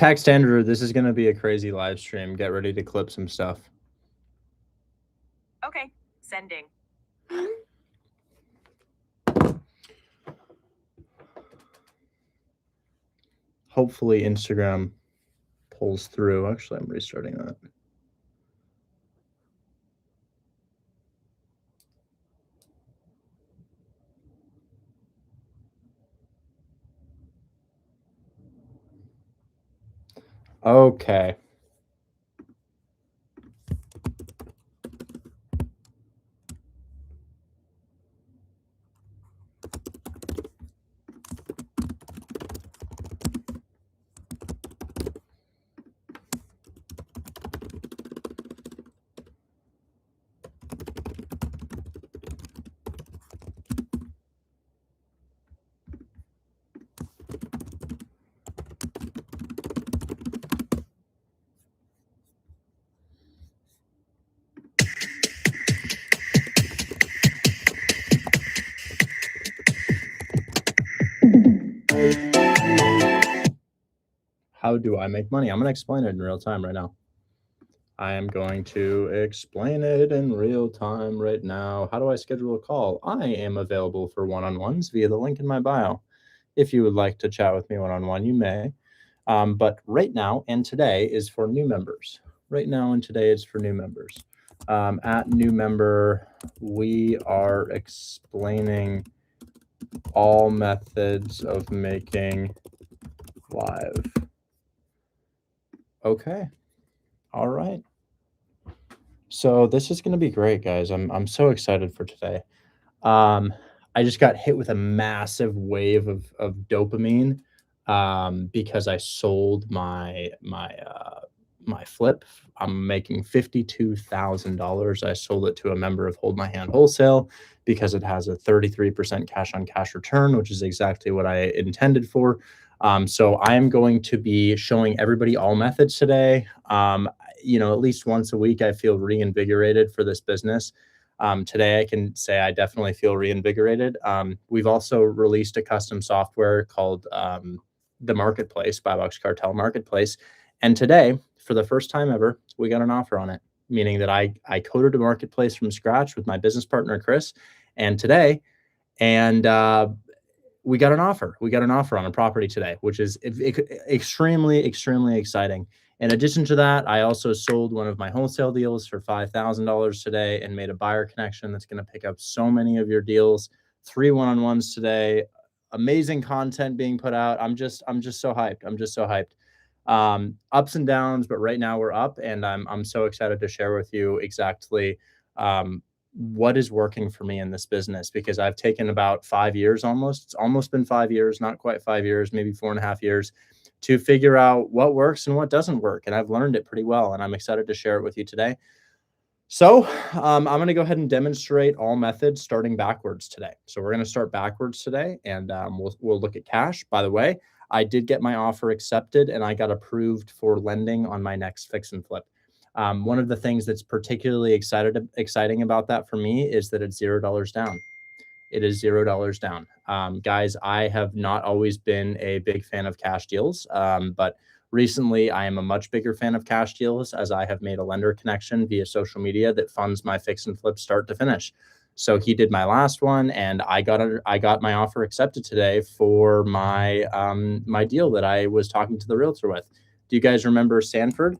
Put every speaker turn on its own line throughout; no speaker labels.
Text Andrew, this is going to be a crazy live stream. Get ready to clip some stuff.
Okay, sending.
Hopefully Instagram pulls through. Actually, I'm restarting that. Okay. How do I make money? I'm going to explain it in real time right now. I am going to explain it in real time right now. How do I schedule a call? I am available for one-on-ones via the link in my bio. If you would like to chat with me one-on-one, you may. But right now and today is for new members. Right now and today is for new members. At new member, we are explaining all methods of making live. Okay. All right. So this is going to be great, guys. I'm so excited for today. I just got hit with a massive wave of dopamine because I sold my flip. I'm making $52,000. I sold it to a member of Hold My Hand Wholesale because it has a 33% cash on cash return, which is exactly what I intended for. So I am going to be showing everybody all methods today. At least once a week, I feel reinvigorated for this business. Today, I can say I definitely feel reinvigorated. We've also released a custom software called the Marketplace, $5 Cartel Marketplace. And today, for the first time ever, we got an offer on it, meaning that I coded a marketplace from scratch with my business partner, Chris. And today, we got an offer. We got an offer on a property today, which is extremely, extremely exciting. In addition to that, I also sold one of my wholesale deals for $5,000 today and made a buyer connection that's going to pick up so many of your deals. 3 one-on-ones today. Amazing content being put out. I'm just so hyped. I'm just so hyped. Ups and downs, but right now we're up, and I'm so excited to share with you exactly what is working for me in this business, because I've taken about 5 years almost. It's almost been 5 years, not quite 5 years, maybe 4.5 years, to figure out what works and what doesn't work. And I've learned it pretty well, and I'm excited to share it with you today. So I'm going to go ahead and demonstrate all methods starting backwards today. So we're going to start backwards today, and we'll look at cash. By the way, I did get my offer accepted, and I got approved for lending on my next fix and flip. One of the things that's particularly exciting about that for me is that it's $0 down. It is $0 down. Guys, I have not always been a big fan of cash deals, but recently I am a much bigger fan of cash deals, as I have made a lender connection via social media that funds my fix and flip start to finish. So he did my last one, and I got my offer accepted today for my my deal that I was talking to the realtor with. Do you guys remember Sanford?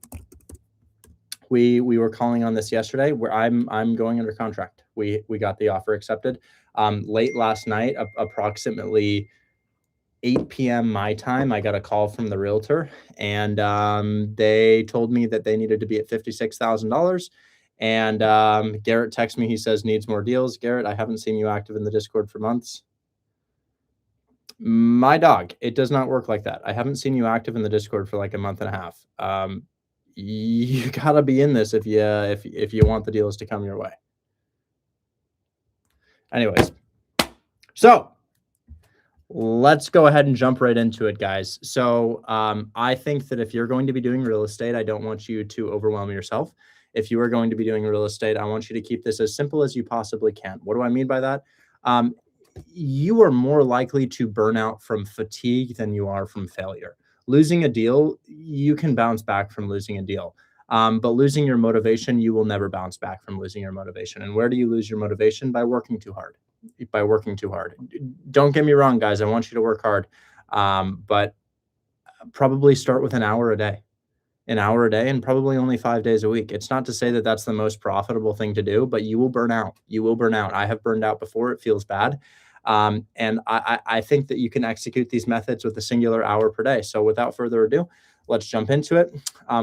We were calling on this yesterday, where I'm going under contract. We got the offer accepted late last night, approximately 8 p.m. my time. I got a call from the realtor, and they told me that they needed to be at $56,000. And Garrett texts me. He says, needs more deals. Garrett, I haven't seen you active in the Discord for months. My dog, it does not work like that. I haven't seen you active in the Discord for like a month and a half. You gotta be in this if you want the deals to come your way. Anyways, so let's go ahead and jump right into it, guys. So I think that if you're going to be doing real estate, I don't want you to overwhelm yourself. If you are going to be doing real estate, I want you to keep this as simple as you possibly can. What do I mean by that? You are more likely to burn out from fatigue than you are from failure. Losing a deal, you can bounce back from losing a deal. But losing your motivation, you will never bounce back from losing your motivation. And where do you lose your motivation? By working too hard. By working too hard. Don't get me wrong, guys. I want you to work hard, but probably start with an hour a day, and probably only 5 days a week. It's not to say that that's the most profitable thing to do, but you will burn out. You will burn out. I have burned out before. It feels bad. And I think that you can execute these methods with a singular hour per day. So without further ado, let's jump into it.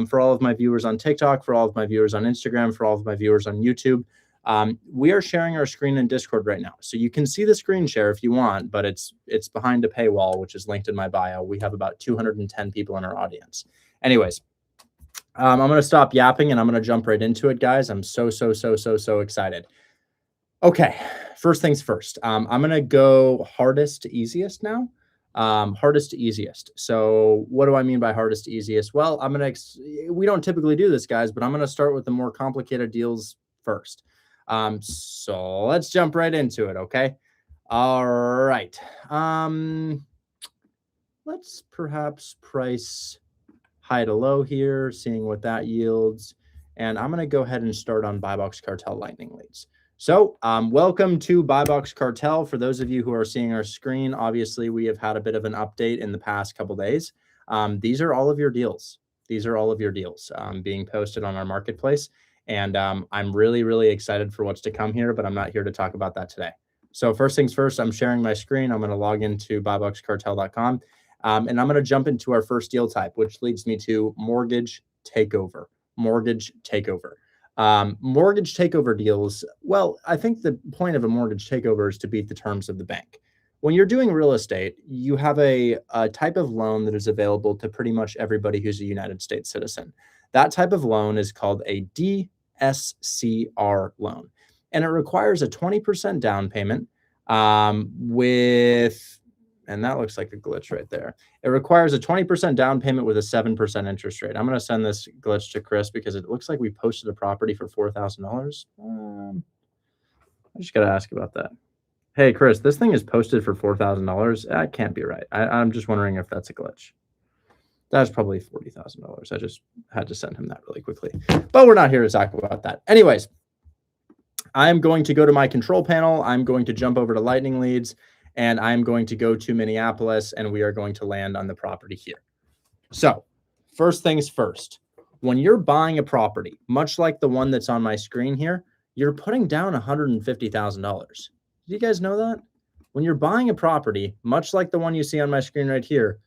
For all of my viewers on TikTok, for all of my viewers on Instagram, for all of my viewers on YouTube, we are sharing our screen in Discord right now. So you can see the screen share if you want, but it's behind a paywall, which is linked in my bio. We have about 210 people in our audience. Anyways, I'm going to stop yapping and I'm going to jump right into it, guys. I'm so excited. Okay, first things first. I'm going to go hardest to easiest now. Hardest to easiest. So what do I mean by hardest to easiest? Well, we don't typically do this, guys, but I'm going to start with the more complicated deals first. So let's jump right into it. Okay. All right. Let's perhaps price high to low here, seeing what that yields. And I'm going to go ahead and start on Buy Box Cartel Lightning Leads. So welcome to Buy Box Cartel. For those of you who are seeing our screen, obviously we have had a bit of an update in the past couple days. These are all of your deals. These are all of your deals being posted on our marketplace. And I'm really excited for what's to come here, but I'm not here to talk about that today. So first things first, I'm sharing my screen. I'm going to log into buyboxcartel.com. And I'm going to jump into our first deal type, which leads me to mortgage takeover. Mortgage takeover. Mortgage takeover deals. Well, I think the point of a mortgage takeover is to beat the terms of the bank. When you're doing real estate, you have a type of loan that is available to pretty much everybody who's a United States citizen. That type of loan is called a DSCR loan, and it requires a 20% down payment and that looks like a glitch right there. It requires a 20% down payment with a 7% interest rate. I'm going to send this glitch to Chris because it looks like we posted a property for $4,000. I just got to ask about that. Hey, Chris, this thing is posted for $4,000. That can't be right. I'm just wondering if that's a glitch. That's probably $40,000. I just had to send him that really quickly. But we're not here to talk about that. Anyways, I'm going to go to my control panel. I'm going to jump over to Lightning Leads. And I'm going to go to Minneapolis, and we are going to land on the property here. So first things first, when you're buying a property, much like the one that's on my screen here, you're putting down $150,000. Did you guys know that? When you're buying a property, much like the one you see on my screen right here,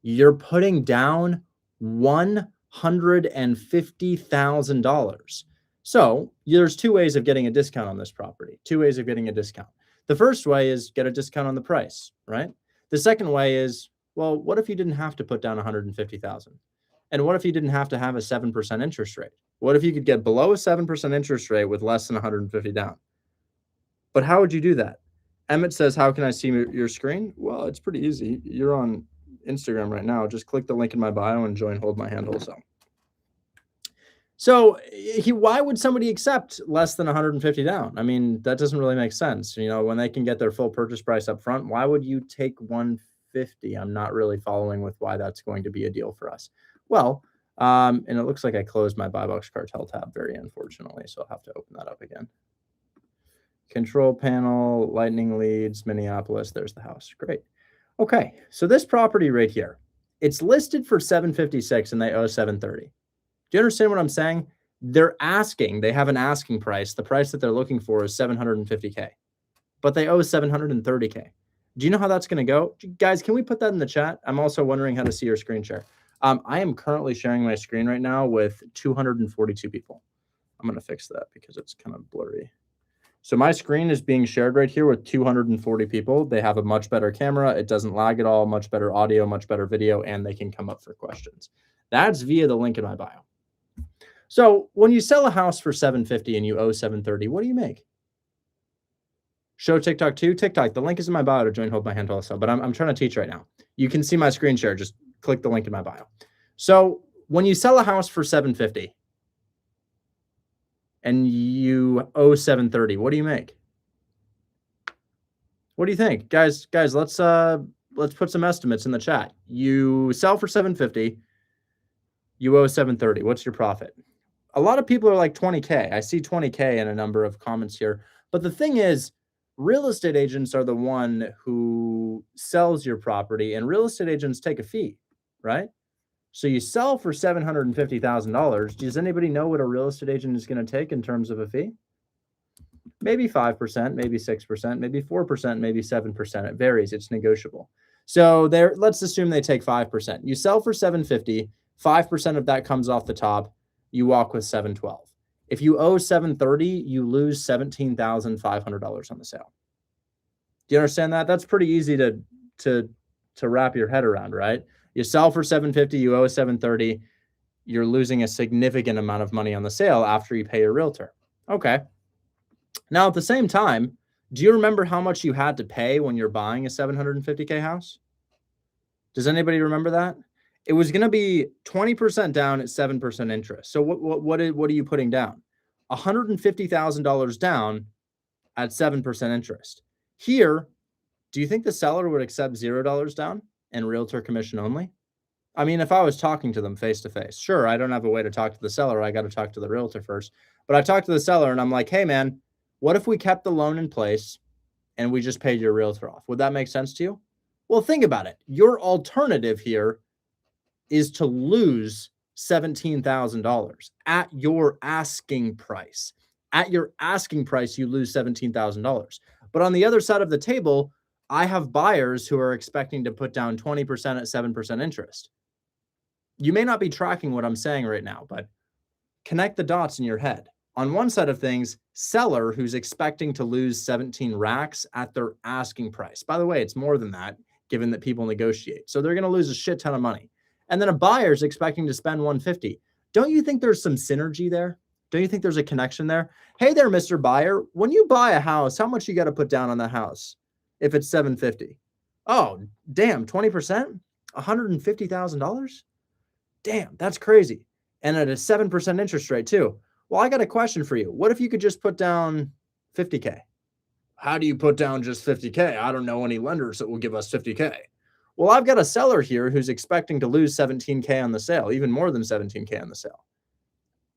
you're putting down $150,000. So there's two ways of getting a discount on this property, two ways of getting a discount. The first way is get a discount on the price, right? The second way is, well, what if you didn't have to put down 150,000? And what if you didn't have to have a 7% interest rate? What if you could get below a 7% interest rate with less than 150 down? But how would you do that? Emmett says, how can I see your screen? Well, it's pretty easy. You're on Instagram right now. Just click the link in my bio and join Hold My Hand Wholesale. So why would somebody accept less than 150 down? I mean, that doesn't really make sense. You know, when they can get their full purchase price up front, why would you take 150? I'm not really following with why that's going to be a deal for us. Well, and it looks like I closed my Buy Box Cartel tab very unfortunately, so I'll have to open that up again. Control panel, Lightning Leads, Minneapolis. There's the house. Great. Okay, so this property right here, it's listed for $756 and they owe $730. Do you understand what I'm saying? They have an asking price. The price that they're looking for is $750K, but they owe $730K. Do you know how that's going to go? Guys, can we put that in the chat? I'm also wondering how to see your screen share. I am currently sharing my screen right now with 242 people. I'm going to fix that because it's kind of blurry. So my screen is being shared right here with 240 people. They have a much better camera. It doesn't lag at all, much better audio, much better video, and they can come up for questions. That's via the link in my bio. So when you sell a house for $750 and you owe $730, what do you make? Show TikTok too. TikTok, the link is in my bio to join Hold My Hand also, but I'm trying to teach right now. You can see my screen share. Just click the link in my bio. So when you sell a house for $750 and you owe $730, what do you make? What do you think? Guys, let's let's put some estimates in the chat. You sell for 750, you owe 730. What's your profit? A lot of people are like 20K. I see 20K in a number of comments here. But the thing is, real estate agents are the one who sells your property, and real estate agents take a fee, right? So you sell for $750,000. Does anybody know what a real estate agent is going to take in terms of a fee? Maybe 5%, maybe 6%, maybe 4%, maybe 7%. It varies. It's negotiable. So there, let's assume they take 5%. You sell for 750, 5% of that comes off the top. You walk with 712. If you owe 730, you lose $17,500 on the sale. Do you understand that? That's pretty easy to wrap your head around, right? You sell for 750, you owe 730, you're losing a significant amount of money on the sale after you pay your realtor. Okay. Now, at the same time, do you remember how much you had to pay when you're buying a 750K house? Does anybody remember that? It was going to be 20% down at 7% interest. So what are you putting down? $150,000 down at 7% interest. Here, do you think the seller would accept $0 down and realtor commission only? I mean, if I was talking to them face to face, sure, I don't have a way to talk to the seller. I got to talk to the realtor first. But I talked to the seller and I'm like, hey, man, what if we kept the loan in place and we just paid your realtor off? Would that make sense to you? Well, think about it. Your alternative here is to lose $17,000 at your asking price. At your asking price, you lose $17,000. But on the other side of the table, I have buyers who are expecting to put down 20% at 7% interest. You may not be tracking what I'm saying right now, but connect the dots in your head. On one side of things, seller who's expecting to lose 17 racks at their asking price. By the way, it's more than that, given that people negotiate. So they're going to lose a shit ton of money. And then a buyer's expecting to spend 150. Don't you think there's some synergy there? Don't you think there's a connection there? Hey there, Mr. Buyer. When you buy a house, how much you got to put down on the house if it's 750? Oh, damn, 20%? $150,000? Damn, that's crazy. And at a 7% interest rate too. Well, I got a question for you. What if you could just put down 50K? How do you put down just 50K? I don't know any lenders that will give us 50K. Well, I've got a seller here who's expecting to lose 17K on the sale, even more than 17K on the sale.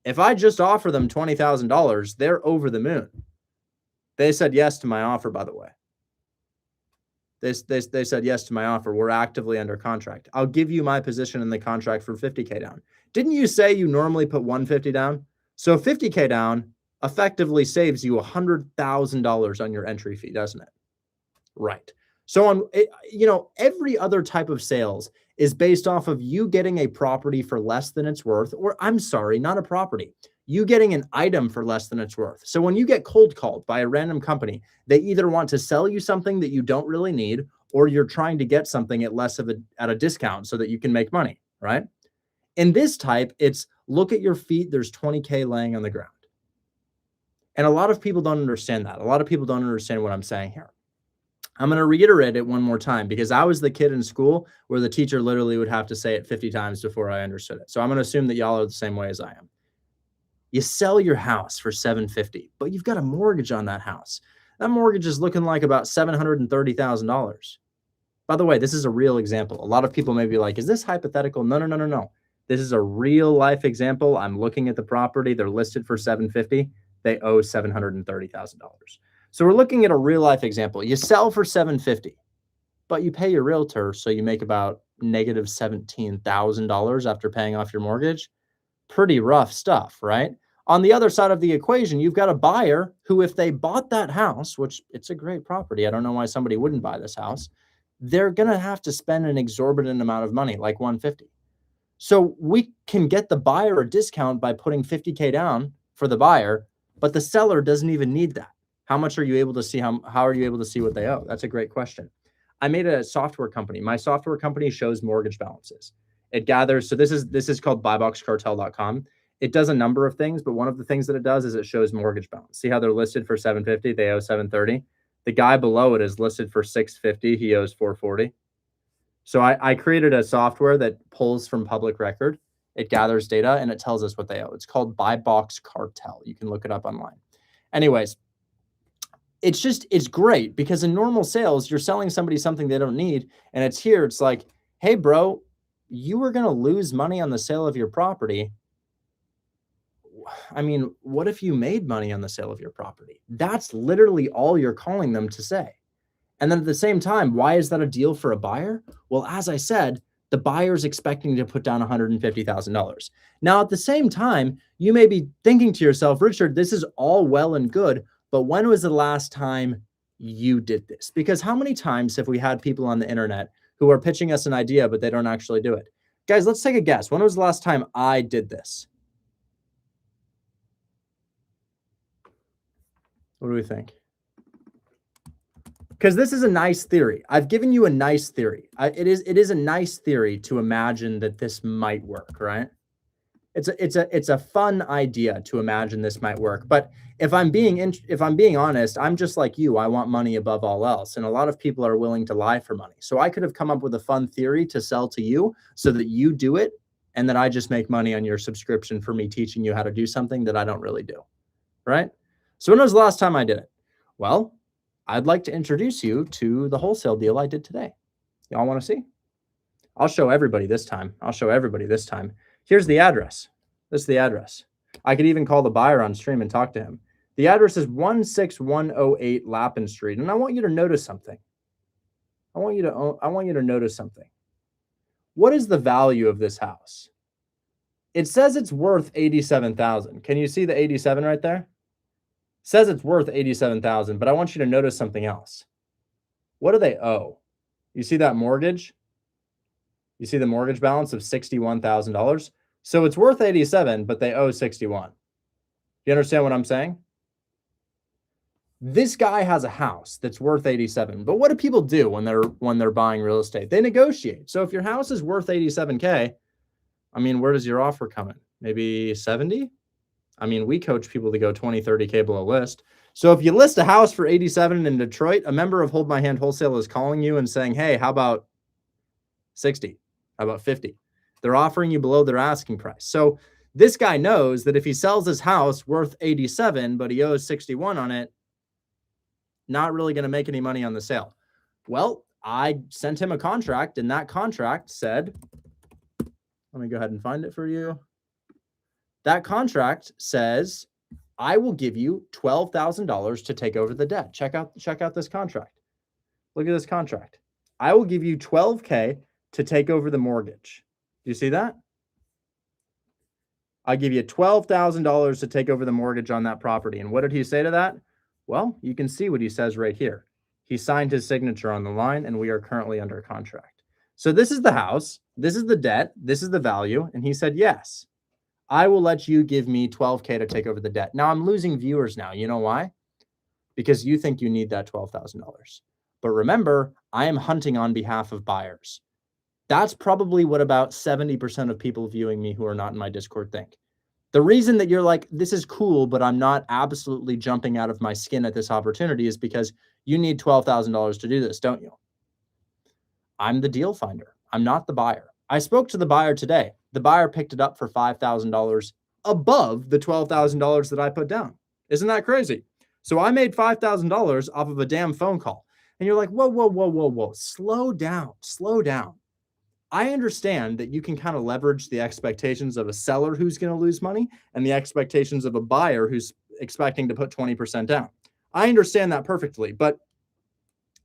If I just offer them $20,000, they're over the moon. They said yes to my offer, by the way. They said yes to my offer. We're actively under contract. I'll give you my position in the contract for 50K down. Didn't you say you normally put 150 down? So 50K down effectively saves you $100,000 on your entry fee, doesn't it? Right. So every other type of sales is based off of you getting a property for less than it's worth, or I'm sorry, not a property, you getting an item for less than it's worth. So when you get cold called by a random company, they either want to sell you something that you don't really need, or you're trying to get something at at a discount so that you can make money, right? In this type, it's look at your feet, there's 20K laying on the ground. And a lot of people don't understand that. A lot of people don't understand what I'm saying here. I'm going to reiterate it one more time because I was the kid in school where the teacher literally would have to say it 50 times before I understood it. So I'm going to assume that y'all are the same way as I am. You sell your house for $750, but you've got a mortgage on that house. That mortgage is looking like about $730,000. By the way, this is a real example. A lot of people may be like, is this hypothetical? No. This is a real life example. I'm looking at the property. They're listed for $750. They owe $730,000. So we're looking at a real life example. You sell for $750, but you pay your realtor, so you make about negative $17,000 after paying off your mortgage. Pretty rough stuff, right? On the other side of the equation, you've got a buyer who, if they bought that house, which it's a great property, I don't know why somebody wouldn't buy this house, they're going to have to spend an exorbitant amount of money, like $150. So we can get the buyer a discount by putting 50K down for the buyer, but the seller doesn't even need that. How much are you able to see? How are you able to see what they owe? That's a great question. I made a software company. My software company shows mortgage balances. It gathers. So this is called buyboxcartel.com. It does a number of things, but one of the things that it does is it shows mortgage balance. See how they're listed for $750? They owe $730. The guy below it is listed for $650. He owes $440. So I created a software that pulls from public record. It gathers data and it tells us what they owe. It's called Buybox Cartel. You can look it up online. Anyways, it's great because in normal sales, you're selling somebody something they don't need. And it's here, it's like, hey, bro, you were going to lose money on the sale of your property. I mean, what if you made money on the sale of your property? That's literally all you're calling them to say. And then at the same time, why is that a deal for a buyer? Well, as I said, the buyer's expecting to put down $150,000. Now, at the same time, you may be thinking to yourself, Richard, this is all well and good, but when was the last time you did this? Because how many times have we had people on the internet who are pitching us an idea, but they don't actually do it? Guys, let's take a guess. When was the last time I did this? What do we think? Because this is a nice theory. I've given you a nice theory. It is a nice theory to imagine that this might work, right? It's a fun idea to imagine this might work. But if I'm being honest, I'm just like you. I want money above all else, and a lot of people are willing to lie for money. So I could have come up with a fun theory to sell to you so that you do it, and then I just make money on your subscription for me teaching you how to do something that I don't really do, right? So when was the last time I did it? Well, I'd like to introduce you to the wholesale deal I did today. Y'all want to see? I'll show everybody this time. Here's the address. This is the address. I could even call the buyer on stream and talk to him. The address is 16108 Lappin Street. And I want you to notice something. I want you to notice something. What is the value of this house? It says it's worth $87,000. Can you see the 87 right there? It says it's worth $87,000, but I want you to notice something else. What do they owe? You see that mortgage? You see the mortgage balance of $61,000? So it's worth 87, but they owe 61. Do you understand what I'm saying? This guy has a house that's worth 87. But what do people do when they're buying real estate? They negotiate. So if your house is worth 87K, I mean, where does your offer come in? Maybe 70? I mean, we coach people to go 20, 30K below list. So if you list a house for 87 in Detroit, a member of Hold My Hand Wholesale is calling you and saying, hey, how about 60? How about 50? They're offering you below their asking price. So this guy knows that if he sells his house worth 87, but he owes 61 on it, not really going to make any money on the sale. Well, I sent him a contract, and that contract said, let me go ahead and find it for you. That contract says, I will give you $12,000 to take over the debt. Check out this contract. Look at this contract. I will give you $12K to take over the mortgage. Do you see that? I'll give you $12,000 to take over the mortgage on that property. And what did he say to that? Well, you can see what he says right here. He signed his signature on the line, and we are currently under contract. So this is the house. This is the debt. This is the value. And he said, yes, I will let you give me $12K to take over the debt. Now I'm losing viewers now. You know why? Because you think you need that $12,000. But remember, I am hunting on behalf of buyers. That's probably what about 70% of people viewing me who are not in my Discord think. The reason that you're like, this is cool, but I'm not absolutely jumping out of my skin at this opportunity is because you need $12,000 to do this, don't you? I'm the deal finder. I'm not the buyer. I spoke to the buyer today. The buyer picked it up for $5,000 above the $12,000 that I put down. Isn't that crazy? So I made $5,000 off of a damn phone call. And you're like, whoa. Slow down. I understand that you can kind of leverage the expectations of a seller who's going to lose money and the expectations of a buyer who's expecting to put 20% down. I understand that perfectly. But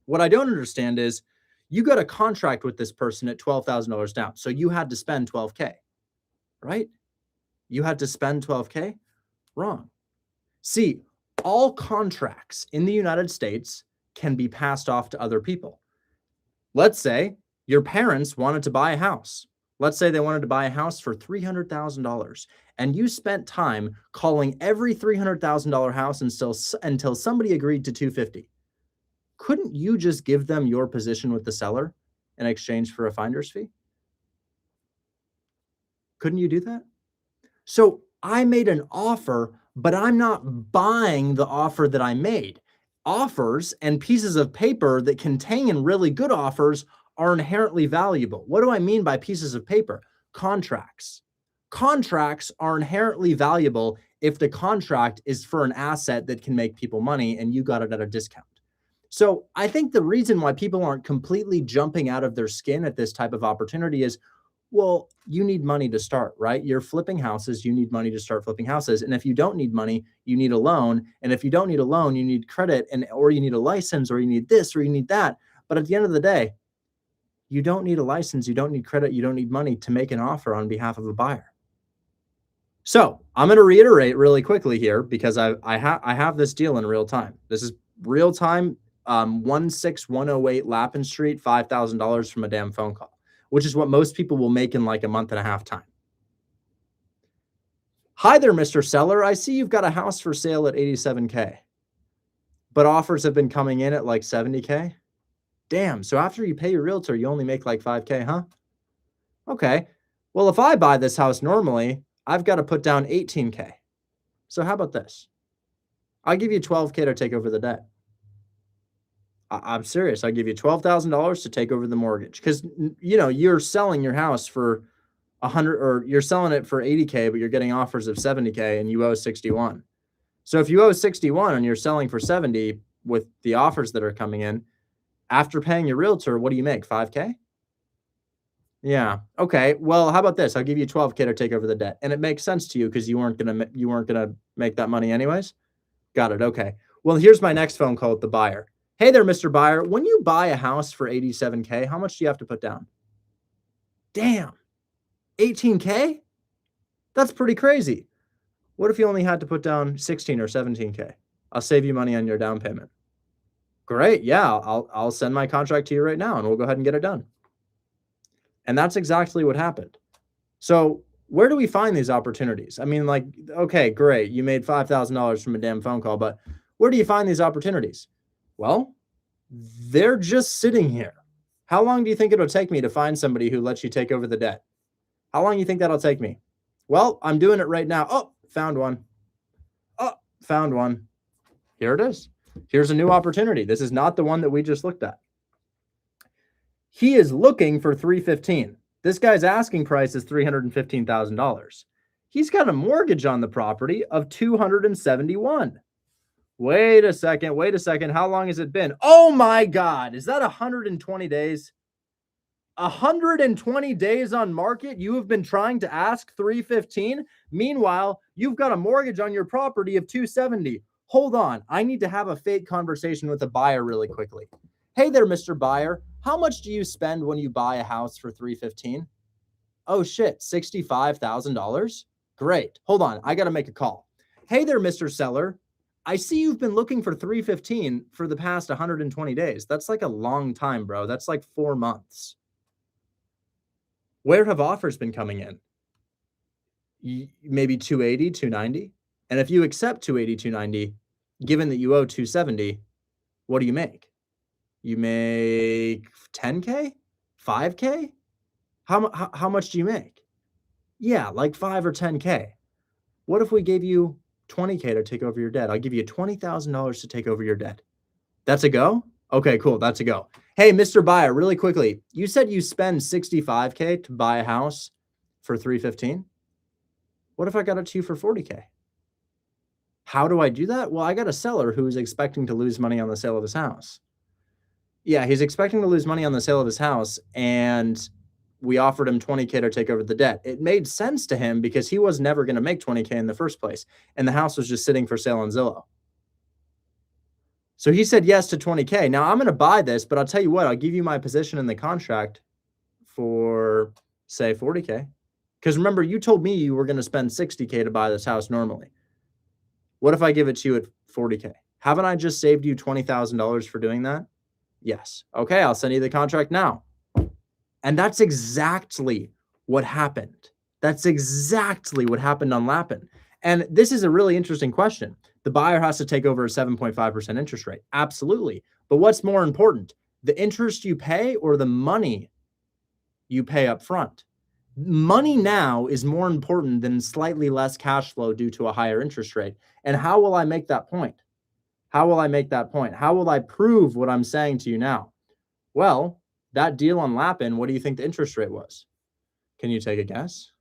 what I don't understand is you got a contract with this person at $12,000 down. So you had to spend 12K, right? You had to spend 12K? Wrong. See, all contracts in the United States can be passed off to other people. Let's say your parents wanted to buy a house. Let's say they wanted to buy a house for $300,000, and you spent time calling every $300,000 house until somebody agreed to $250,000. Couldn't you just give them your position with the seller in exchange for a finder's fee? Couldn't you do that? So I made an offer, but I'm not buying the offer that I made. Offers and pieces of paper that contain really good offers are inherently valuable. What do I mean by pieces of paper? Contracts. Contracts are inherently valuable if the contract is for an asset that can make people money and you got it at a discount. So I think the reason why people aren't completely jumping out of their skin at this type of opportunity is, well, you need money to start, right? You're flipping houses. You need money to start flipping houses. And if you don't need money, you need a loan. And if you don't need a loan, you need credit, and or you need a license, or you need this, or you need that. But at the end of the day, you don't need a license. You don't need credit. You don't need money to make an offer on behalf of a buyer. So I'm going to reiterate really quickly here because I have this deal in real time. This is real time. 16108 Lappin Street, $5,000 from a damn phone call, which is what most people will make in like a month and a half time. Hi there, Mr. Seller. I see you've got a house for sale at 87K, but offers have been coming in at like 70K. Damn. So after you pay your realtor, you only make like 5K, huh? Okay. Well, if I buy this house normally, I've got to put down 18K. So how about this? I'll give you 12K to take over the debt. I'm serious. I'll give you $12,000 to take over the mortgage because, you're selling your house for 100, or you're selling it for 80K, but you're getting offers of 70K and you owe 61. So if you owe 61 and you're selling for 70 with the offers that are coming in, after paying your realtor, what do you make? 5K? Yeah. Okay. Well, how about this? I'll give you 12K to take over the debt. And it makes sense to you because you weren't going to make that money anyways. Got it. Okay. Well, here's my next phone call with the buyer. Hey there, Mr. Buyer. When you buy a house for 87K, how much do you have to put down? Damn. 18K? That's pretty crazy. What if you only had to put down 16 or 17K? I'll save you money on your down payment. Great. Yeah, I'll send my contract to you right now and we'll go ahead and get it done. And that's exactly what happened. So where do we find these opportunities? I mean, like, okay, great. You made $5,000 from a damn phone call, but where do you find these opportunities? Well, they're just sitting here. How long do you think it'll take me to find somebody who lets you take over the debt? How long do you think that'll take me? Well, I'm doing it right now. Oh, found one. Oh, found one. Here it is. Here's a new opportunity. This is not the one that we just looked at. He is looking for $315,000. This guy's asking price is $315,000. He's got a mortgage on the property of $271,000. Wait a second. How long has it been? Oh my God. Is that 120 days? 120 days on market. You have been trying to ask $315,000. Meanwhile, you've got a mortgage on your property of $270,000. Hold on. I need to have a fake conversation with a buyer really quickly. Hey there, Mr. Buyer. How much do you spend when you buy a house for $315,000? Oh shit, $65,000? Great. Hold on. I got to make a call. Hey there, Mr. Seller. I see you've been looking for $315,000 for the past 120 days. That's like a long time, bro. That's like 4 months. Where have offers been coming in? Maybe 280, 290. And if you accept 280, 290, given that you owe 270, what do you make? You make 10K? 5K? How much do you make? Yeah, like 5 or 10K. What if we gave you 20K to take over your debt? I'll give you $20,000 to take over your debt. That's a go? Okay, cool. That's a go. Hey, Mr. Buyer, really quickly. You said you spend 65K to buy a house for $315,000. What if I got it to you for 40K? How do I do that? Well, I got a seller who's expecting to lose money on the sale of his house. Yeah, he's expecting to lose money on the sale of his house, and we offered him 20K to take over the debt. It made sense to him because he was never going to make 20K in the first place, and the house was just sitting for sale on Zillow. So he said yes to 20K. Now I'm going to buy this, but I'll tell you what, I'll give you my position in the contract for, say, 40K. Because remember, you told me you were going to spend 60K to buy this house normally. What if I give it to you at 40K? Haven't I just saved you $20,000 for doing that? Yes. Okay, I'll send you the contract now. And that's exactly what happened. That's exactly what happened on Lappin. And this is a really interesting question. The buyer has to take over a 7.5% interest rate. Absolutely. But what's more important, the interest you pay or the money you pay up front? Money now is more important than slightly less cash flow due to a higher interest rate. And how will I make that point? How will I make that point? How will I prove what I'm saying to you now? Well, that deal on Lappin, what do you think the interest rate was? Can you take a guess?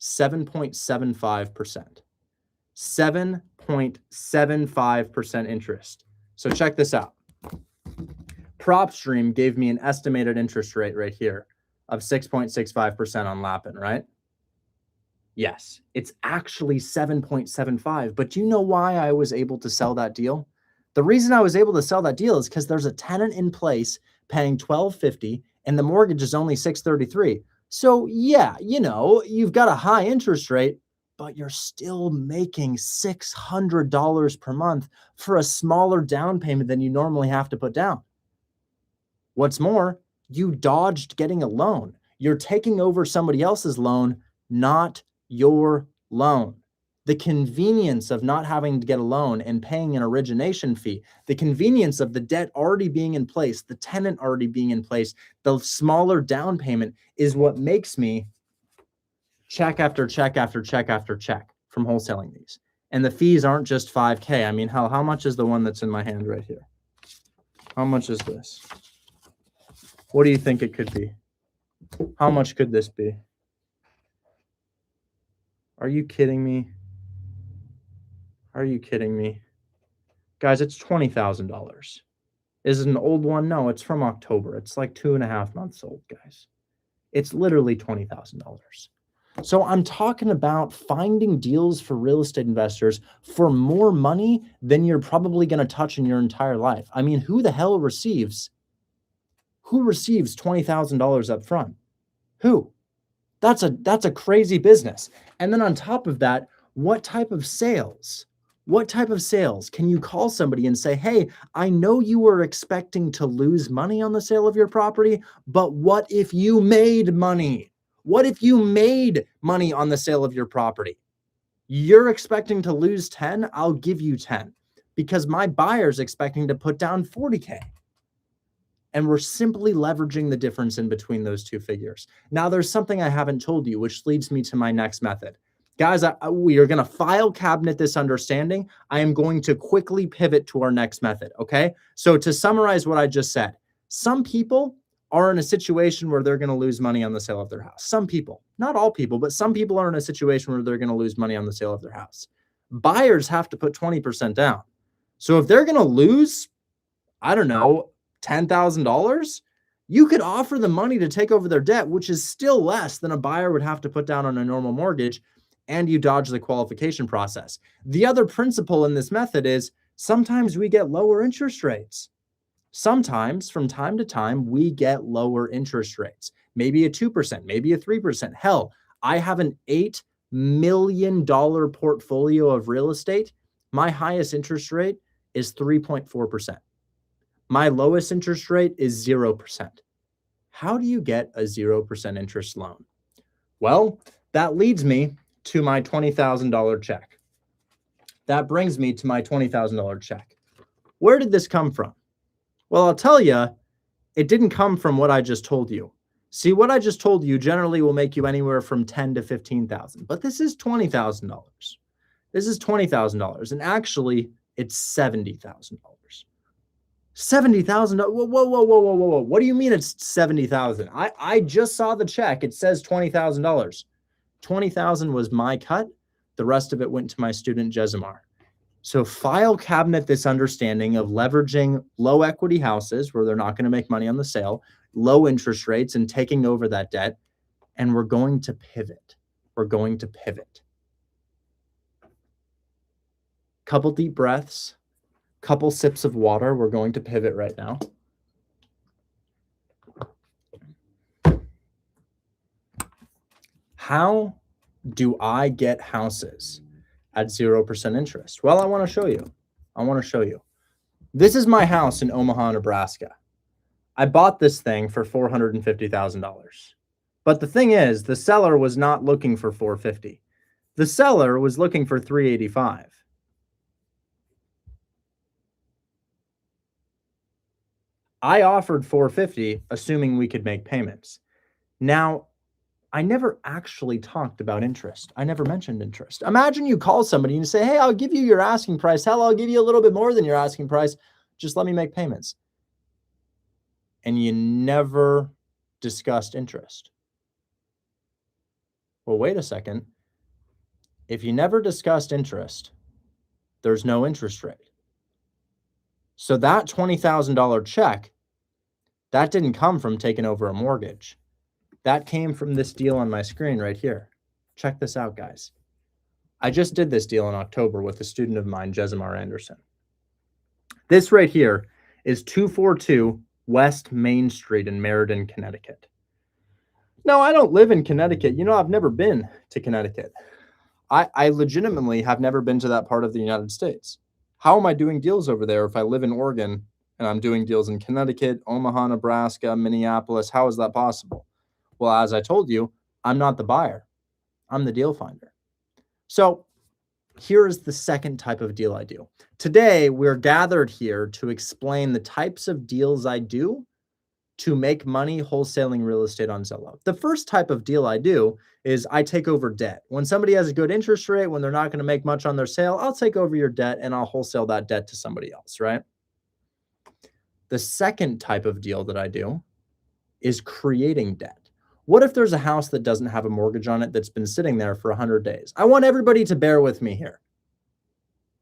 7.75%. 7.75% interest. So check this out. PropStream gave me an estimated interest rate right here of 6.65% on Lapin, right? Yes, it's actually 7.75. But do you know why I was able to sell that deal? The reason I was able to sell that deal is because there's a tenant in place paying $1,250 and the mortgage is only $633. So yeah, you've got a high interest rate, but you're still making $600 per month for a smaller down payment than you normally have to put down. What's more, you dodged getting a loan. You're taking over somebody else's loan, not your loan. The convenience of not having to get a loan and paying an origination fee, the convenience of the debt already being in place, the tenant already being in place, the smaller down payment is what makes me check after check after check after check from wholesaling these. And the fees aren't just $5K. I mean, how much is the one that's in my hand right here? How much is this? What do you think it could be? How much could this be? Are you kidding me? Are you kidding me? Guys, it's $20,000. Is it an old one? No, it's from October. It's like 2.5 months old, guys. It's literally $20,000. So I'm talking about finding deals for real estate investors for more money than you're probably going to touch in your entire life. I mean, who the hell receives $20,000 up front? Who? That's a crazy business. And then on top of that, what type of sales? What type of sales can you call somebody and say, hey, I know you were expecting to lose money on the sale of your property, but what if you made money? What if you made money on the sale of your property? You're expecting to lose 10, I'll give you 10 because my buyer's expecting to put down 40K. And we're simply leveraging the difference in between those two figures. Now, there's something I haven't told you, which leads me to my next method. Guys, we are going to file cabinet this understanding. I am going to quickly pivot to our next method, okay? So to summarize what I just said, some people are in a situation where they're going to lose money on the sale of their house. Some people, not all people, but some people are in a situation where they're going to lose money on the sale of their house. Buyers have to put 20% down. So if they're going to lose, I don't know, $10,000, you could offer the money to take over their debt, which is still less than a buyer would have to put down on a normal mortgage, and you dodge the qualification process. The other principle in this method is sometimes we get lower interest rates. Sometimes, from time to time, we get lower interest rates, maybe a 2%, maybe a 3%. Hell, I have an $8 million portfolio of real estate. My highest interest rate is 3.4%. My lowest interest rate is 0%. How do you get a 0% interest loan? Well, that leads me to my $20,000 check. That brings me to my $20,000 check. Where did this come from? Well, I'll tell you, it didn't come from what I just told you. See, what I just told you generally will make you anywhere from $10,000 to $15,000, but this is $20,000. This is $20,000, and actually, it's $70,000. $70,000. Whoa. What do you mean it's $70,000? I just saw the check. It says $20,000. $20,000 was my cut. The rest of it went to my student Jesimar. So file cabinet this understanding of leveraging low equity houses where they're not going to make money on the sale, low interest rates, and taking over that debt. And we're going to pivot. We're going to pivot. Couple deep breaths. Couple sips of water. We're going to pivot right now. How do I get houses at 0% interest? Well, I want to show you. This is my house in Omaha, Nebraska. I bought this thing for $450,000. But the thing is, the seller was not looking for $450,000. The seller was looking for $385,000. I offered $450,000, assuming we could make payments. Now, I never actually talked about interest. I never mentioned interest. Imagine you call somebody and you say, hey, I'll give you your asking price. Hell, I'll give you a little bit more than your asking price. Just let me make payments. And you never discussed interest. Well, wait a second. If you never discussed interest, there's no interest rate. So that $20,000 check, that didn't come from taking over a mortgage. That came from this deal on my screen right here. Check this out, guys. I just did this deal in October with a student of mine, Jesimar Anderson. This right here is 242 West Main Street in Meriden, Connecticut. Now, I don't live in Connecticut. You know, I've never been to Connecticut. I legitimately have never been to that part of the United States. How am I doing deals over there if I live in Oregon and I'm doing deals in Connecticut, Omaha, Nebraska, Minneapolis? How is that possible? Well, as I told you, I'm not the buyer. I'm the deal finder. So here is the second type of deal I do. Today, we're gathered here to explain the types of deals I do to make money wholesaling real estate on Zillow. The first type of deal I do is I take over debt. When somebody has a good interest rate, when they're not going to make much on their sale, I'll take over your debt and I'll wholesale that debt to somebody else, right? The second type of deal that I do is creating debt. What if there's a house that doesn't have a mortgage on it that's been sitting there for 100 days? I want everybody to bear with me here.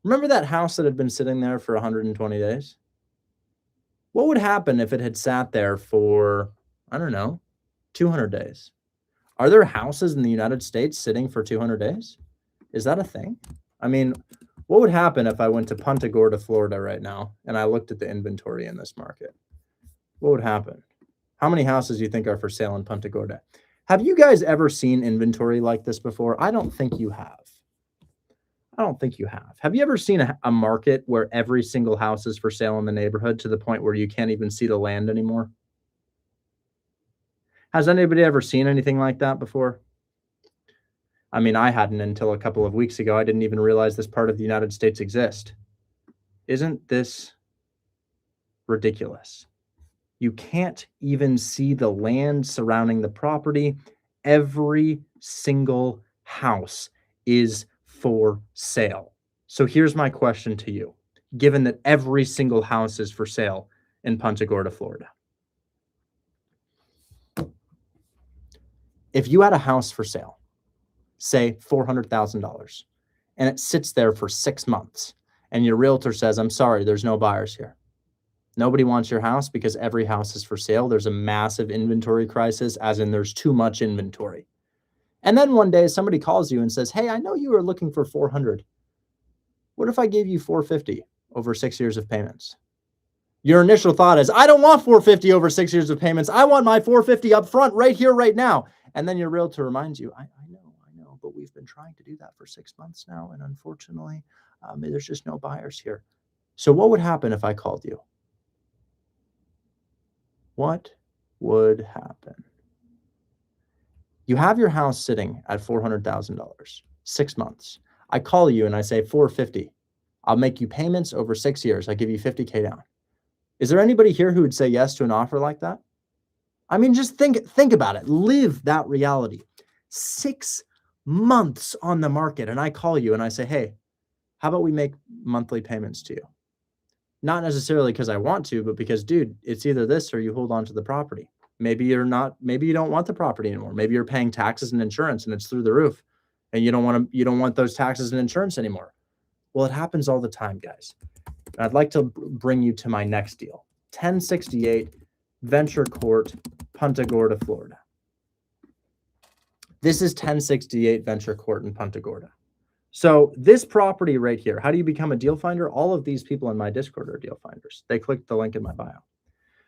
Remember that house that had been sitting there for 120 days? What would happen if it had sat there for, I don't know, 200 days? Are there houses in the United States sitting for 200 days? Is that a thing? I mean, what would happen if I went to Punta Gorda, Florida right now, and I looked at the inventory in this market? What would happen? How many houses do you think are for sale in Punta Gorda? Have you guys ever seen inventory like this before? I don't think you have. I don't think you have. Have you ever seen a market where every single house is for sale in the neighborhood to the point where you can't even see the land anymore? Has anybody ever seen anything like that before? I mean, I hadn't until a couple of weeks ago. I didn't even realize this part of the United States exists. Isn't this ridiculous? You can't even see the land surrounding the property. Every single house is for sale. So here's my question to you, given that every single house is for sale in Punta Gorda, Florida. If you had a house for sale, say $400,000, and it sits there for 6 months, and your realtor says, I'm sorry, there's no buyers here. Nobody wants your house because every house is for sale. There's a massive inventory crisis, as in there's too much inventory. And then one day somebody calls you and says, hey, I know you were looking for 400. What if I gave you 450 over 6 years of payments? Your initial thought is, I don't want 450 over 6 years of payments. I want my 450 up front right here, right now. And then your realtor reminds you, I know, but we've been trying to do that for 6 months now. And unfortunately, there's just no buyers here. So what would happen if I called you? What would happen? You have your house sitting at $400,000, 6 months. I call you and I say 450. I'll make you payments over 6 years. I give you 50K down. Is there anybody here who would say yes to an offer like that? I mean, just think about it. Live that reality. 6 months on the market, and I call you and I say, hey, how about we make monthly payments to you? Not necessarily because I want to, but because, dude, it's either this or you hold on to the property. Maybe you don't want the property anymore. Maybe you're paying taxes and insurance and it's through the roof and you don't want those taxes and insurance anymore. Well, it happens all the time, guys. And I'd like to bring you to my next deal. 1068 Venture Court, Punta Gorda, Florida. This is 1068 Venture Court in Punta Gorda. So this property right here, how do you become a deal finder? All of these people in my Discord are deal finders. They clicked the link in my bio.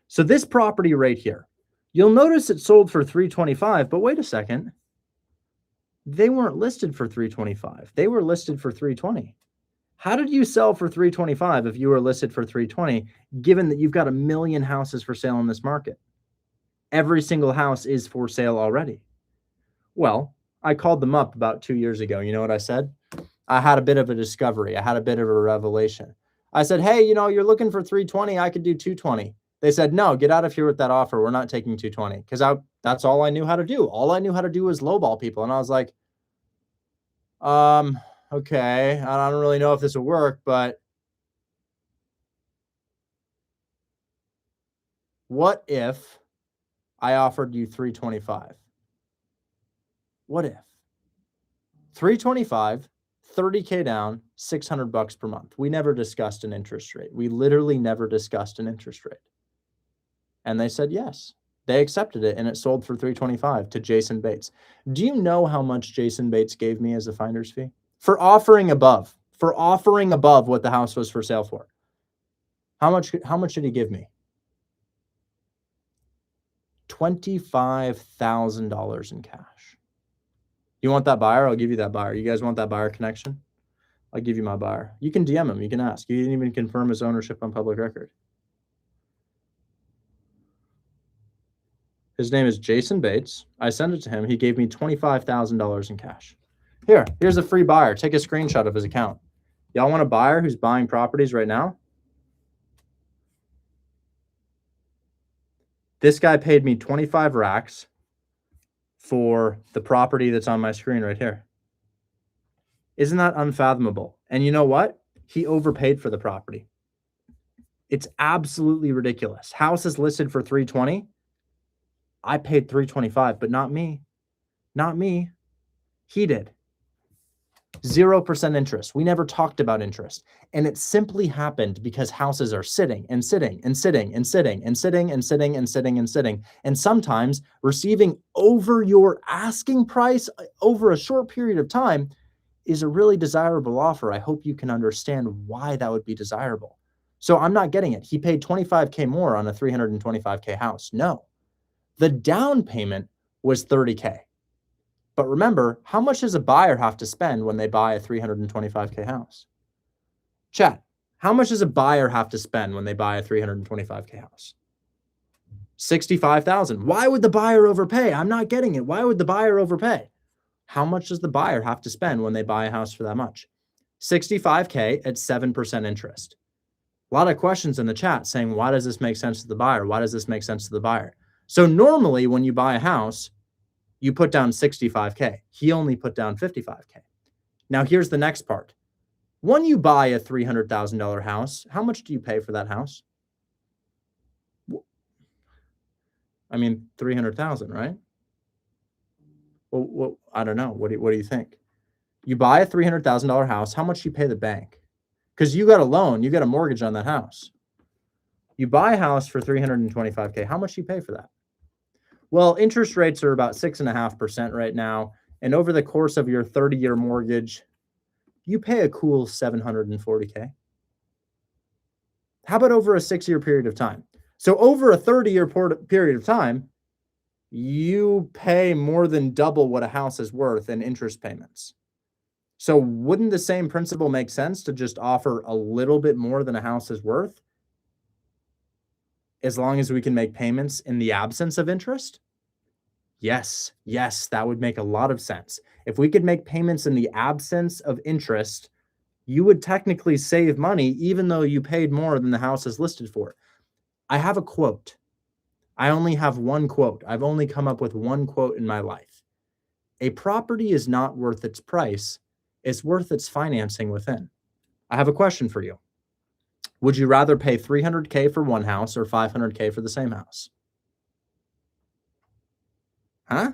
So this property right here, you'll notice it sold for $325, but wait a second. They weren't listed for $325. They were listed for $320. How did you sell for $325 if you were listed for $320, given that you've got 1 million houses for sale in this market? Every single house is for sale already. Well, I called them up about 2 years ago. You know what I said? I had a bit of a discovery. I had a bit of a revelation. I said, hey, you're looking for 320. I could do 220. They said, no, get out of here with that offer. We're not taking 220. Because that's all I knew how to do. All I knew how to do was lowball people. And I was like, okay, I don't really know if this will work, but what if I offered you 325? What if? 325 30K down, 600 bucks per month. We never discussed an interest rate. We literally never discussed an interest rate. And they said yes. They accepted it, and it sold for $325 to Jason Bates. Do you know how much Jason Bates gave me as a finder's fee? For offering above what the house was for sale for. How much did he give me? $25,000 in cash. You want that buyer? I'll give you that buyer. You guys want that buyer connection? I'll give you my buyer. You can DM him. You can ask. You didn't even confirm his ownership on public record. His name is Jason Bates. I sent it to him. He gave me $25,000 in cash. Here's a free buyer. Take a screenshot of his account. Y'all want a buyer who's buying properties right now? This guy paid me 25 racks for the property that's on my screen right here. Isn't that unfathomable? And you know what? He overpaid for the property. It's absolutely ridiculous. House is listed for $320. I paid $325, but not me. Not me. He did. 0% interest. We never talked about interest. And it simply happened because houses are sitting and sitting and sitting and sitting and sitting and sitting and sitting and sitting. And sometimes receiving over your asking price over a short period of time is a really desirable offer. I hope you can understand why that would be desirable. So I'm not getting it. He paid $25K more on a $325K house. No. The down payment was $30K. But remember, how much does a buyer have to spend when they buy a $325K house? Chat, how much does a buyer have to spend when they buy a $325K house? $65,000. Why would the buyer overpay? I'm not getting it. Why would the buyer overpay? How much does the buyer have to spend when they buy a house for that much? $65K at 7% interest. A lot of questions in the chat saying, why does this make sense to the buyer? Why does this make sense to the buyer? So normally when you buy a house, you put down $65K. He only put down $55K. Now here's the next part. When you buy a $300,000 house, how much do you pay for that house? I mean, $300,000, right? Well, I don't know. What do you think? You buy a $300,000 house. How much do you pay the bank? Because you got a loan, you got a mortgage on that house. You buy a house for $325K. How much do you pay for that? Well, interest rates are about 6.5% right now. And over the course of your 30-year mortgage, you pay a cool $740K. How about over a 6-year period of time? So over a 30-year period of time, you pay more than double what a house is worth in interest payments. So wouldn't the same principle make sense to just offer a little bit more than a house is worth, as long as we can make payments in the absence of interest? Yes, that would make a lot of sense. If we could make payments in the absence of interest, you would technically save money even though you paid more than the house is listed for. I have a quote. I only have one quote. I've only come up with one quote in my life. A property is not worth its price. It's worth its financing within. I have a question for you. Would you rather pay $300K for one house or $500K for the same house? Huh?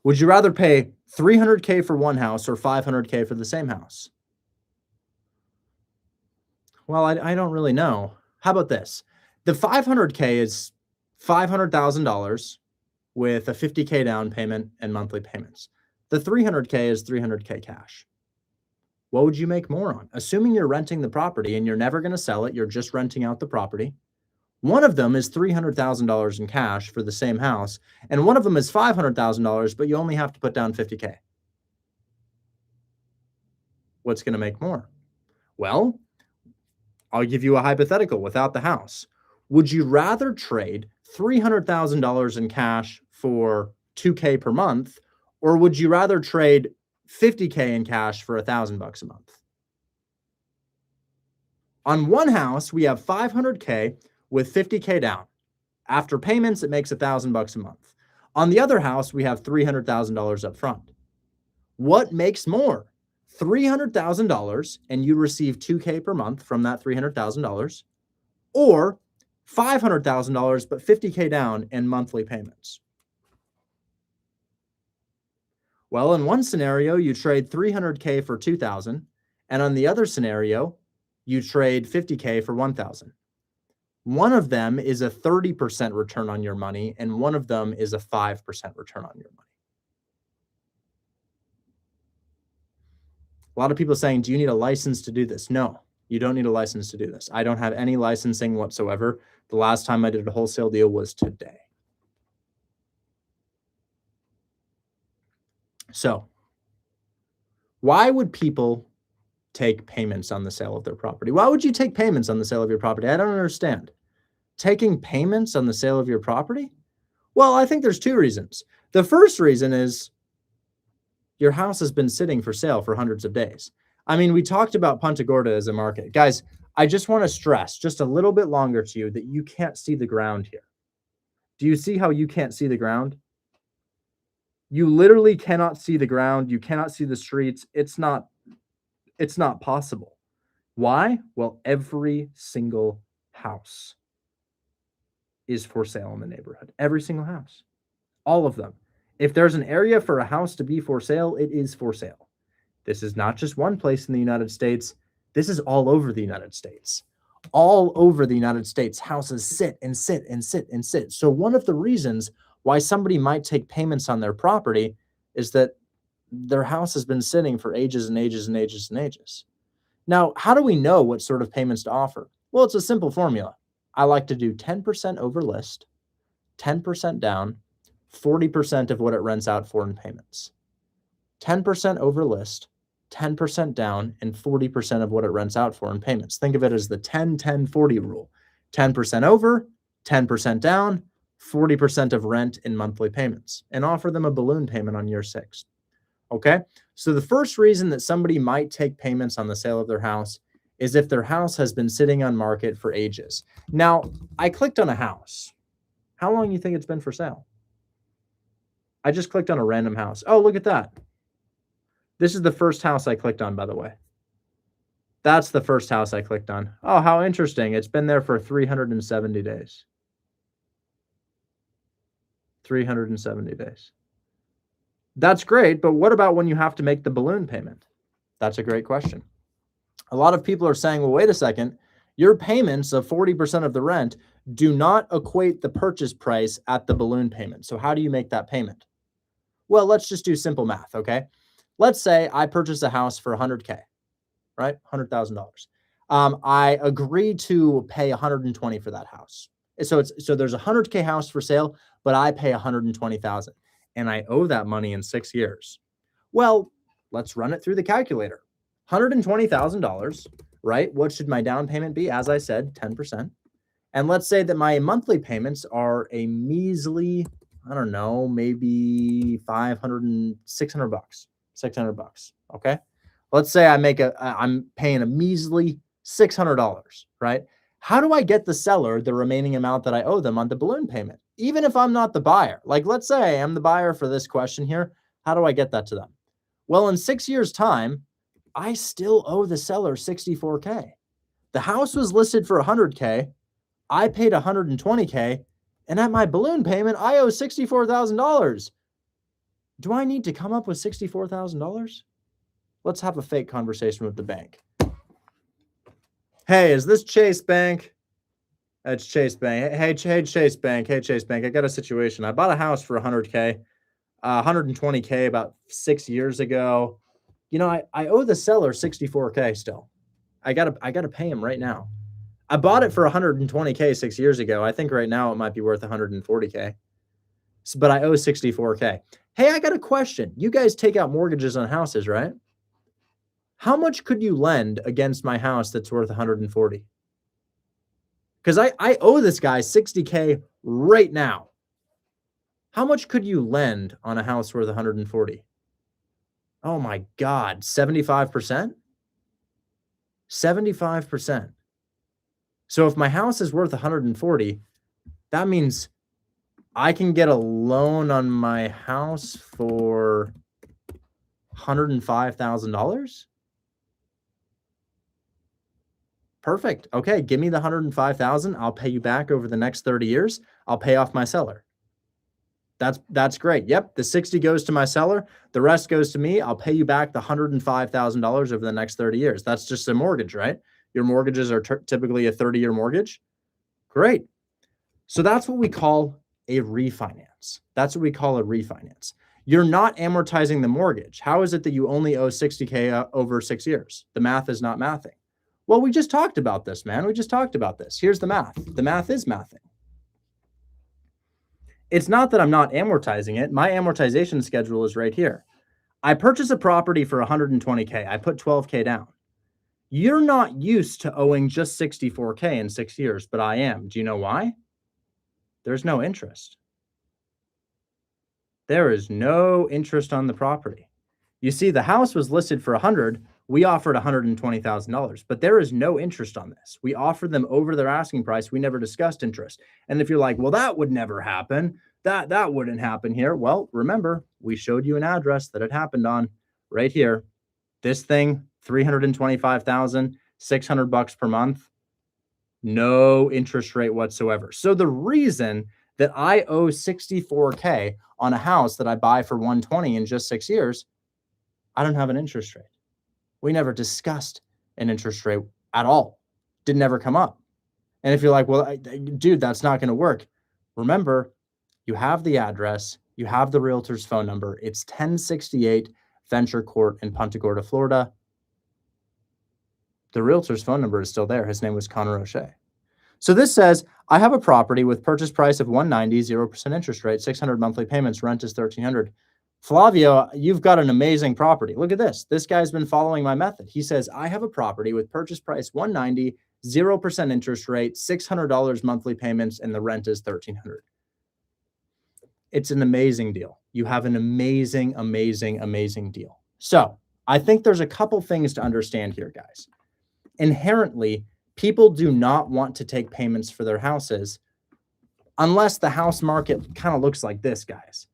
Would you rather pay $300K for one house or $500K for the same house? Well, I don't really know. How about this? The $500K is $500,000 with a $50K down payment and monthly payments. The $300K is $300K cash. What would you make more on? Assuming you're renting the property and you're never going to sell it, you're just renting out the property. One of them is $300,000 in cash for the same house, and one of them is $500,000, but you only have to put down $50K. What's going to make more? Well, I'll give you a hypothetical without the house. Would you rather trade $300,000 in cash for $2K per month, or would you rather trade $50K in cash for $1,000 a month? On one house, we have $500K with $50K down. After payments, it makes $1,000 a month. On the other house, we have $300,000 up front. What makes more? $300,000 and you receive $2K per month from that $300,000, or $500,000 but $50K down and monthly payments? Well, in one scenario, you trade 300K for 2,000, and on the other scenario, you trade 50K for 1,000. One of them is a 30% return on your money, and one of them is a 5% return on your money. A lot of people saying, do you need a license to do this? No, you don't need a license to do this. I don't have any licensing whatsoever. The last time I did a wholesale deal was today. So, why would people take payments on the sale of their property? Why would you take payments on the sale of your property? I don't understand. Taking payments on the sale of your property? Well, I think there's two reasons. The first reason is your house has been sitting for sale for hundreds of days. I mean, we talked about Punta Gorda as a market. Guys, I just want to stress just a little bit longer to you that you can't see the ground here. Do you see how you can't see the ground? You literally cannot see the ground. You cannot see the streets. It's not possible. Why? Well, every single house is for sale in the neighborhood. Every single house. All of them. If there's an area for a house to be for sale, it is for sale. This is not just one place in the United States. This is all over the United States. All over the United States, houses sit and sit and sit and sit. So one of the reasons why somebody might take payments on their property is that their house has been sitting for ages and ages and ages and ages. Now, how do we know what sort of payments to offer? Well, it's a simple formula. I like to do 10% over list, 10% down, 40% of what it rents out for in payments. 10% over list, 10% down, and 40% of what it rents out for in payments. Think of it as the 10-10-40 rule. 10% over, 10% down, 40% of rent in monthly payments, and offer them a balloon payment on year 6. Okay? So the first reason that somebody might take payments on the sale of their house is if their house has been sitting on market for ages. Now, I clicked on a house. How long do you think it's been for sale? I just clicked on a random house. Oh, look at that. This is the first house I clicked on, by the way. That's the first house I clicked on. Oh, how interesting. It's been there for 370 days. 370 days. That's great, but what about when you have to make the balloon payment? That's a great question. A lot of people are saying, well, wait a second. Your payments of 40% of the rent do not equate the purchase price at the balloon payment. So how do you make that payment? Well, let's just do simple math, okay? Let's say I purchase a house for 100K, right? $100,000. I agree to pay 120 for that house. So there's a 100K house for sale, but I pay 120,000 and I owe that money in 6 years. Well, let's run it through the calculator. $120,000, right? What should my down payment be? As I said, 10%. And let's say that my monthly payments are a measly, I don't know, maybe 500 and 600 bucks, 600 bucks. Okay. Let's say I'm paying a measly $600, right? How do I get the seller the remaining amount that I owe them on the balloon payment? Even if I'm not the buyer, like let's say I'm the buyer for this question here. How do I get that to them? Well, in 6 years' time, I still owe the seller 64K. The house was listed for 100K. I paid 120K. And at my balloon payment, I owe $64,000. Do I need to come up with $64,000? Let's have a fake conversation with the bank. Hey, is this Chase Bank? It's Chase Bank. Hey, Chase Bank. Hey, Chase Bank. I got a situation. I bought a house for 100K, 120K about 6 years ago. You know, I owe the seller 64K still. I gotta pay him right now. I bought it for 120K 6 years ago. I think right now it might be worth 140K. But I owe 64K. Hey, I got a question. You guys take out mortgages on houses, right? How much could you lend against my house that's worth 140? Because I owe this guy 60K right now. How much could you lend on a house worth 140? Oh my God, 75%? 75%. So if my house is worth 140, that means I can get a loan on my house for $105,000. Perfect. Okay, give me the 105,000. I'll pay you back over the next 30 years. I'll pay off my seller. That's great. Yep, the 60 goes to my seller, the rest goes to me. I'll pay you back the $105,000 over the next 30 years. That's just a mortgage, right? Your mortgages are typically a 30-year mortgage. Great. So that's what we call a refinance. That's what we call a refinance. You're not amortizing the mortgage. How is it that you only owe 60K over 6 years? The math is not mathing. Well, we just talked about this, man. We just talked about this. Here's the math. The math is mathing. It's not that I'm not amortizing it. My amortization schedule is right here. I purchase a property for 120K. I put 12K down. You're not used to owing just 64K in 6 years, but I am. Do you know why? There's no interest. There is no interest on the property. You see, the house was listed for 100. We offered $120,000, but there is no interest on this. We offered them over their asking price. We never discussed interest. And if you're like, well, that would never happen. That wouldn't happen here. Well, remember, we showed you an address that it happened on right here. This thing, $325,000, $600 per month. No interest rate whatsoever. So the reason that I owe 64K on a house that I buy for 120 in just 6 years, I don't have an interest rate. We never discussed an interest rate at all. Didn't ever come up. And if you're like, well, dude, that's not going to work. Remember, you have the address, you have the realtor's phone number. It's 1068 Venture Court in Punta Gorda, Florida. The realtor's phone number is still there. His name was Connor O'Shea. So this says, I have a property with purchase price of 190, 0% interest rate, 600 monthly payments, rent is 1,300. Flavio, you've got an amazing property. Look at this. This guy's been following my method. He says, I have a property with purchase price 190, 0% interest rate, $600 monthly payments, and the rent is 1,300. It's an amazing deal. You have an amazing, amazing, amazing deal. So I think there's a couple things to understand here, guys. Inherently, people do not want to take payments for their houses unless the house market kind of looks like this, guys.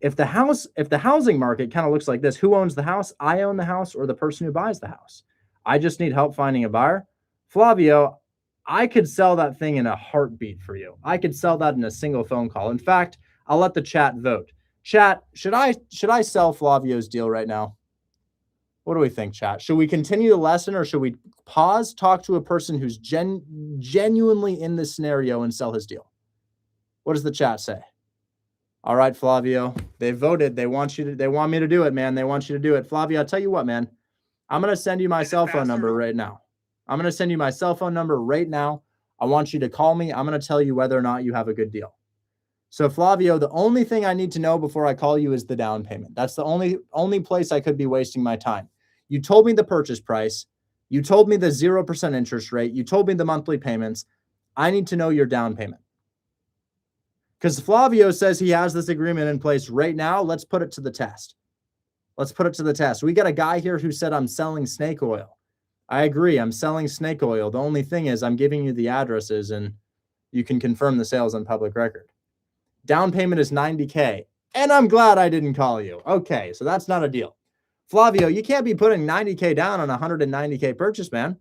If the housing market kind of looks like this, who owns the house? I own the house or the person who buys the house. I just need help finding a buyer. Flavio, I could sell that thing in a heartbeat for you. I could sell that in a single phone call. In fact, I'll let the chat vote. Chat, should I sell Flavio's deal right now? What do we think, chat? Should we continue the lesson or should we pause, talk to a person who's genuinely in this scenario and sell his deal? What does the chat say? All right, Flavio, they voted. They want me to do it, man. They want you to do it. Flavio, I'll tell you what, man. I'm going to send you my cell phone number right now. I'm going to send you my cell phone number right now. I want you to call me. I'm going to tell you whether or not you have a good deal. So Flavio, the only thing I need to know before I call you is the down payment. That's the only place I could be wasting my time. You told me the purchase price. You told me the 0% interest rate. You told me the monthly payments. I need to know your down payment. Because Flavio says he has this agreement in place right now. Let's put it to the test. Let's put it to the test. We got a guy here who said I'm selling snake oil. I agree. I'm selling snake oil. The only thing is I'm giving you the addresses and you can confirm the sales on public record. Down payment is $90K. And I'm glad I didn't call you. Okay, so that's not a deal. Flavio, you can't be putting $90K down on a $190K purchase, man.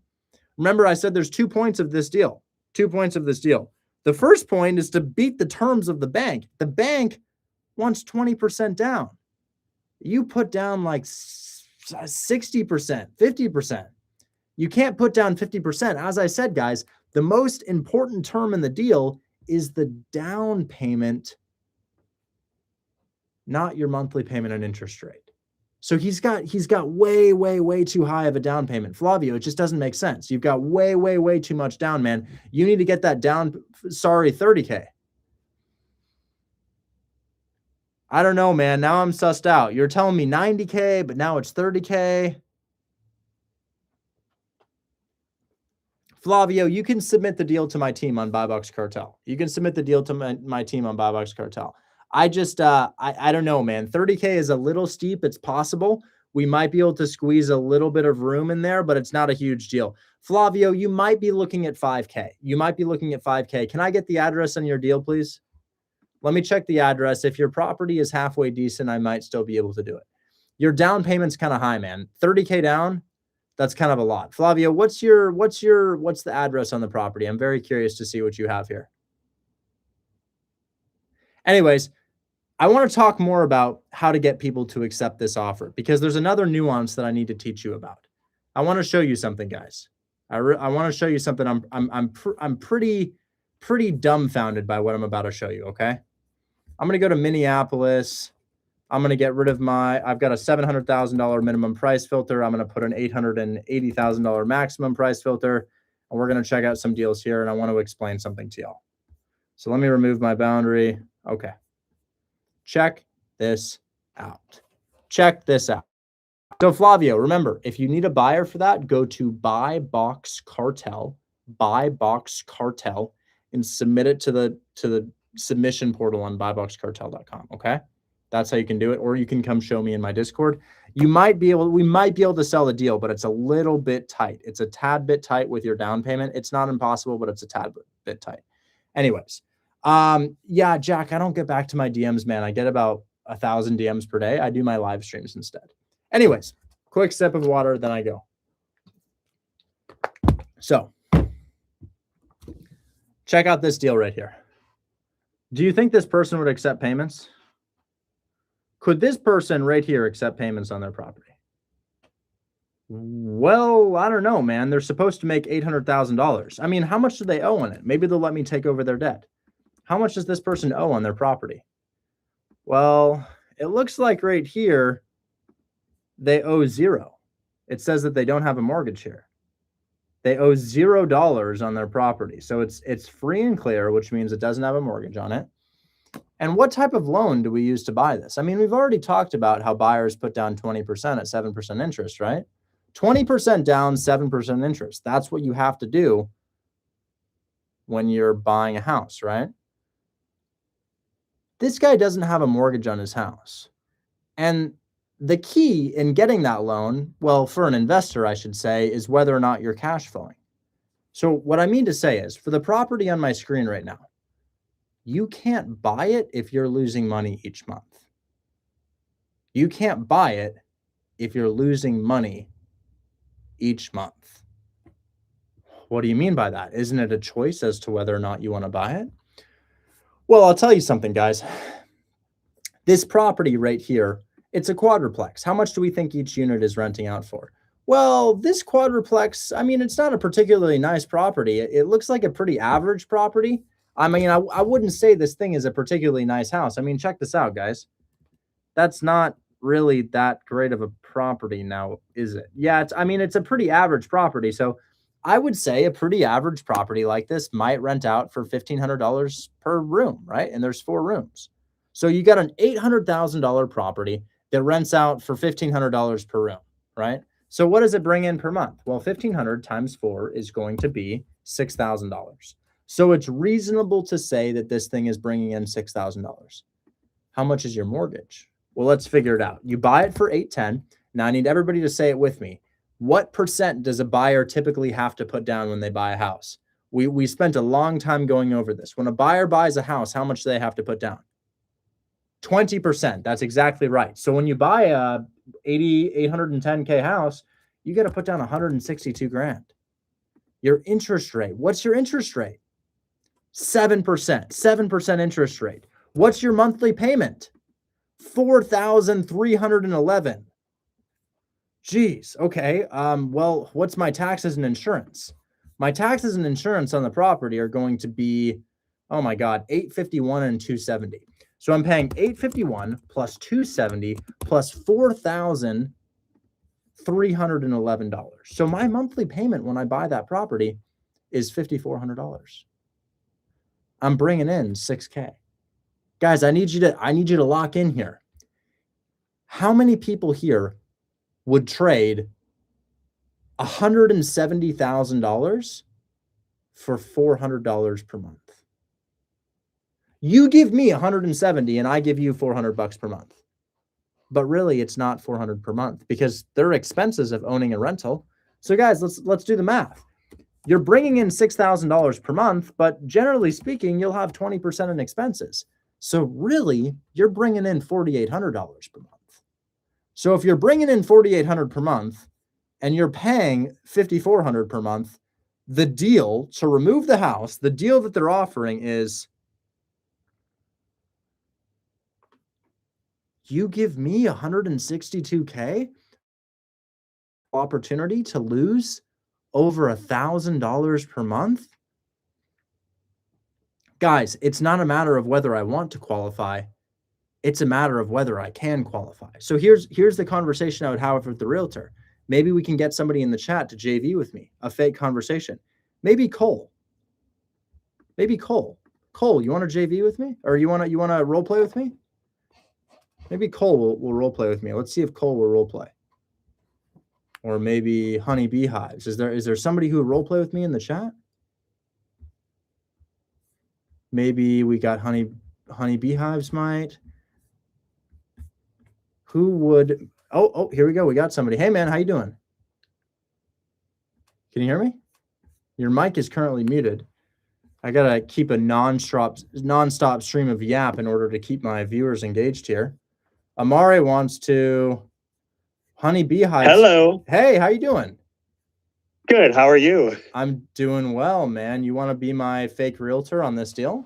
Remember, I said there's 2 points of this deal. 2 points of this deal. The first point is to beat the terms of the bank. The bank wants 20% down. You put down like 60%, 50%. You can't put down 50%. As I said, guys, the most important term in the deal is the down payment, not your monthly payment and interest rate. So he's got way, way, way too high of a down payment. Flavio, it just doesn't make sense. You've got way, way, way too much down, man. You need to get that down, 30K. I don't know, man. Now I'm sussed out. You're telling me 90K, but now it's 30K. Flavio, you can submit the deal to my team on Buy Box Cartel. You can submit the deal to my team on Buy Box Cartel. I just, I don't know, man. 30K is a little steep. It's possible. We might be able to squeeze a little bit of room in there, but it's not a huge deal. Flavio, you might be looking at 5K. You might be looking at 5K. Can I get the address on your deal, please? Let me check the address. If your property is halfway decent, I might still be able to do it. Your down payment's kind of high, man. 30K down, that's kind of a lot. Flavio, what's the address on the property? I'm very curious to see what you have here. Anyways, I want to talk more about how to get people to accept this offer, because there's another nuance that I need to teach you about. I want to show you something, guys. I want to show you something. I'm pretty dumbfounded by what I'm about to show you. Okay, I'm gonna go to Minneapolis. I'm gonna get rid of I've got a $700,000 minimum price filter. I'm gonna put an $880,000 maximum price filter, and we're gonna check out some deals here. And I want to explain something to y'all. So let me remove my boundary. Okay. Check this out. Check this out. So Flavio, remember, if you need a buyer for that, go to Buy Box Cartel, and submit it to the submission portal on buyboxcartel.com. Okay, that's how you can do it. Or you can come show me in my Discord. We might be able to sell the deal, but it's a little bit tight. It's a tad bit tight with your down payment. It's not impossible, but it's a tad bit tight. Anyways, yeah, Jack, I don't get back to my DMs, man. I get about 1,000 DMs per day. I do my live streams instead. Anyways, quick sip of water, then I go. So, check out this deal right here. Do you think this person would accept payments? Could this person right here accept payments on their property? Well, I don't know, man. They're supposed to make $800,000. I mean, how much do they owe on it? Maybe they'll let me take over their debt. How much does this person owe on their property? Well, it looks like right here, they owe zero. It says that they don't have a mortgage here. They owe $0 on their property. So it's free and clear, which means it doesn't have a mortgage on it. And what type of loan do we use to buy this? I mean, we've already talked about how buyers put down 20% at 7% interest, right? 20% down, 7% interest. That's what you have to do when you're buying a house, right? This guy doesn't have a mortgage on his house. And the key in getting that loan, well, for an investor, I should say, is whether or not you're cash flowing. So what I mean to say is, for the property on my screen right now, you can't buy it if you're losing money each month. You can't buy it if you're losing money each month. What do you mean by that? Isn't it a choice as to whether or not you want to buy it? Well, I'll tell you something, guys. This property right here, it's a quadruplex. How much do we think each unit is renting out for? Well, this quadruplex, I mean, it's not a particularly nice property. It looks like a pretty average property. I mean, I wouldn't say this thing is a particularly nice house. I mean, check this out, guys. That's not really that great of a property now, is it? Yeah, it's a pretty average property. So I would say a pretty average property like this might rent out for $1,500 per room, right? And there's 4 rooms. So you got an $800,000 property that rents out for $1,500 per room, right? So what does it bring in per month? Well, 1,500 times 4 is going to be $6,000. So it's reasonable to say that this thing is bringing in $6,000. How much is your mortgage? Well, let's figure it out. You buy it for $810. Now I need everybody to say it with me. What percent does a buyer typically have to put down when they buy a house? We spent a long time going over this. When a buyer buys a house, how much do they have to put down? 20%. That's exactly right. So when you buy a $810K house, you got to put down 162 grand. Your interest rate. What's your interest rate? 7%. 7% interest rate. What's your monthly payment? $4,311. Geez. Okay. Well, what's my taxes and insurance? My taxes and insurance on the property are going to be, oh my God, $851 and $270. So I'm paying $851 plus $270 plus $4,311. So my monthly payment when I buy that property is $5,400. I'm bringing in $6K. Guys, I need you to lock in here. How many people here would trade $170,000 for $400 per month? You give me 170 and I give you $400 per month. But really it's not 400 per month because there are expenses of owning a rental. So guys, let's do the math. You're bringing in $6,000 per month, but generally speaking, you'll have 20% in expenses. So really, you're bringing in $4,800 per month. So if you're bringing in $4,800 per month and you're paying $5,400 per month, the deal to remove the house, the deal that they're offering is You give me 162K opportunity to lose over $1,000 per month? Guys, it's not a matter of whether I want to qualify. It's a matter of whether I can qualify. So here's the conversation I would have with the realtor. Maybe we can get somebody in the chat to JV with me, a fake conversation. Maybe Cole. Cole, you want to JV with me? Or you want to role play with me? Maybe Cole will role play with me. Let's see if Cole will role play. Or maybe Honey Beehives. Is there somebody who would role play with me in the chat? Maybe we got Honey Beehives might. Who would? Oh, here we go. We got somebody. Hey, man, how you doing? Can you hear me? Your mic is currently muted. I got to keep a nonstop stream of yap in order to keep my viewers engaged here. Amari wants to. Honey Beehives.
Hello.
Hey, how you doing?
Good. How are you?
I'm doing well, man. You want to be my fake realtor on this deal?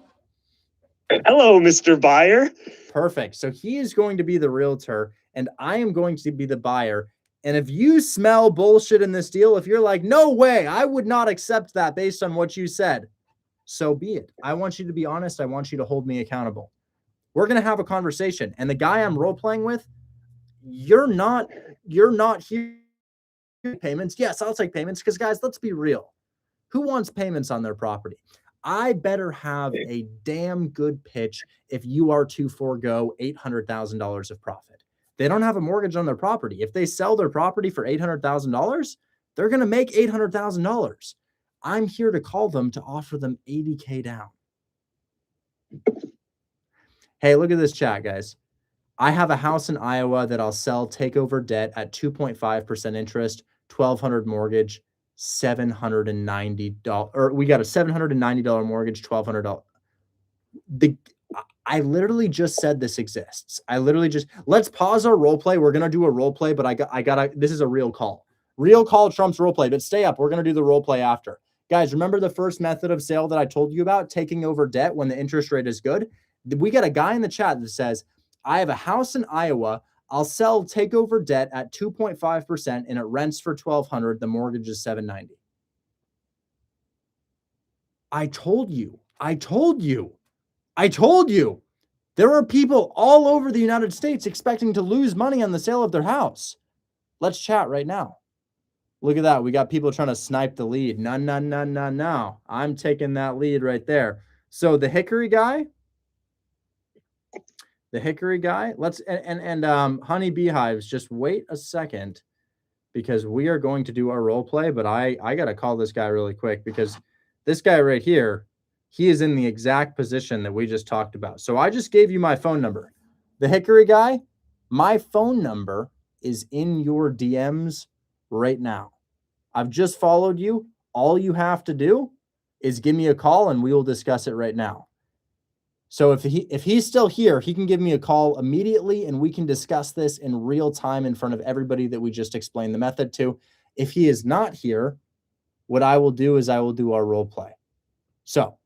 Hello, Mr. Buyer.
Perfect. So he is going to be the realtor and I am going to be the buyer. And if you smell bullshit in this deal, if you're like, no way, I would not accept that based on what you said, so be it. I want you to be honest. I want you to hold me accountable. We're going to have a conversation. And the guy I'm role playing with, you're not here payments. Yes, I'll take payments because guys, let's be real. Who wants payments on their property? I better have a damn good pitch if you are to forego $800,000 of profit. They don't have a mortgage on their property. If they sell their property for $800,000, they're going to make $800,000. I'm here to call them to offer them $80K down. Hey, look at this chat, guys. I have a house in Iowa that I'll sell takeover debt at 2.5% interest, 1,200 mortgage, $790, or we got a $790 mortgage, $1,200. I literally just said this exists. Let's pause our role play. We're going to do a role play, but this is a real call. Real call trumps role play, but stay up. We're going to do the role play after. Guys, remember the first method of sale that I told you about, taking over debt when the interest rate is good? We got a guy in the chat that says, I have a house in Iowa. I'll sell takeover debt at 2.5% and it rents for $1,200. The mortgage is $790. I told you. There are people all over the United States expecting to lose money on the sale of their house. Let's chat right now. Look at that. We got people trying to snipe the lead. No. I'm taking that lead right there. So the Hickory guy, let's, Honey Beehives, just wait a second because we are going to do our role play, but I got to call this guy really quick because this guy right here, he is in the exact position that we just talked about. So I just gave you my phone number. The Hickory guy, my phone number is in your DMs right now. I've just followed you. All you have to do is give me a call and we will discuss it right now. So if he's still here, he can give me a call immediately and we can discuss this in real time in front of everybody that we just explained the method to. If he is not here, what I will do is I will do our role play. So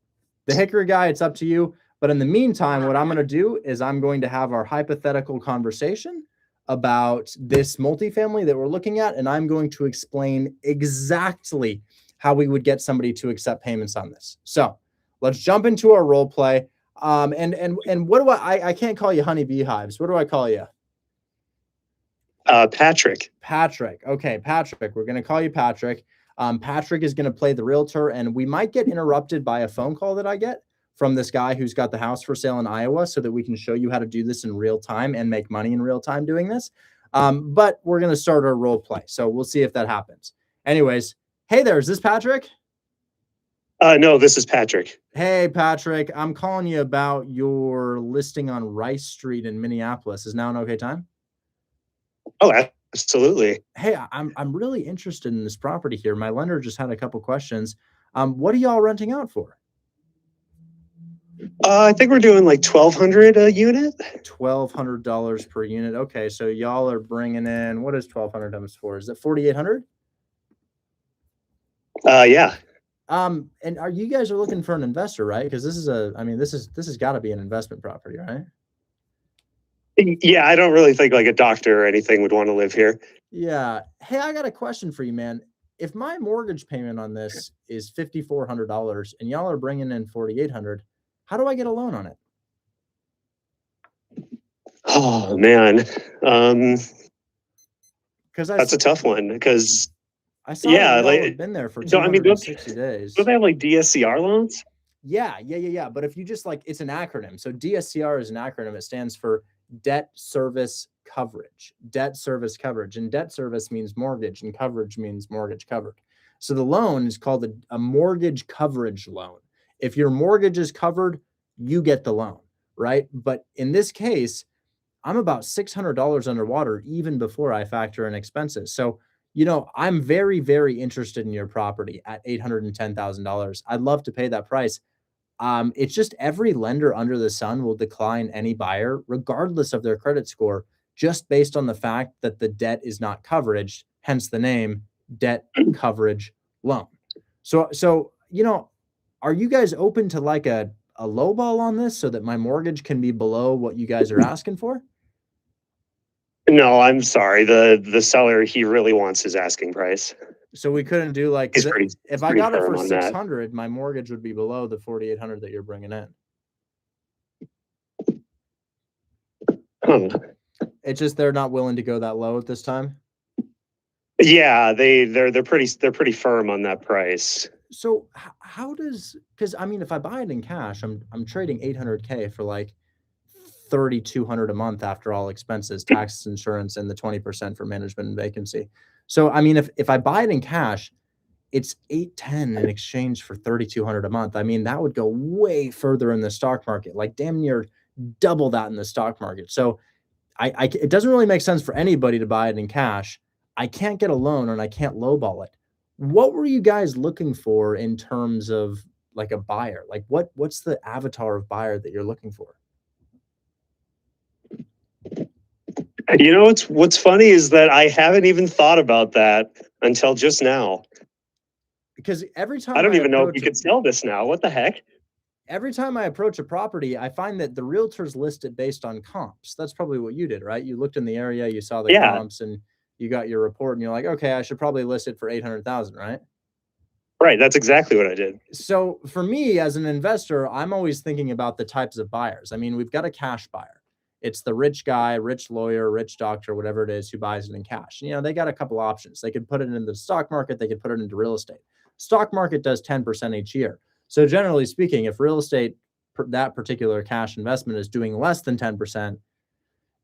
the Hickory guy, it's up to you. But in the meantime, what I'm going to do is I'm going to have our hypothetical conversation about this multifamily that we're looking at. And I'm going to explain exactly how we would get somebody to accept payments on this. So let's jump into our role play. And what do I can't call you Honey Beehives. What do I call you?
Patrick.
Patrick. Okay, Patrick. We're going to call you Patrick. Patrick is going to play the realtor, and we might get interrupted by a phone call that I get from this guy who's got the house for sale in Iowa so that we can show you how to do this in real time and make money in real time doing this. But we're going to start our role play. So we'll see if that happens. Anyways, hey there. Is this Patrick?
No, this is Patrick.
Hey, Patrick. I'm calling you about your listing on Rice Street in Minneapolis. Is now an okay time?
Oh, absolutely.
Hey, I'm really interested in this property here. My lender just had a couple questions. What are y'all renting out for?
I think we're doing like $1,200 a unit.
$1,200 per unit. Okay, so y'all are bringing in, what is 1,200 times 4? Is it 4,800?
Yeah.
And are you guys are looking for an investor, right? Because this is this has got to be an investment property, right?
Yeah, I don't really think like a doctor or anything would want to live here.
Yeah. Hey, I got a question for you, man. If my mortgage payment on this is $5,400 and y'all are bringing in 4,800, how do I get a loan on it?
Oh man, um,
Because
that's a tough one because
I saw that
yeah,
y'all have
like
been there for
don't I mean don't
260 days.
they have like DSCR loans?
Yeah. But if you just like, it's an acronym. So DSCR is an acronym. It stands for debt service coverage. Debt service coverage. And debt service means mortgage, and coverage means mortgage covered. So the loan is called a mortgage coverage loan. If your mortgage is covered, you get the loan, right? But in this case, I'm about $600 underwater even before I factor in expenses. So, I'm very, very interested in your property at $810,000. I'd love to pay that price. It's just every lender under the sun will decline any buyer, regardless of their credit score, just based on the fact that the debt is not coverage, hence the name debt coverage loan. So, are you guys open to like a low ball on this so that my mortgage can be below what you guys are asking for?
No, I'm sorry. The seller, he really wants his asking price.
So we couldn't do like,
He's
'cause
pretty
if
he's
I
pretty
got it
firm
for
on that.
600, my mortgage would be below the 4,800 that you're bringing in.
Huh.
It's just they're not willing to go that low at this time.
Yeah, they're pretty firm on that price.
So how does, because I mean, if I buy it in cash, I'm trading 800K for like 3,200 a month after all expenses, taxes, insurance, and the 20% for management and vacancy. So I mean, if I buy it in cash, it's 810 in exchange for 3,200 a month. I mean, that would go way further in the stock market, like damn near double that in the stock market. So it doesn't really make sense for anybody to buy it in cash. I can't get a loan and I can't lowball it. What were you guys looking for in terms of like a buyer? Like what's the avatar of buyer that you're looking for?
You know what's funny is that I haven't even thought about that until just now.
Because
I don't even know if you could sell this now. What the heck?
every time I approach a property, I find that the realtors list it based on comps. That's probably what you did, right? You looked in the area, you saw the
Yeah,
comps, and you got your report, and you're like, okay, I should probably list it for 800,000, right?
right. That's exactly what I did.
So for me as an investor, I'm always thinking about the types of buyers. I mean, we've got a cash buyer. It's the rich guy, rich lawyer, rich doctor, whatever it is, who buys it in cash. They got a couple options. They could put it into the stock market, they could put it into real estate. Stock market does 10% each year. So generally speaking, if real estate, that particular cash investment is doing less than 10%,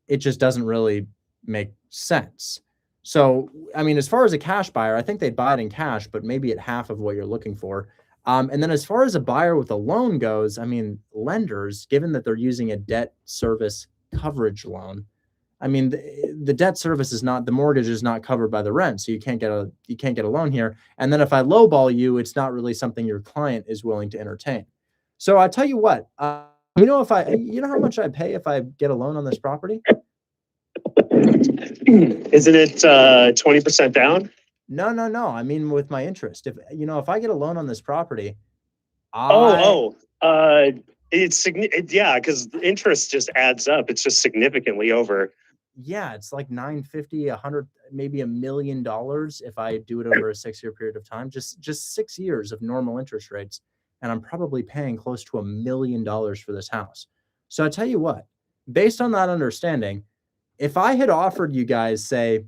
it just doesn't really make sense. So, I mean, as far as a cash buyer, I think they'd buy it in cash, but maybe at half of what you're looking for. And then as far as a buyer with a loan goes, I mean, lenders, given that they're using a debt service coverage loan, I mean, the debt service is not, the mortgage is not covered by the rent, so you can't get a loan here. And then if I lowball you, it's not really something your client is willing to entertain. So I tell you what, you know how much I pay if I get a loan on this property?
Isn't it 20% down?
No. I mean, with my interest, if I get a loan on this property,
Yeah, because interest just adds up. It's just significantly over.
yeah, it's like 950, 100, maybe $1 million if I do it over a 6-year period of time, just 6 years of normal interest rates. And I'm probably paying close to $1 million for this house. So I tell you what, based on that understanding, if I had offered you guys, say,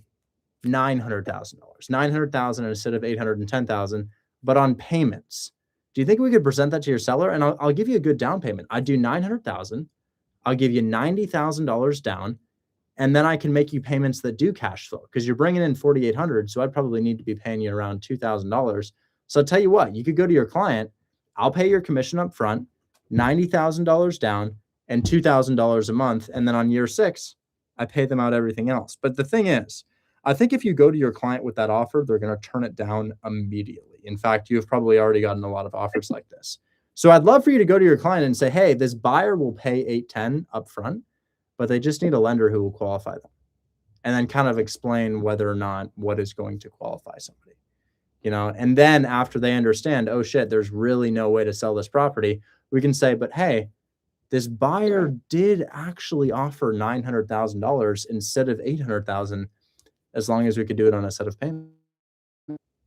$900,000, 900,000 instead of 810,000, but on payments, do you think we could present that to your seller? And I'll give you a good down payment. I'd do 900,000. I'll give you $90,000 down, and then I can make you payments that do cash flow because you're bringing in 4,800. So I'd probably need to be paying you around $2,000. So I'll tell you what, you could go to your client. I'll pay your commission up front, $90,000 down, and $2,000 a month. And then on year 6, I pay them out everything else. But the thing is, I think if you go to your client with that offer, they're going to turn it down immediately. In fact, you've probably already gotten a lot of offers like this. So I'd love for you to go to your client and say, hey, this buyer will pay 810 up front, but they just need a lender who will qualify them. And then kind of explain whether or not what is going to qualify somebody. And then after they understand, oh shit, there's really no way to sell this property, we can say, but hey, This buyer did actually offer $900,000 instead of 800,000, as long as we could do it on a set of payments.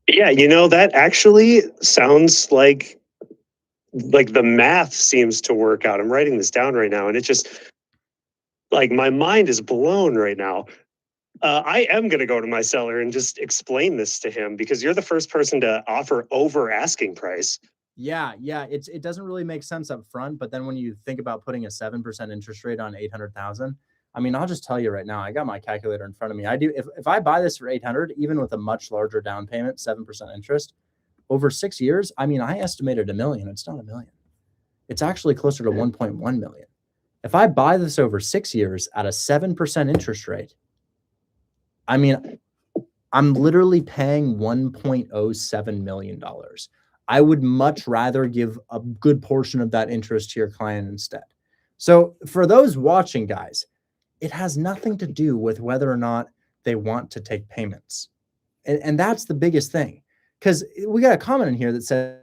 Yeah, that actually sounds like the math seems to work out. I'm writing this down right now, and it just like my mind is blown right now. I am going to go to my seller and just explain this to him, because you're the first person to offer over asking price.
Yeah, it doesn't really make sense up front, but then when you think about putting a 7% interest rate on 800,000, I mean, I'll just tell you right now, I got my calculator in front of me. I do if I buy this for 800, even with a much larger down payment, 7% interest, over 6 years, I mean, I estimated $1 million. It's not $1 million. It's actually closer to 1.1 million. If I buy this over 6 years at a 7% interest rate, I mean, I'm literally paying $1.07 million. I would much rather give a good portion of that interest to your client instead. So for those watching, guys, it has nothing to do with whether or not they want to take payments. And that's the biggest thing. Because we got a comment in here that said,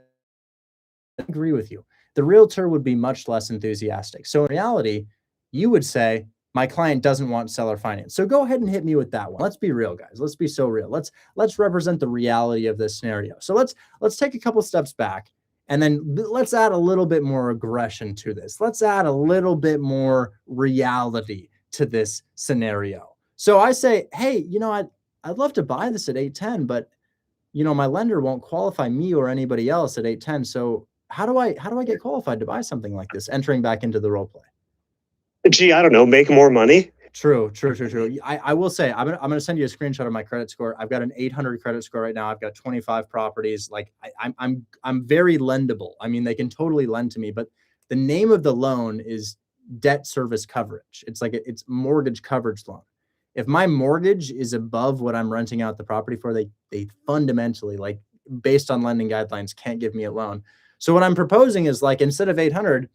I agree with you. The realtor would be much less enthusiastic. So in reality, you would say, my client doesn't want seller finance. So go ahead and hit me with that one. Let's be real, guys. Let's be so real. Let's represent the reality of this scenario. So let's take a couple steps back, and then let's add a little bit more aggression to this. Let's add a little bit more reality to this scenario. So I say, hey, I'd love to buy this at 810, but my lender won't qualify me or anybody else at 810. So how do I get qualified to buy something like this? Entering back into the role play.
Gee, I don't know, make more money.
True. I will say, I'm gonna send you a screenshot of my credit score. I've got an 800 credit score right now. I've got 25 properties. Like I'm very lendable. I mean, they can totally lend to me, but the name of the loan is debt service coverage. It's mortgage coverage loan. If my mortgage is above what I'm renting out the property for, they fundamentally, like based on lending guidelines, can't give me a loan. So what I'm proposing is, like, instead of 800,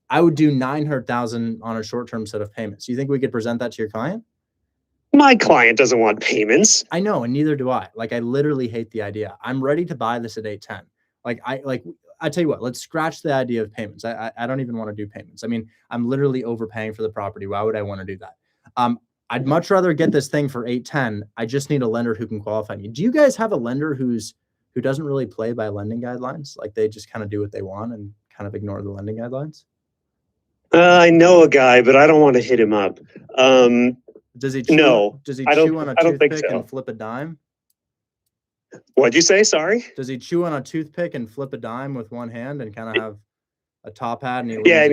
I would do 900,000 on a short-term set of payments. You think we could present that to your client?
My client doesn't want payments.
I know, and neither do I. Like, I literally hate the idea. I'm ready to buy this at 810. I tell you what, let's scratch the idea of payments. I don't even want to do payments. I mean, I'm literally overpaying for the property. Why would I want to do that? I'd much rather get this thing for 810. I just need a lender who can qualify me. Do you guys have a lender who doesn't really play by lending guidelines? Like, they just kind of do what they want and kind of ignore the lending guidelines?
I know a guy, but I don't want to hit him up.
Does he chew,
no,
does he
I don't-
chew on a
I don't think
toothpick
so.
and flip a dime?
What'd you say? Sorry.
Does he chew on a toothpick and flip a dime with one hand and kind of have a top hat? And he
Yeah, and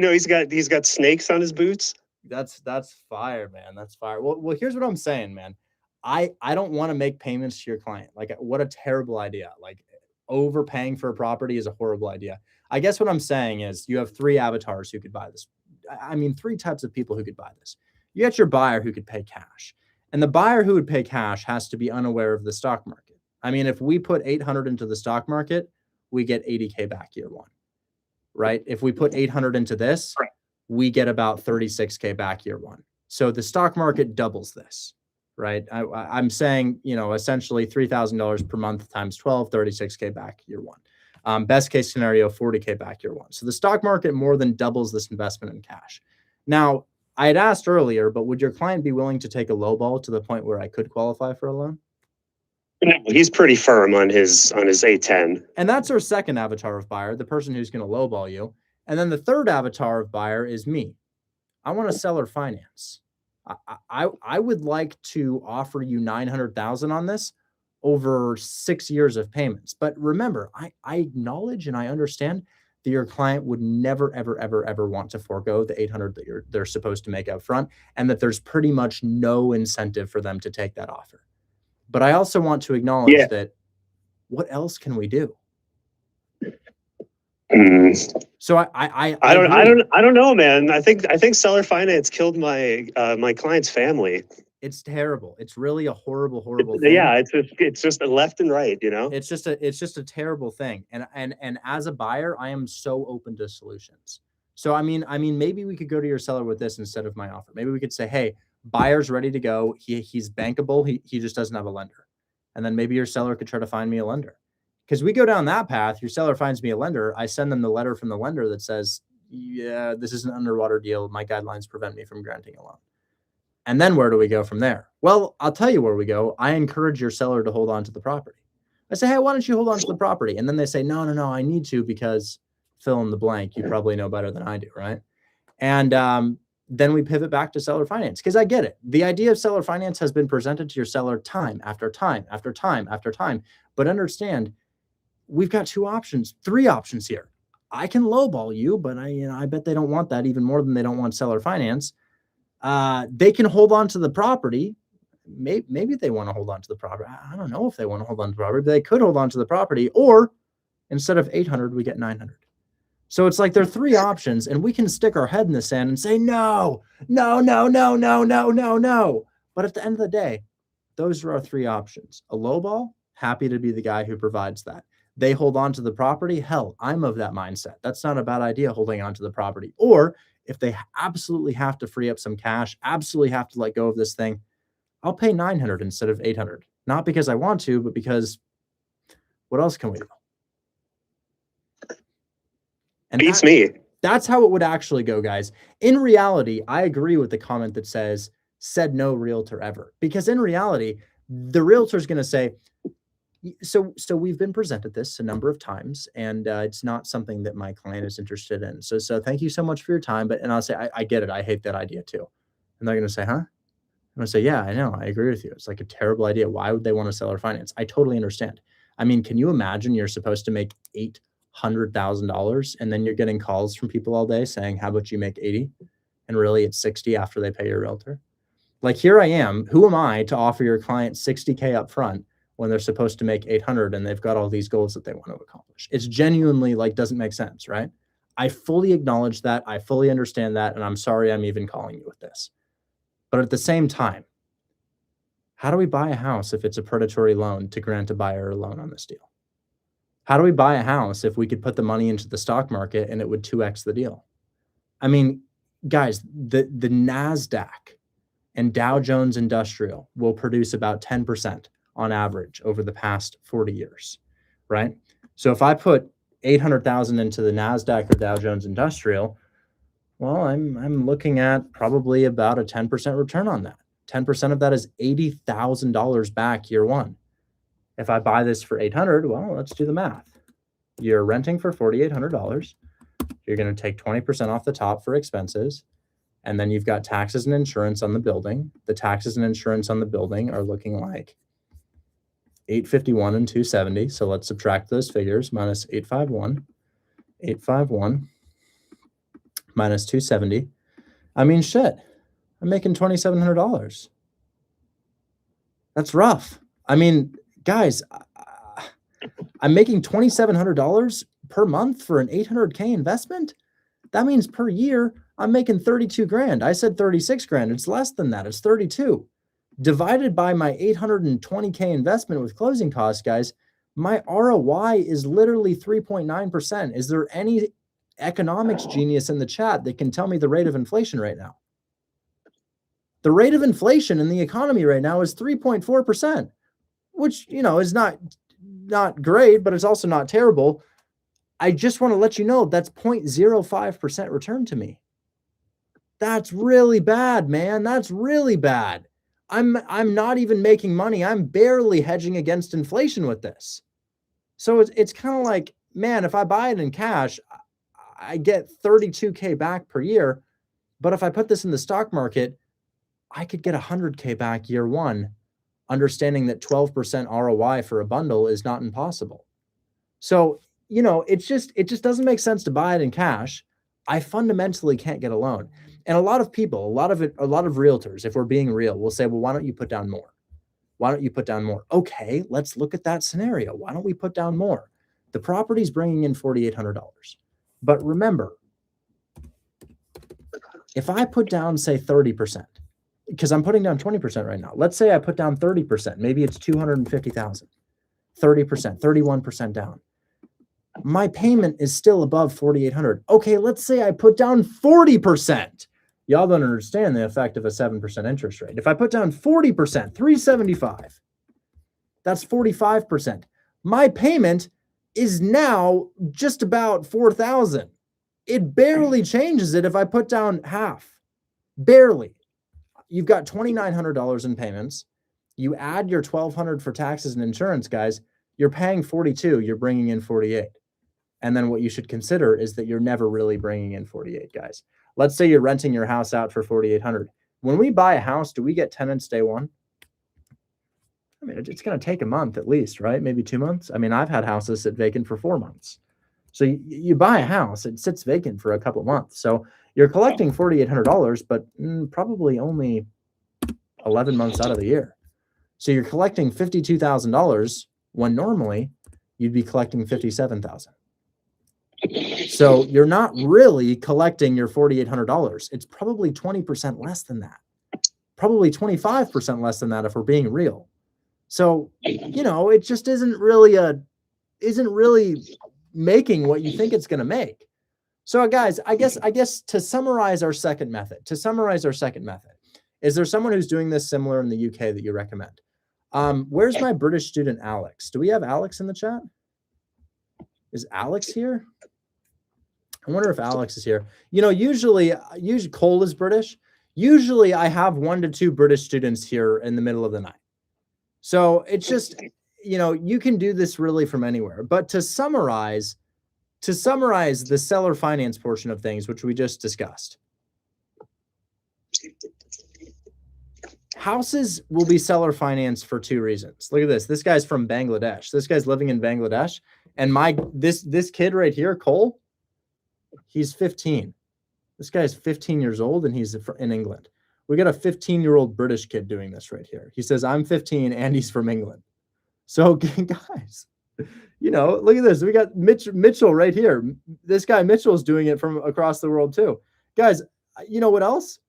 leans
he's got snakes on his boots.
That's fire, man. That's fire. Well, here's what I'm saying, man. I don't want to make payments to your client. Like, what a terrible idea. Like, overpaying for a property is a horrible idea. I guess what I'm saying is, you have 3 avatars who could buy this. I mean, 3 types of people who could buy this. You got your buyer who could pay cash. And the buyer who would pay cash has to be unaware of the stock market. I mean, if we put 800 into the stock market, we get 80K back year one, right? If we put 800 into this, we get about 36K back year one. So the stock market doubles this, right? I'm saying, essentially $3,000 per month times 12, 36K back year one. Best case scenario, 40K back year one. So the stock market more than doubles this investment in cash. Now, I had asked earlier, but would your client be willing to take a low ball to the point where I could qualify for a loan?
No, he's pretty firm on his 810.
And that's our second avatar of buyer, the person who's going to lowball you. And then the third avatar of buyer is me. I want to seller finance. I would like to offer you 900,000 on this over 6 years of payments. But remember, I acknowledge and I understand that your client would never, ever, ever, ever want to forego the 800 that they're supposed to make up front, and that there's pretty much no incentive for them to take that offer. But I also want to acknowledge that what else can we do? So I
don't know, man. I think seller finance killed my my client's family.
It's terrible. It's really a horrible thing.
Yeah, it's just a left and right,
It's just a terrible thing. And as a buyer, I am so open to solutions. So I mean, maybe we could go to your seller with this instead of my offer. Maybe we could say, hey, buyer's ready to go. He's bankable. He just doesn't have a lender. And then maybe your seller could try to find me a lender. Because we go down that path, your seller finds me a lender. I send them the letter from the lender that says, yeah, this is an underwater deal. My guidelines prevent me from granting a loan. And then where do we go from there? Well, I'll tell you where we go. I encourage your seller to hold on to the property. I say, hey, why don't you hold on to the property? And then they say, no, I need to because fill in the blank. You probably know better than I do, right? And then we pivot back to seller finance because I get it. The idea of seller finance has been presented to your seller time after time after time after time. But understand, we've got three options here. I can lowball you, but I bet they don't want that even more than they don't want seller finance. They can hold on to the property. Maybe they want to hold on to the property. I don't know if they want to hold on to the property, but they could hold on to the property. Or instead of 800, we get 900. So it's like there are three options, and we can stick our head in the sand and say, no. But at the end of the day, those are our three options. A lowball, happy to be the guy who provides that. They hold on to the property. Hell, I'm of that mindset. That's not a bad idea, holding on to the property. Or if they absolutely have to free up some cash, absolutely have to let go of this thing, I'll pay 900 instead of 800. Not because I want to, but because what else can we do? And
beats me.
That's how it would actually go, guys. In reality, I agree with the comment that said no realtor ever. Because in reality, the realtor is going to say, so we've been presented this a number of times, and it's not something that my client is interested in. So thank you so much for your time. And I'll say, I get it. I hate that idea too. And they're going to say, huh? I'm going to say, yeah, I know. I agree with you. It's like a terrible idea. Why would they want to sell or finance? I totally understand. I mean, can you imagine you're supposed to make $800,000 and then you're getting calls from people all day saying, how about you make 80? And really it's 60 after they pay your realtor. Like, here I am. Who am I to offer your client 60K up front when they're supposed to make 800 and they've got all these goals that they want to accomplish? It's genuinely like, doesn't make sense, right? I fully acknowledge that. I fully understand that. And I'm sorry I'm even calling you with this. But at the same time, how do we buy a house if it's a predatory loan to grant a buyer a loan on this deal? How do we buy a house if we could put the money into the stock market and it would 2x the deal? I mean, guys, the NASDAQ and Dow Jones Industrial will produce about 10% on average over the past 40 years, right? So if I put 800,000 into the NASDAQ or Dow Jones Industrial, well, I'm looking at probably about a 10% return on that. 10% of that is $80,000 back year one. If I buy this for 800, well, let's do the math. You're renting for $4,800. You're going to take 20% off the top for expenses. And then you've got taxes and insurance on the building. The taxes and insurance on the building are looking like $851 and $270. So let's subtract those figures. Minus $851 minus $270. I mean, shit, I'm making $2,700. That's rough. I mean, guys, I'm making $2,700 per month for an $800K investment. That means per year, I'm making 32 grand. I said 36 grand. It's less than that. It's 32. Divided by my 820K investment with closing costs, guys, my ROI is literally 3.9%. Is there any economics genius in the chat that can tell me the rate of inflation right now? The rate of inflation in the economy right now is 3.4%, which, is not great, but it's also not terrible. I just want to let you know that's 0.05% return to me. That's really bad, man. That's really bad. I'm not even making money. I'm barely hedging against inflation with this. So it's kind of like, man, if I buy it in cash, I get 32K back per year. But if I put this in the stock market, I could get 100K back year one, understanding that 12% ROI for a bundle is not impossible. So, it just doesn't make sense to buy it in cash. I fundamentally can't get a loan. And a lot of people, a lot of realtors, if we're being real, will say, well, why don't you put down more? Why don't you put down more? Okay, let's look at that scenario. Why don't we put down more? The property's bringing in $4,800. But remember, if I put down, say, 30%, because I'm putting down 20% right now. Let's say I put down 30%. Maybe it's 250,000. 30%, 31% down. My payment is still above 4,800. Okay, let's say I put down 40%. Y'all don't understand the effect of a 7% interest rate. If I put down 40%, 375, that's 45%. My payment is now just about 4,000. It barely changes it if I put down half. Barely. You've got $2,900 in payments. You add your $1,200 for taxes and insurance, guys, you're paying 42, you're bringing in 48. And then what you should consider is that you're never really bringing in 48, guys. Let's say you're renting your house out for 4,800. When we buy a house, do we get tenants day one? I mean, it's going to take a month at least, right? Maybe 2 months. I mean, I've had houses sit vacant for 4 months. So you buy a house, it sits vacant for a couple of months. So you're collecting $4,800, but probably only 11 months out of the year. So you're collecting $52,000 when normally you'd be collecting $57,000. So you're not really collecting your $4,800. It's probably 20% less than that. Probably 25% less than that if we're being real. So, it just isn't really making what you think it's going to make. So guys, I guess to summarize our second method, is there someone who's doing this similar in the UK that you recommend? Where's my British student, Alex? Do we have Alex in the chat? Is Alex here? I wonder if Alex is here. Usually Cole is British. Usually I have 1 to 2 British students here in the middle of the night. So it's just, you can do this really from anywhere. But to summarize the seller finance portion of things, which we just discussed, houses will be seller financed for 2 reasons. Look at this. This guy's from Bangladesh. This guy's living in Bangladesh. And this kid right here, Cole, he's 15. This guy's 15 years old and he's in England. We got a 15-year-old British kid doing this right here. He says, I'm 15 and he's from England. So guys, look at this. We got Mitchell right here. This guy Mitchell's doing it from across the world too. Guys, you know what else?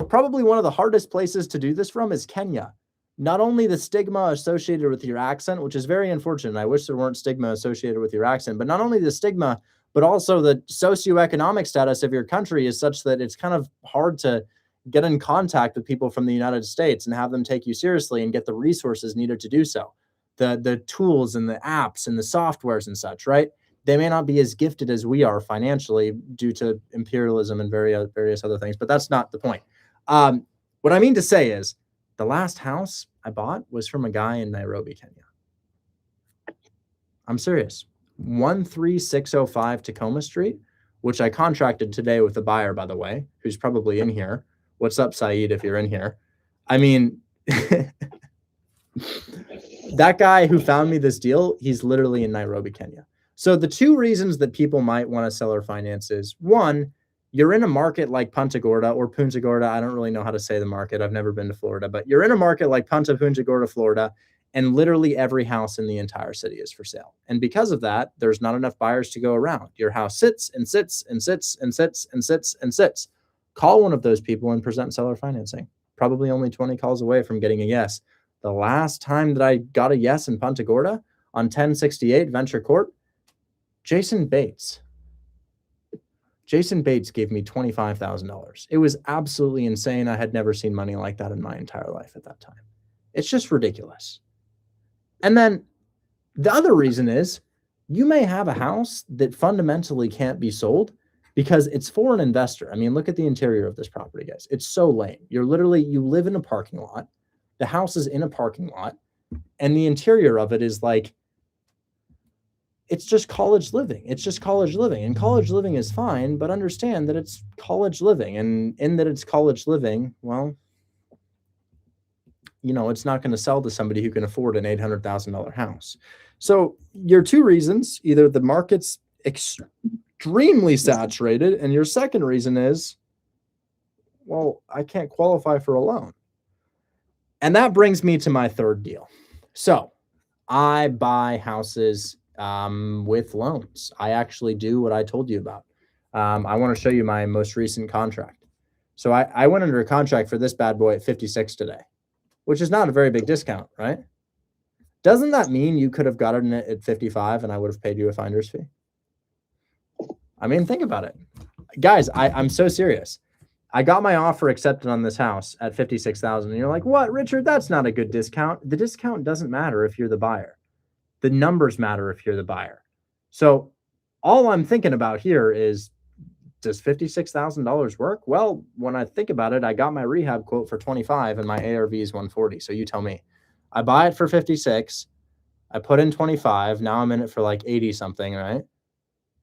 Probably one of the hardest places to do this from is Kenya. Not only the stigma associated with your accent, which is very unfortunate. I wish there weren't stigma associated with your accent, but not only the stigma, but also the socioeconomic status of your country is such that it's kind of hard to get in contact with people from the United States and have them take you seriously and get the resources needed to do so. The tools and the apps and the softwares and such, right? They may not be as gifted as we are financially due to imperialism and various other things, but that's not the point. What I mean to say is the last house I bought was from a guy in Nairobi, Kenya. I'm serious. 13605 Tacoma Street, which I contracted today with the buyer, by the way, who's probably in here. What's up, Saeed, if you're in here? I mean, that guy who found me this deal, he's literally in Nairobi, Kenya. So the 2 reasons that people might want to seller finance is, 1, you're in a market like Punta Gorda or Punta Gorda. I don't really know how to say the market. I've never been to Florida, but you're in a market like Punta Gorda, Florida, and literally every house in the entire city is for sale. And because of that, there's not enough buyers to go around. Your house sits and sits and sits and sits and sits and sits. Call one of those people and present seller financing. Probably only 20 calls away from getting a yes. The last time that I got a yes in Punta Gorda on 1068 Venture Court, Jason Bates gave me $25,000. It was absolutely insane. I had never seen money like that in my entire life at that time. It's just ridiculous. And then the other reason is you may have a house that fundamentally can't be sold because it's for an investor. I mean, look at the interior of this property, guys. It's so lame. You live in a parking lot. The house is in a parking lot, and the interior of it is like, it's just college living. It's just college living, and college living is fine, but understand that it's college living, and in that it's college living, well, it's not going to sell to somebody who can afford an $800,000 house. So your 2 reasons, either the market's extremely saturated, and your second reason is, well, I can't qualify for a loan. And that brings me to my third deal. So I buy houses with loans. I actually do what I told you about. I want to show you my most recent contract. So I went under a contract for this bad boy at 56 today, which is not a very big discount, right? Doesn't that mean you could have gotten it at 55 and I would have paid you a finder's fee? I mean, think about it. Guys, I'm so serious. I got my offer accepted on this house at $56,000. And you're like, what, Richard? That's not a good discount. The discount doesn't matter if you're the buyer. The numbers matter if you're the buyer. So all I'm thinking about here is, does $56,000 work? Well, when I think about it, I got my rehab quote for 25 and my ARV is 140. So you tell me. I buy it for 56. I put in 25. Now I'm in it for like 80 something, right?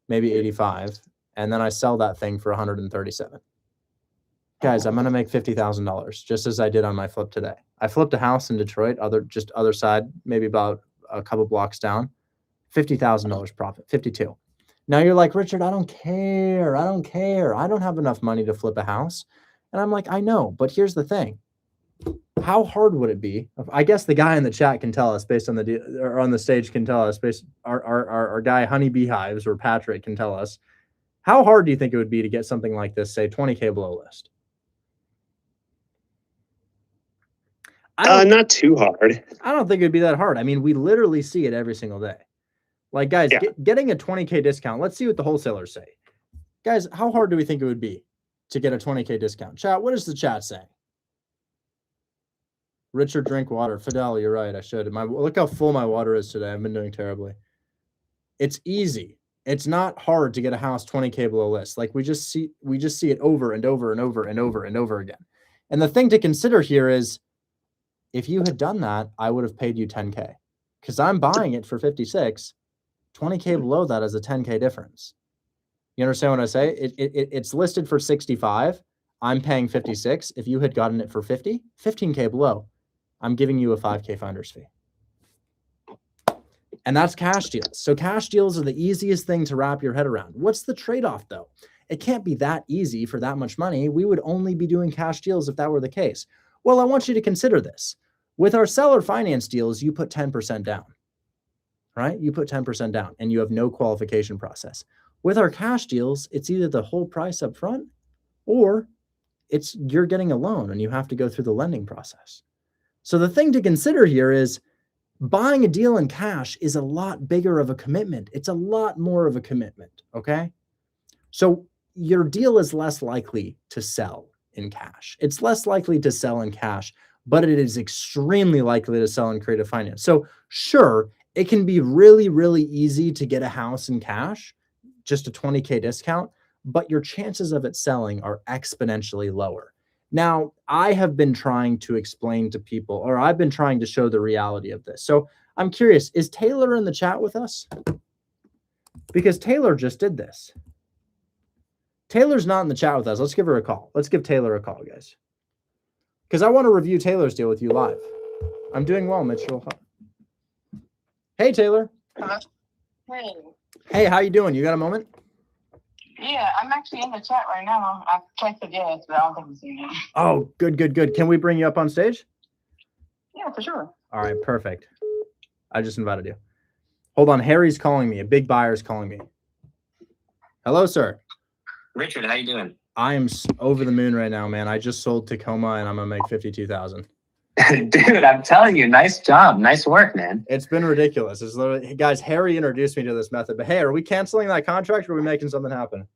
Maybe 85. And then I sell that thing for 137. Guys, I'm going to make $50,000 just as I did on my flip today. I flipped a house in Detroit, other side, maybe about a couple blocks down. $50,000 profit, 52. Now you're like, Richard, I don't care. I don't care. I don't have enough money to flip a house. And I'm like, I know, but here's the thing. How hard would it be? I guess the guy in the chat can tell us based on or on the stage can tell us based our guy Honey Beehives or Patrick can tell us. How hard do you think it would be to get something like this, say 20K below list?
Not too hard.
I don't think it'd be that hard. I mean, we literally see it every single day. Like, guys, getting a 20K discount. Let's see what the wholesalers say. Guys, how hard do we think it would be to get a 20K discount? Chat, what is the chat saying? Richard, drink water. Fidel, you're right. I should. Look how full my water is today. I've been doing terribly. It's easy. It's not hard to get a house 20K below list. Like we just see it over and over and over and over and over again. And the thing to consider here is, if you had done that, I would have paid you 10K because I'm buying it for 56. 20K below that is a 10K difference. You understand what I say? It's listed for 65. I'm paying 56. If you had gotten it for 50, 15K below, I'm giving you a 5K finder's fee. And that's cash deals. So cash deals are the easiest thing to wrap your head around. What's the trade-off though? It can't be that easy for that much money. We would only be doing cash deals if that were the case. Well, I want you to consider this. With our seller finance deals, you put 10% down, right? You put 10% down and you have no qualification process. With our cash deals, it's either the whole price up front or you're getting a loan and you have to go through the lending process. So the thing to consider here is buying a deal in cash is a lot bigger of a commitment. It's a lot more of a commitment, okay? So your deal is less likely to sell in cash. It's less likely to sell in cash, but it is extremely likely to sell in creative finance. So sure, it can be really, really easy to get a house in cash, just a 20K discount, but your chances of it selling are exponentially lower. Now, I have been trying to explain to people, or I've been trying to show the reality of this. So I'm curious, is Taylor in the chat with us? Because Taylor just did this. Taylor's not in the chat with us. Let's give her a call. Let's give Taylor a call, guys. Because I want to review Taylor's deal with you live. I'm doing well, Mitchell. Hey, Taylor.
Hello? Hey.
Hey, how you doing? You got a moment?
Yeah, I'm actually in the chat right now. I've checked it, yes, but I don't think I've seen it.
Oh, good, good, good. Can we bring you up on stage?
Yeah, for sure.
All right, perfect. I just invited you. Hold on. Harry's calling me. A big buyer's calling me. Hello, sir.
Richard, how you doing?
I am over the moon right now, man. I just sold Tacoma and I'm going to make 52,000.
Dude, I'm telling you, nice job. Nice work, man.
It's been ridiculous. It's literally, guys, Harry introduced me to this method. But hey, are we canceling that contract or are we making something happen?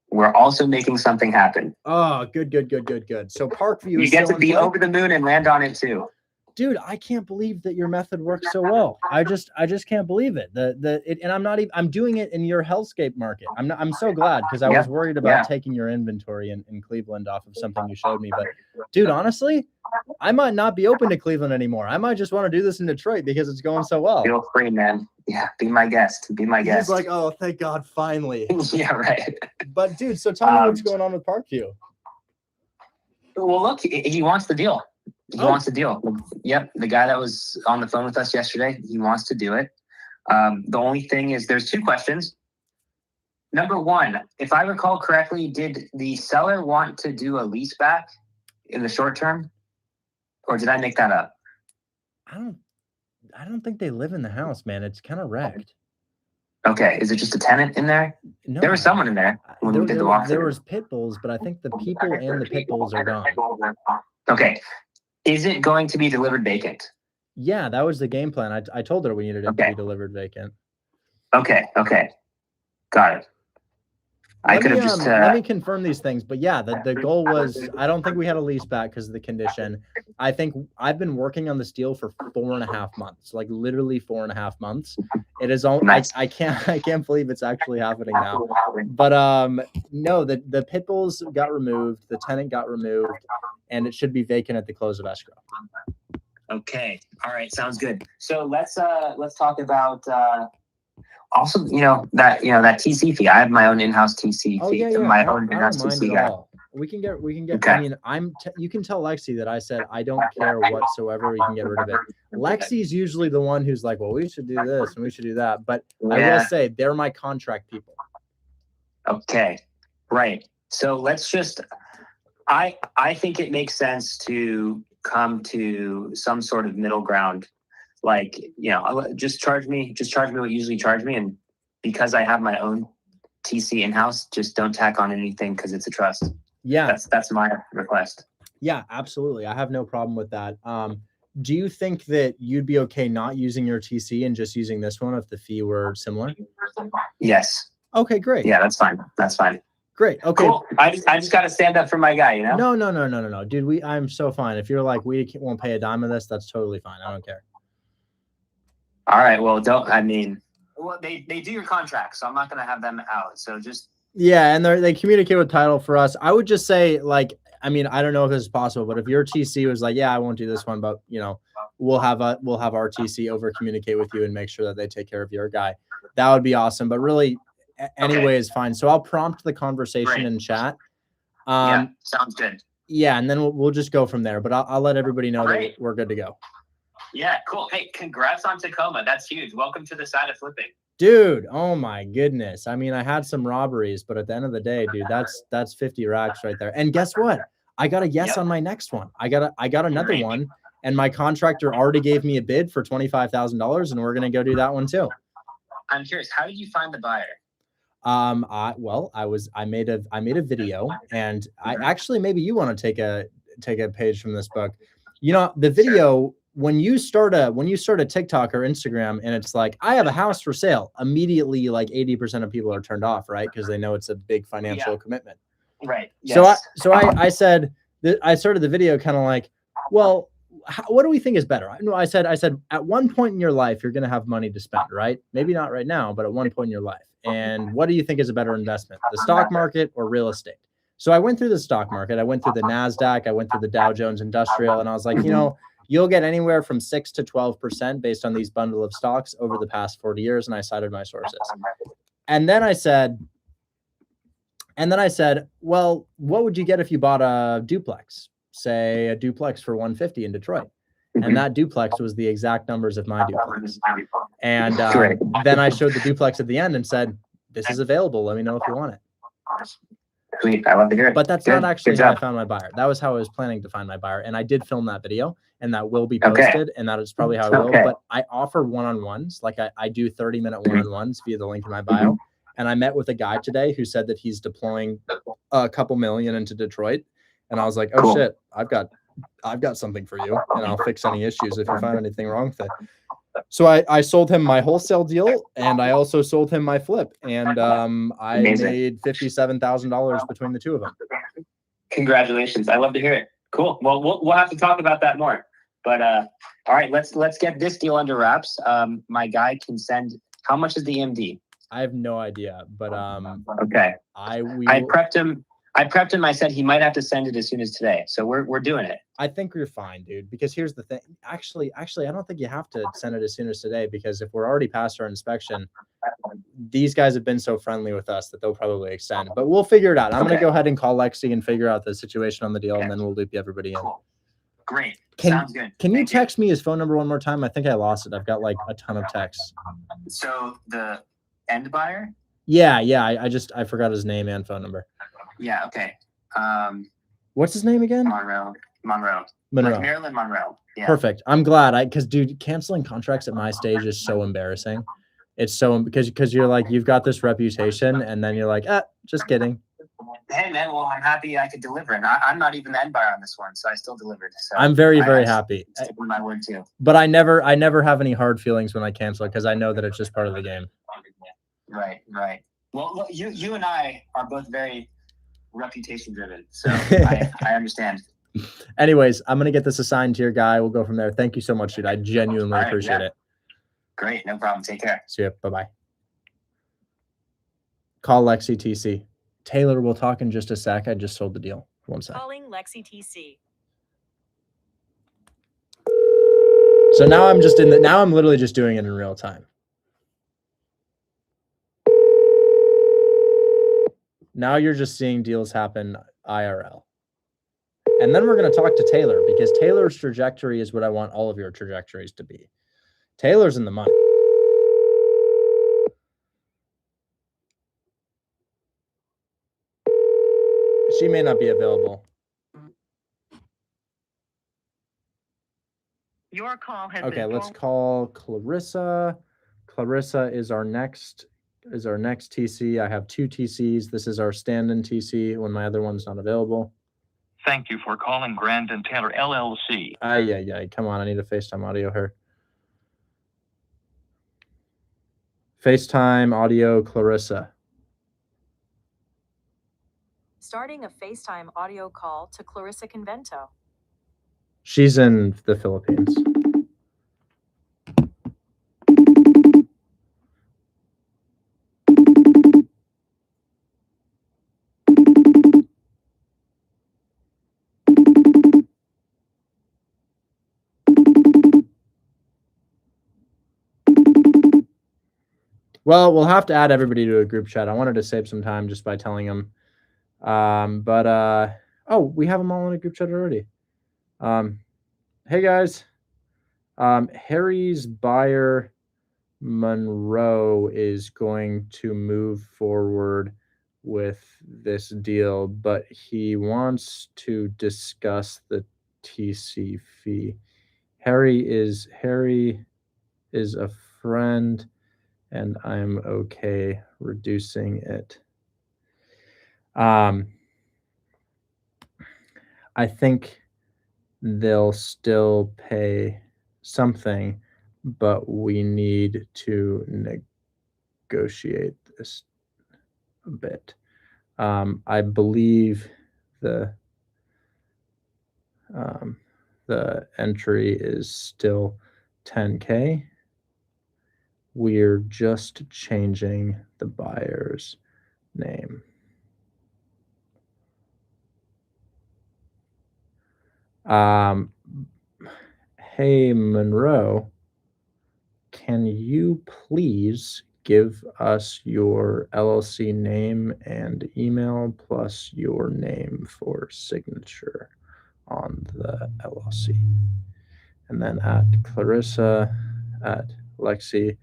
We're also making something happen.
Oh, good, good, good, good, good. So Parkview
You
is
get
still
to be over the moon and land on it too.
Dude, I can't believe that your method works so well. I just can't believe it. And I'm not even, I'm doing it in your hellscape market. I'm so glad because I was worried about taking your inventory in Cleveland off of something you showed me. But dude, honestly, I might not be open to Cleveland anymore. I might just want to do this in Detroit because it's going so well.
Feel free, man. Yeah, be my guest. Be my guest.
He's like, oh, thank God, finally.
Yeah, right.
But dude, so tell me what's going on with Parkview.
Well, look, he wants the deal. He wants the deal. Yep, the guy that was on the phone with us yesterday, he wants to do it. The only thing is there's two questions. Number one, if I recall correctly, did the seller want to do a lease back in the short term? Or did I make that up?
I don't think they live in the house, man. It's kind of wrecked.
Okay, is it just a tenant in there? No, there was someone in there when we did the walkthrough.
There was pit bulls, but I think the people and the pit bulls are gone.
Okay. Is it going to be delivered vacant?
Yeah, that was the game plan. I told her we needed it to be delivered vacant.
Okay. Got it.
Let me confirm these things. But yeah, the goal was, I don't think we had a lease back because of the condition. I think I've been working on this deal for 4.5 months, like literally 4.5 months. It is all
Nice.
I can't believe it's actually happening now. But no, the pit bulls got removed, the tenant got removed, and it should be vacant at the close of escrow.
Okay. All right. Sounds good. So let's talk about also, that TC fee. I have my own in-house TC
Oh
fee.
yeah, yeah.
My
I
own
don't
in-house
mind
TC
at
guy.
all. We can get.
Okay.
I mean, you can tell Lexi that I said I don't care whatsoever. We can get rid of it. Lexi's usually the one who's like, well, we should do this and we should do that. But I will say they're my contract people.
Okay. Right. So let's just. I think it makes sense to come to some sort of middle ground. Like, just charge me what you usually charge me, and because I have my own TC in-house, just don't tack on anything because it's a trust.
Yeah,
that's my request.
Yeah, absolutely. I have no problem with that. Do you think that you'd be okay not using your TC and just using this one if the fee were similar?
Yes.
Okay, great.
Yeah, that's fine. That's fine.
Great. Okay.
Cool. I just got to stand up for my guy,
No, dude. I'm so fine. If you're like, we won't pay a dime of this, that's totally fine. I don't care.
All right. Well, they do your contract, so I'm not going to have them out. So just.
Yeah, and they communicate with title for us. I would just say, like, I mean, I don't know if this is possible, but if your TC was like, yeah, I won't do this one, but we'll have our TC over communicate with you and make sure that they take care of your guy. That would be awesome. But really, anyway, is fine. So I'll prompt the conversation in chat.
Yeah, sounds good.
Yeah, and then we'll just go from there. But I'll let everybody know that we're good to go.
Yeah, cool. Hey, congrats on Tacoma. That's huge. Welcome to the side of flipping.
Dude, oh my goodness. I mean, I had some robberies, but at the end of the day, dude, that's 50 racks right there. And guess what? I got a yes on my next one. I got another one, and my contractor already gave me a bid for $25,000, and we're gonna go do that one too.
I'm curious, how did you find the buyer?
I made a video, and I actually, maybe you want to take a page from this book. The video, when you start a TikTok or Instagram and it's like, I have a house for sale, immediately like 80% of people are turned off, right? Because they know it's a big financial commitment.
Right. Yes.
So I said that I started the video kind of like, well, what do we think is better? I said at one point in your life, you're going to have money to spend, right? Maybe not right now, but at one point in your life. And what do you think is a better investment, the stock market or real estate? So I went through the stock market. I went through the NASDAQ. I went through the Dow Jones Industrial. And I was like, you'll get anywhere from 6 to 12% based on these bundle of stocks over the past 40 years. And I cited my sources. And then I said, well, what would you get if you bought a duplex, say a duplex for 150 in Detroit? And that duplex was the exact numbers of my duplex. And then I showed the duplex at the end and said, this is available. Let me know if you want it.
Sweet. I love to hear it.
But that's not actually how I found my buyer. That was how I was planning to find my buyer. And I did film that video, and that will be posted. And that is probably how I will. But I offer one-on-ones. Like I do 30-minute one-on-ones via the link in my bio. And I met with a guy today who said that he's deploying a couple million into Detroit. And I was like, oh shit, I've got something for you, and I'll fix any issues if you find anything wrong with it. So I sold him my wholesale deal, and I also sold him my flip, and I made $57,000 between the two of them.
Congratulations! I love to hear it. Cool. Well, we'll have to talk about that more. But all right, let's get this deal under wraps. My guy can send. How much is the EMD?
I have no idea, but
okay.
I
prepped him. I said he might have to send it as soon as today. So we're doing it.
I think you're fine, dude, because here's the thing. Actually, I don't think you have to send it as soon as today, because if we're already past our inspection, these guys have been so friendly with us that they'll probably extend. But we'll figure it out. I'm going to go ahead and call Lexi and figure out the situation on the deal, and then we'll loop everybody in.
Cool. Great. Sounds good.
Can you text me his phone number one more time? I think I lost it. I've got like a ton of texts.
So the end buyer?
Yeah. I forgot his name and phone number.
Yeah. Okay.
What's his name again?
Monroe. Like Marilyn Monroe. Yeah.
Perfect. I'm glad. Because dude, canceling contracts at my stage is so embarrassing. It's so because you're like, you've got this reputation, and then you're like, just kidding.
Hey man, well, I'm happy I could deliver, and I'm not even the end buyer on this one, so I still delivered. So
I'm very happy.
Stick with my word too.
But I never have any hard feelings when I cancel it, because I know that it's just part of the game.
Right. Well, look, you and I are both very reputation driven, so I understand.
Anyways, I'm gonna get this assigned to your guy. We'll go from there. Thank you so much, dude. I genuinely appreciate it.
Great. No problem. Take care.
See ya. Bye-bye. Call Lexi TC. Taylor, we'll talk in just a sec. I just sold the deal. 1 sec.
Calling Lexi TC.
So now I'm just now I'm literally just doing it in real time. Now you're just seeing deals happen IRL. And then we're going to talk to Taylor, because Taylor's trajectory is what I want all of your trajectories to be. Taylor's in the money. She may not be available.
Your call has
Okay,
been
let's call Clarissa. Clarissa is our next TC. I have 2 TCs. This is our stand-in TC when my other one's not available.
Thank you for calling Grandin Taylor LLC.
Yeah. Come on, I need a FaceTime audio here. FaceTime audio, Clarissa.
starting a FaceTime audio call to Clarissa Convento.
She's in the Philippines. Well, we'll have to add everybody to a group chat. I wanted to save some time just by telling them. Oh, we have them all in a group chat already. Hey guys. Harry's buyer Monroe is going to move forward with this deal, but he wants to discuss the TC fee. Harry is a friend, and I'm okay reducing it. I think they'll still pay something, but we need to negotiate this a bit. I believe the entry is still 10K. We're just changing the buyer's name. Hey, Monroe, can you please give us your LLC name and email plus your name for signature on the LLC? And then at Clarissa, at Lexi,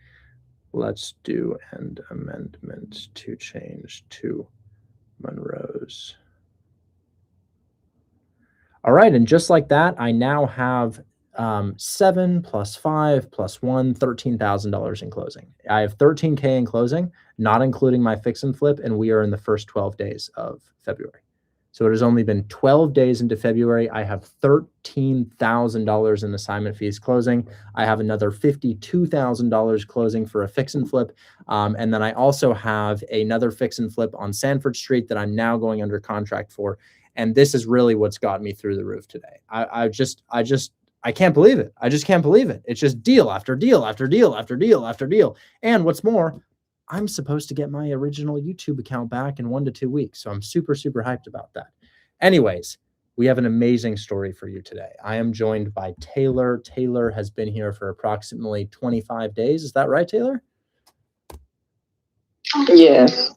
let's do an amendment to change to Monroe's. All right, and just like that, I now have 7 plus 5 plus 1, $13,000 in closing. I have 13K in closing, not including my fix and flip, and we are in the first 12 days of February. So it has only been 12 days into February. I have $13,000 in assignment fees closing. I have another $52,000 closing for a fix and flip. And then I also have another fix and flip on Sanford Street that I'm now going under contract for. And this is really what's got me through the roof today. I can't believe it. I just can't believe it. It's just deal after deal after deal after deal after deal. And what's more, I'm supposed to get my original YouTube account back in 1 to 2 weeks. So I'm super, super hyped about that. Anyways, we have an amazing story for you today. I am joined by Taylor. Taylor has been here for approximately 25 days. Is that right, Taylor?
Yes.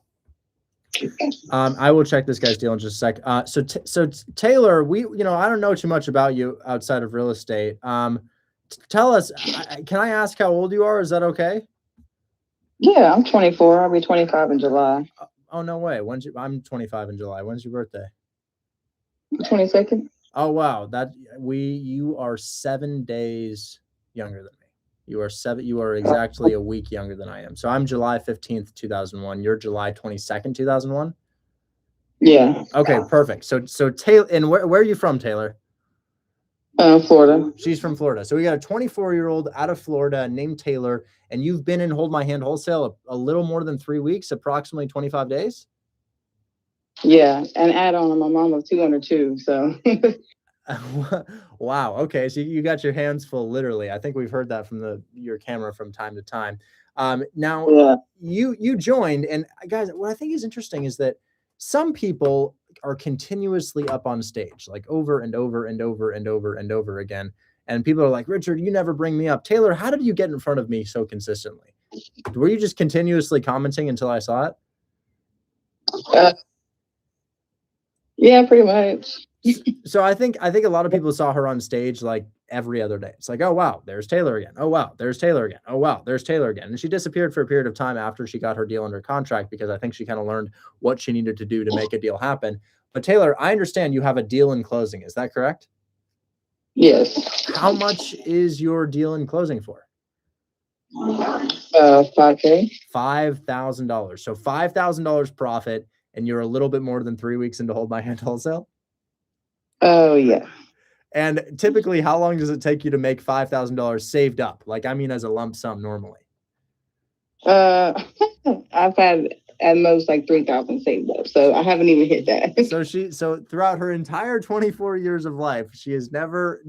I will check this guy's deal in just a sec. So Taylor, I don't know too much about you outside of real estate. Tell us, can I ask how old you are? Is that okay?
Yeah, I'm 24. I'll be 25 in July.
Oh, no way. I'm 25 in July. When's your birthday?
22nd.
Oh, wow. You are 7 days younger than me. You are exactly a week younger than I am. So I'm July 15th, 2001. You're July 22nd, 2001?
Yeah.
Okay, perfect. So Taylor, and where are you from, Taylor?
Florida.
She's from Florida. So we got a 24-year-old out of Florida named Taylor, and you've been in Hold My Hand Wholesale a little more than 3 weeks, approximately 25 days?
Yeah, and add on, I'm a mom of 202, so.
Wow. Okay. So you got your hands full, literally. I think we've heard that from your camera from time to time. Now
Yeah.
you joined, and guys, what I think is interesting is that some people are continuously up on stage, like over and over and over and over and over again. And people are like, Richard, you never bring me up. Taylor, how did you get in front of me so consistently? Were you just continuously commenting until I saw it?
Yeah, pretty much.
So I think a lot of people saw her on stage like every other day. It's like, oh wow, there's Taylor again. Oh wow, there's Taylor again. Oh wow, there's Taylor again. And she disappeared for a period of time after she got her deal under contract because I think she kind of learned what she needed to do to make a deal happen. But Taylor, I understand you have a deal in closing. Is that correct?
Yes.
How much is your deal in closing for?
$5K.
$5,000. So $5,000 profit, and you're a little bit more than 3 weeks into Hold My Hand Wholesale.
Oh yeah.
And typically, how long does it take you to make $5,000 saved up? Like, I mean, as a lump sum normally.
I've had at most like 3,000 saved up, so I haven't even hit that.
So throughout her entire 24 years of life, she has never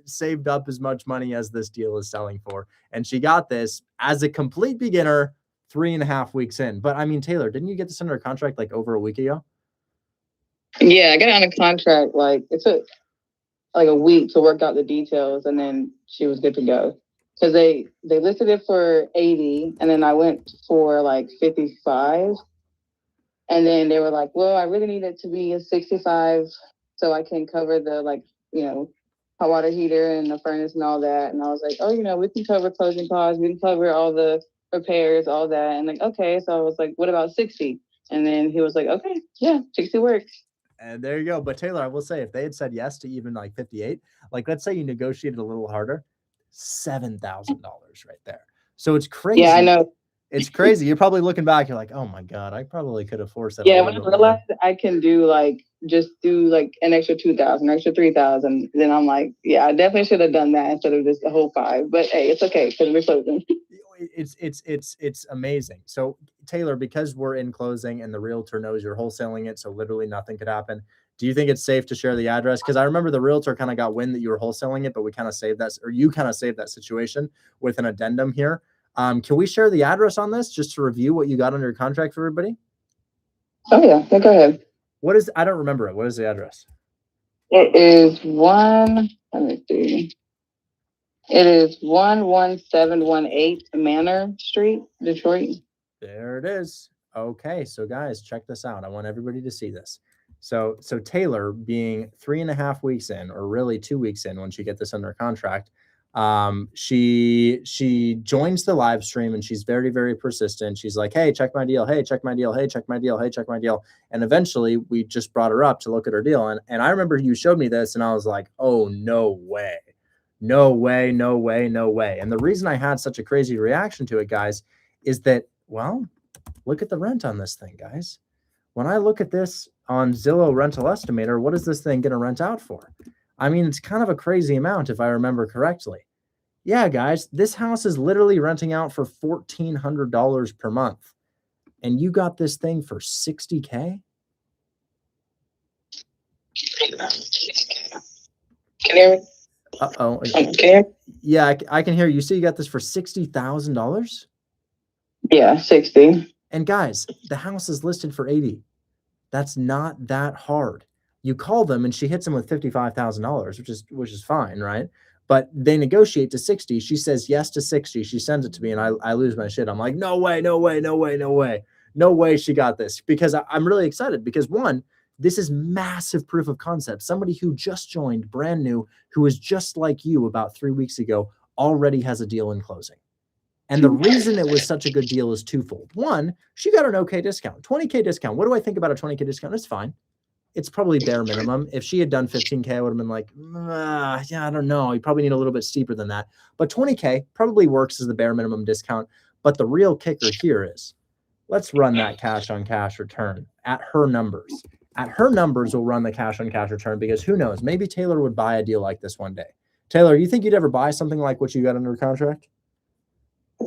saved up as much money as this deal is selling for. And she got this as a complete beginner 3.5 weeks in. But I mean, Taylor, didn't you get this under contract like over a week ago?
Yeah, I got on a contract. Like it took like a week to work out the details, and then she was good to go. Because they listed it for 80, and then I went for like 55, and then they were like, "Well, I really need it to be a 65, so I can cover the hot water heater and the furnace and all that." And I was like, "Oh, we can cover closing costs, we can cover all the repairs, all that." And like, okay, so I was like, "What about 60?" And then he was like, "Okay, yeah, 60 works."
And there you go. But Taylor, I will say, if they had said yes to even like 58, like let's say you negotiated a little harder, $7,000 right there. So it's crazy.
Yeah, I know.
It's crazy. You're probably looking back, you're like, oh my God, I probably could have forced that.
Yeah, when I realized I can do just do like an extra 2,000, extra 3,000, then I'm like, yeah, I definitely should have done that instead of just the whole 5. But hey, it's okay because we're closing.
It's amazing. So Taylor, because we're in closing and the realtor knows you're wholesaling it, so literally nothing could happen. Do you think it's safe to share the address? Because I remember the realtor kind of got wind that you were wholesaling it, but we kind of saved that, or you kind of saved that situation with an addendum here. Can we share the address on this just to review what you got under contract for everybody?
Oh yeah, go ahead.
I don't remember it. What is the address?
It is let me see. It is 11718 Manor Street, Detroit.
There it is. Okay, so guys, check this out. I want everybody to see this. So Taylor, being 3.5 weeks in, or really 2 weeks in, when she gets this under contract, she joins the live stream and she's very, very persistent. She's like, hey, check my deal. Hey, check my deal. Hey, check my deal. Hey, check my deal. And eventually we just brought her up to look at her deal. And I remember you showed me this and I was like, oh, no way. No way, no way, no way. And the reason I had such a crazy reaction to it, guys, is that, well, look at the rent on this thing, guys. When I look at this on Zillow Rental Estimator, what is this thing going to rent out for? I mean, it's kind of a crazy amount if I remember correctly. Yeah, guys, this house is literally renting out for $1,400 per month. And you got this thing for $60K?
Can you hear me?
Uh-oh.
Okay.
Yeah, I can hear you. So you got this for $60,000?
Yeah, 60.
And guys, the house is listed for 80. That's not that hard. You call them and she hits them with $55,000, which is fine, right? But they negotiate to 60. She says yes to 60. She sends it to me and I lose my shit. I'm like, no way, no way, no way, no way. No way she got this, because I'm really excited because one, this is massive proof of concept. Somebody who just joined brand new, who is just like you about 3 weeks ago, already has a deal in closing. And the reason it was such a good deal is twofold. One, she got an okay discount, 20K discount. What do I think about a 20K discount? It's fine. It's probably bare minimum. If she had done 15K, I would have been like, yeah, I don't know. You probably need a little bit steeper than that. But 20K probably works as the bare minimum discount. But the real kicker here is, let's run that cash on cash return at her numbers. At her numbers, we'll run the cash on cash return, because who knows? Maybe Taylor would buy a deal like this one day. Taylor, you think you'd ever buy something like what you got under contract?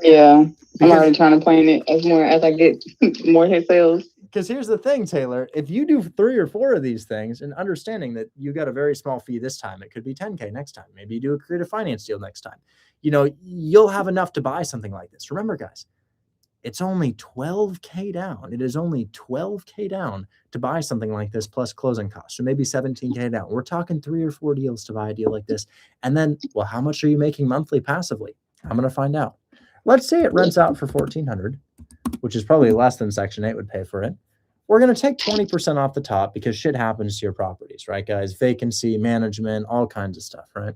Yeah, I'm already trying to plan it as I get more hit sales.
Because here's the thing, Taylor, if you do 3 or 4 of these things and understanding that you got a very small fee this time, it could be 10K next time. Maybe you do a creative finance deal next time. You'll have enough to buy something like this. Remember, guys, it's only 12K down. It is only 12K down to buy something like this plus closing costs. So maybe 17K down. We're talking 3 or 4 deals to buy a deal like this. And then, well, how much are you making monthly passively? I'm going to find out. Let's say it rents out for $1,400, which is probably less than Section 8 would pay for it. We're going to take 20% off the top because shit happens to your properties, right, guys? Vacancy, management, all kinds of stuff, right?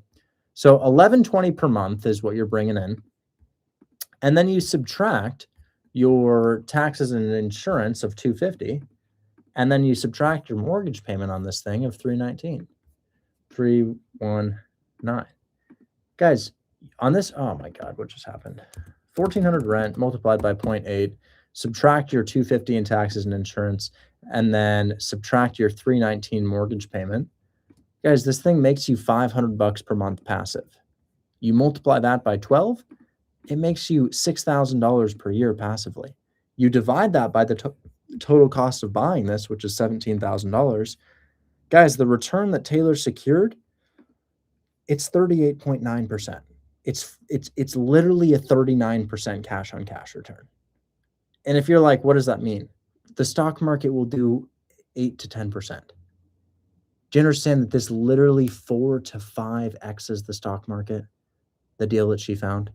So $1,120 per month is what you're bringing in. And then you subtract your taxes and insurance of $250, and then you subtract your mortgage payment on this thing of $319. Guys, on this, oh my God, what just happened? 1,400 rent multiplied by 0.8, subtract your $250 in taxes and insurance, and then subtract your $319 mortgage payment. Guys, this thing makes you $500 per month passive. You multiply that by 12, it makes you $6,000 per year passively. You divide that by the total cost of buying this, which is $17,000. Guys, the return that Taylor secured, it's 38.9%. It's literally a 39% cash on cash return. And if you're like, what does that mean? The stock market will do 8 to 10%. Do you understand that this literally 4 to 5x's the stock market, the deal that she found?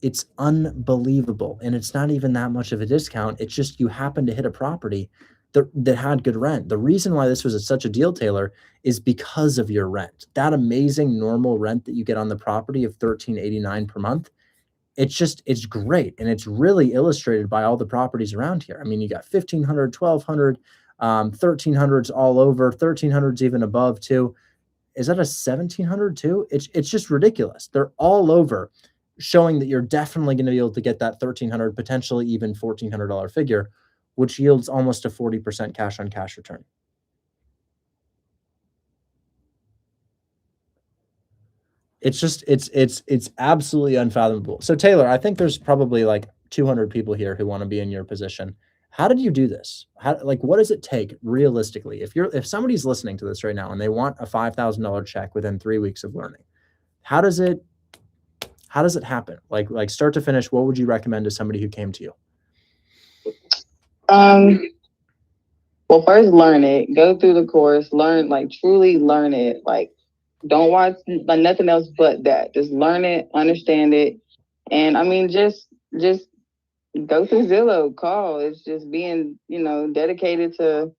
It's unbelievable. And it's not even that much of a discount. It's just you happen to hit a property that had good rent. The reason why this was such a deal, Taylor, is because of your rent. That amazing normal rent that you get on the property of $1,389 per month. It's great. And it's really illustrated by all the properties around here. I mean, you got 1,500, 1,200, 1,300s all over, 1,300s even above too. Is that a 1,700 too? It's just ridiculous. They're all over, showing that you're definitely going to be able to get that $1,300, potentially even $1,400 figure, which yields almost a 40% cash on cash return. It's absolutely unfathomable. So Taylor, I think there's probably like 200 people here who want to be in your position. How did you do this? What does it take realistically? If somebody's listening to this right now and they want a $5,000 check within 3 weeks of learning, how does it happen? Like start to finish, what would you recommend to somebody who came to you?
Well, first learn it. Go through the course. Learn, truly learn it. Don't watch nothing else but that. Just learn it, understand it, and I mean, just go through Zillow. Call. It's just being, dedicated to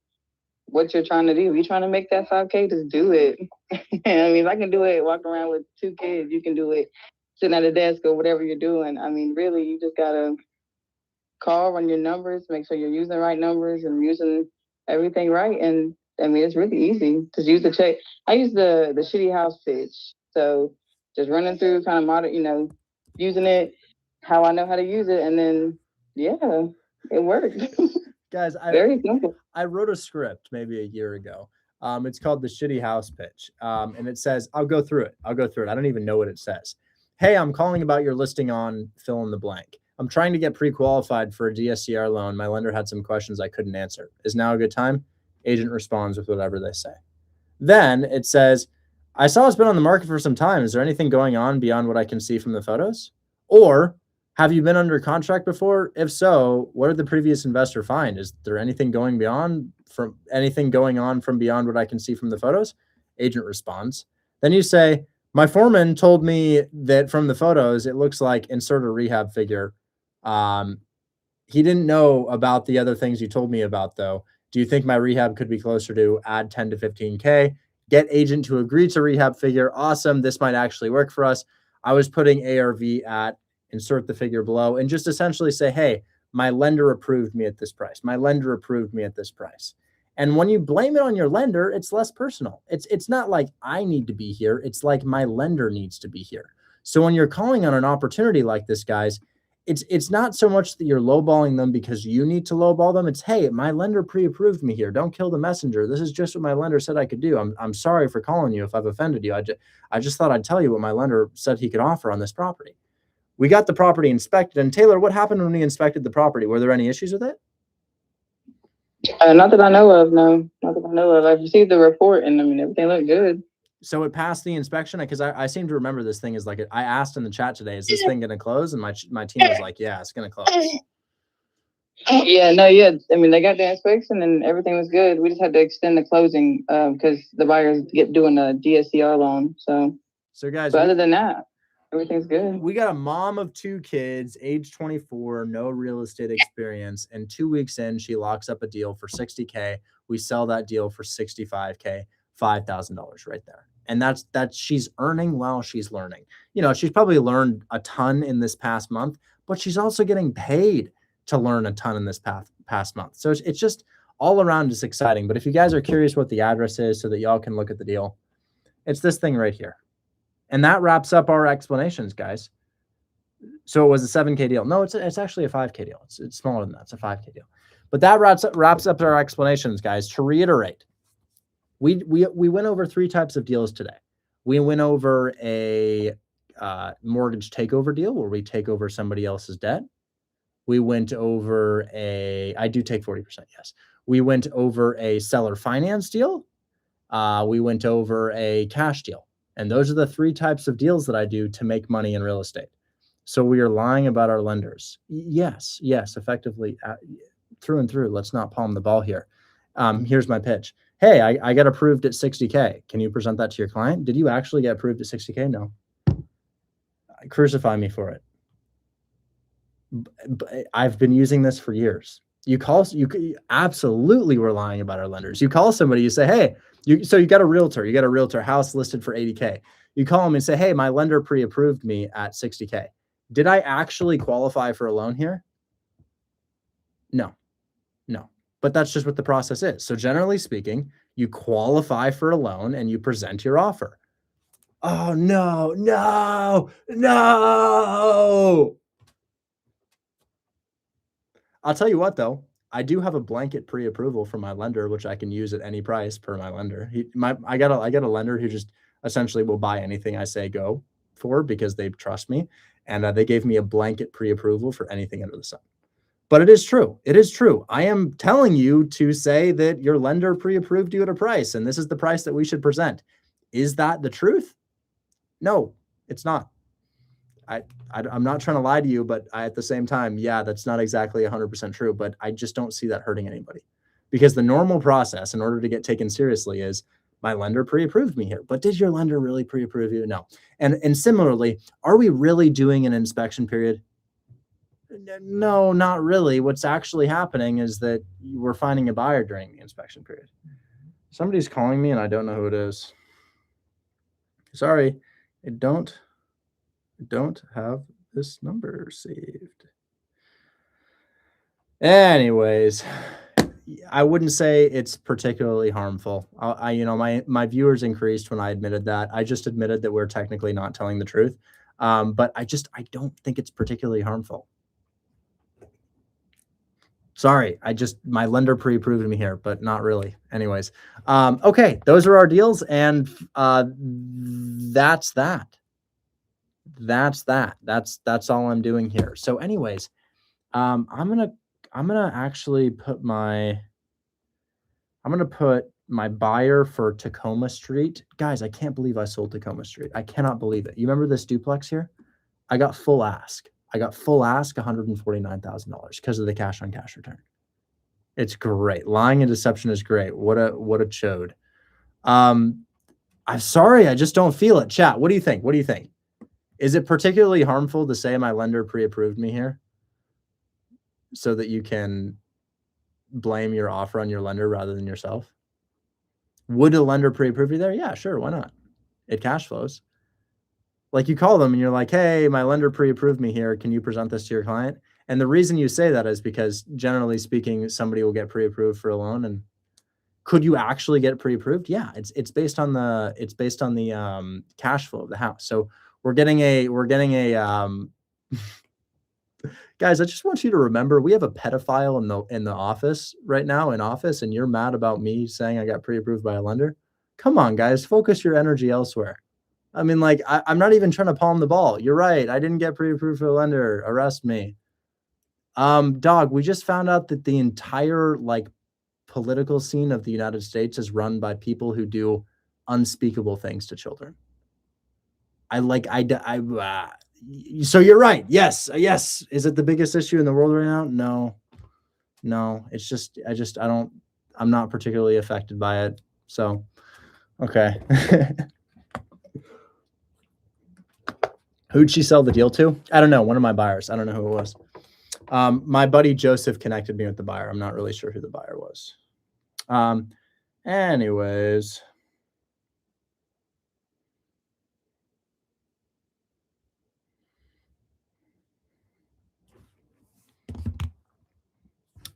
what you're trying to do. If you're trying to make that 5K, just do it. I mean, if I can do it walking around with 2 kids, you can do it sitting at a desk or whatever you're doing. I mean, really, you just gotta call, run your numbers, make sure you're using the right numbers and using everything right. And I mean, it's really easy. Just use the check. I use the shitty house pitch. So just running through kind of modern, using it how I know how to use it. And then, yeah, it worked.
Guys,
very simple.
I wrote a script maybe a year ago. It's called the shitty house pitch. And it says, I'll go through it. I don't even know what it says. Hey, I'm calling about your listing on fill in the blank. I'm trying to get pre-qualified for a DSCR loan. My lender had some questions I couldn't answer. Is now a good time? Agent responds with whatever they say. Then it says, I saw it's been on the market for some time. Is there anything going on beyond what I can see from the photos? Or have you been under contract before? If so, what did the previous investor find? Is there anything going on from beyond what I can see from the photos? Agent responds. Then you say, my foreman told me that from the photos, it looks like insert a rehab figure. He didn't know about the other things you told me about, though. Do you think my rehab could be closer to add 10 to 15K? Get agent to agree to rehab figure. Awesome. This might actually work for us. I was putting ARV at insert the figure below and just essentially say, hey, my lender approved me at this price. My lender approved me at this price. And when you blame it on your lender, it's less personal. It's not like I need to be here. It's like my lender needs to be here. So when you're calling on an opportunity like this, guys, it's not so much that you're lowballing them because you need to lowball them. It's, hey, my lender pre-approved me here. Don't kill the messenger. This is just what my lender said I could do. I'm sorry for calling you if I've offended you. I just thought I'd tell you what my lender said he could offer on this property. We got the property inspected. And Taylor, what happened when we inspected the property? Were there any issues with it?
Not that I know of. No, not that I know of. I've received the report, and I mean everything looked good.
So it passed the inspection because I seem to remember this thing is like I asked in the chat today, is this thing going to close? And my team was like, yeah, it's going to close.
Yeah, no, yeah. I mean, they got the inspection and everything was good. We just had to extend the closing because the buyers doing a DSCR loan. So
guys,
but other than that, everything's good.
We got a mom of 2 kids, age 24, no real estate experience, and 2 weeks in, she locks up a deal for $60K. We sell that deal for $65K, $5,000 right there. And that's she's earning while she's learning. You know, she's probably learned a ton in this past month, but she's also getting paid to learn a ton in this past month. So it's just all around just exciting. But if you guys are curious what the address is so that y'all can look at the deal, it's this thing right here. And that wraps up our explanations, guys. So it was a 7K deal. No, it's actually a 5K deal. It's smaller than that. It's a 5K deal. But that wraps up our explanations, guys. To reiterate, we went over 3 types of deals today. We went over a mortgage takeover deal where we take over somebody else's debt. We went over I do take 40%, yes. We went over a seller finance deal. We went over a cash deal. And those are the 3 types of deals that I do to make money in real estate. So we are lying about our lenders. Yes, effectively, through and through. Let's not palm the ball here. Here's my pitch. Hey, I got approved at 60K. Can you present that to your client? Did you actually get approved at 60K? No. Crucify me for it. I've been using this for years. You absolutely were lying about our lenders. You call somebody, you say, hey, so you got a realtor house listed for 80K. You call them and say, hey, my lender pre-approved me at 60K. Did I actually qualify for a loan here? No. But that's just what the process is. So generally speaking, you qualify for a loan and you present your offer. Oh, no. I'll tell you what, though. I do have a blanket pre-approval from my lender, which I can use at any price per my lender. I got a lender who just essentially will buy anything I say go for because they trust me, and they gave me a blanket pre-approval for anything under the sun. But it is true. It is true. I am telling you to say that your lender pre-approved you at a price, and this is the price that we should present. Is that the truth? No, it's not. I'm not trying to lie to you, but at the same time, yeah, that's not exactly 100% true, but I just don't see that hurting anybody because the normal process in order to get taken seriously is my lender pre-approved me here, but did your lender really pre-approve you? No. And similarly, are we really doing an inspection period? No, not really. What's actually happening is that we're finding a buyer during the inspection period. Somebody's calling me and I don't know who it is. Sorry, I don't have this number saved. Anyways, I wouldn't say it's particularly harmful. My viewers increased when I admitted that. I just admitted that we're technically not telling the truth. But I don't think it's particularly harmful. Sorry, my lender pre-approved me here, but not really. Anyways, okay, those are our deals, and that's that. That's all I'm doing here. So anyways, I'm gonna actually put my buyer for Tacoma Street. Guys, I can't believe I sold Tacoma Street. I cannot believe it. You remember this duplex here? I got full ask $149,000 because of the cash on cash return. It's great. Lying and deception is great. What a chode. I'm sorry, I just don't feel it. Chat, what do you think? Is it particularly harmful to say my lender pre-approved me here so that you can blame your offer on your lender rather than yourself? Would a lender pre-approve you there? Yeah, sure. Why not? It cash flows. Like you call them and you're like, hey, my lender pre-approved me here. Can you present this to your client? And the reason you say that is because generally speaking, somebody will get pre-approved for a loan. And could you actually get pre-approved? Yeah, it's based on the cash flow of the house. So we're getting a guys, I just want you to remember we have a pedophile in the office right now and you're mad about me saying I got pre-approved by a lender. Come on, guys, focus your energy elsewhere. I mean, like, I'm not even trying to palm the ball. You're right. I didn't get pre-approved for a lender. Arrest me. Dog, we just found out that the entire political scene of the United States is run by people who do unspeakable things to children. So you're right. Yes. Is it the biggest issue in the world right now? No, it's just, I'm not particularly affected by it. So, okay. Who'd she sell the deal to? I don't know. One of my buyers. I don't know who it was. My buddy Joseph connected me with the buyer. I'm not really sure who the buyer was. Anyways.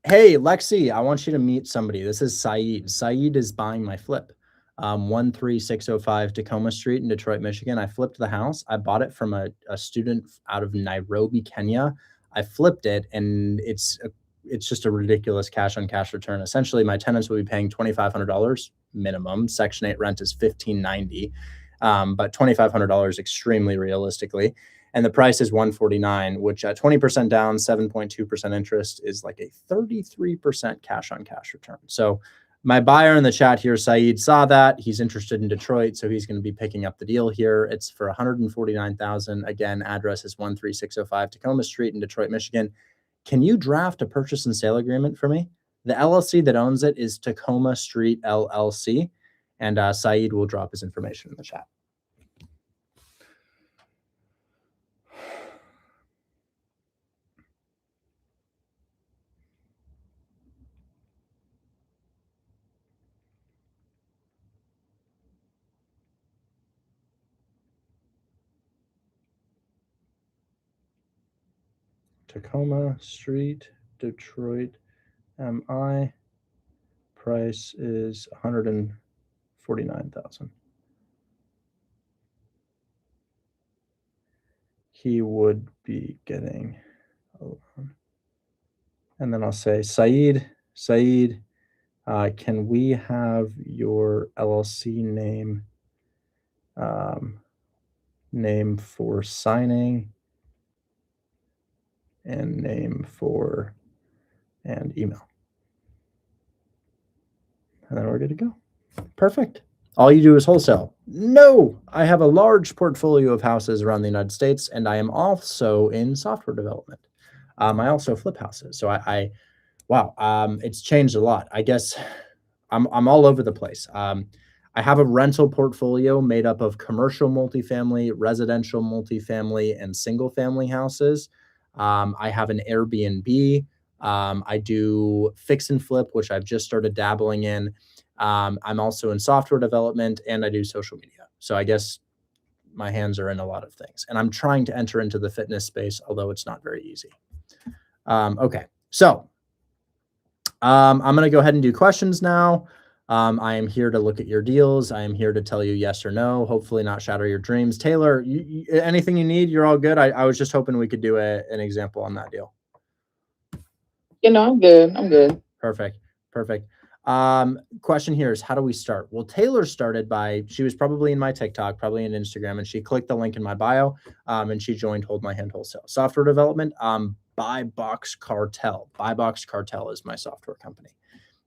Hey, Lexi, I want you to meet somebody. This is Saeed. Saeed is buying my flip. 13605 Tacoma Street in Detroit, Michigan. I flipped the house. I bought it from a student out of Nairobi, Kenya. I flipped it, and it's just a ridiculous cash on cash return. Essentially, my tenants will be paying $2,500 minimum. Section 8 rent is $1,590, but $2,500 extremely realistically. And the price is $149, which at 20% down, 7.2% interest is like a 33% cash on cash return. So my buyer in the chat here, Saeed, saw that. He's interested in Detroit, so he's going to be picking up the deal here. It's for $149,000. Again, address is 13605 Tacoma Street in Detroit, Michigan. Can you draft a purchase and sale agreement for me? The LLC that owns it is Tacoma Street LLC, and Saeed will drop his information in the chat. Tacoma Street, Detroit, MI. Price is $149,000. He would be getting a loan. And then I'll say, Saeed, can we have your LLC name for signing and email. And then we're good to go. Perfect. All you do is wholesale. No, I have a large portfolio of houses around the United States, and I am also in software development. I also flip houses. So it's changed a lot. I guess I'm all over the place. I have a rental portfolio made up of commercial multifamily, residential multifamily, and single family houses. I have an Airbnb. I do fix and flip, which I've just started dabbling in. I'm also in software development, and I do social media. So I guess my hands are in a lot of things, and I'm trying to enter into the fitness space, although it's not very easy. Okay. So I'm going to go ahead and do questions now. I am here to look at your deals. I am here to tell you yes or no, hopefully not shatter your dreams. Taylor, anything you need, you're all good. I was just hoping we could do an example on that deal.
I'm good.
Perfect. Question here is, how do we start? Well, Taylor started she was probably in my TikTok, probably in Instagram, and she clicked the link in my bio, and she joined Hold My Hand Wholesale. Software development, Buy Box Cartel. Buy Box Cartel is my software company.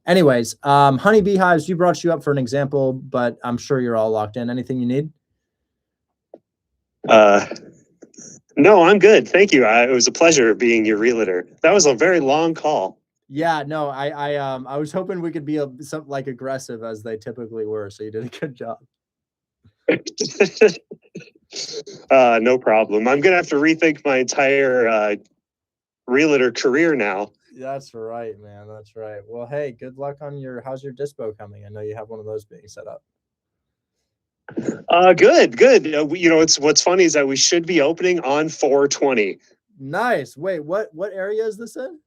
Anyways, Honey Beehives, brought you up for an example, but I'm sure you're all locked in. Anything you need?
No, I'm good. Thank you. It was a pleasure being your realtor. That was a very long call.
Yeah, no, I was hoping we could be something like aggressive as they typically were. So you did a good job.
No problem. I'm going to have to rethink my entire realtor career now.
That's right, man. That's right. Well, hey, good luck on how's your dispo coming? I know you have one of those being set up.
Good. What's funny is that we should be opening on 4/20.
Nice. Wait, what area is this in?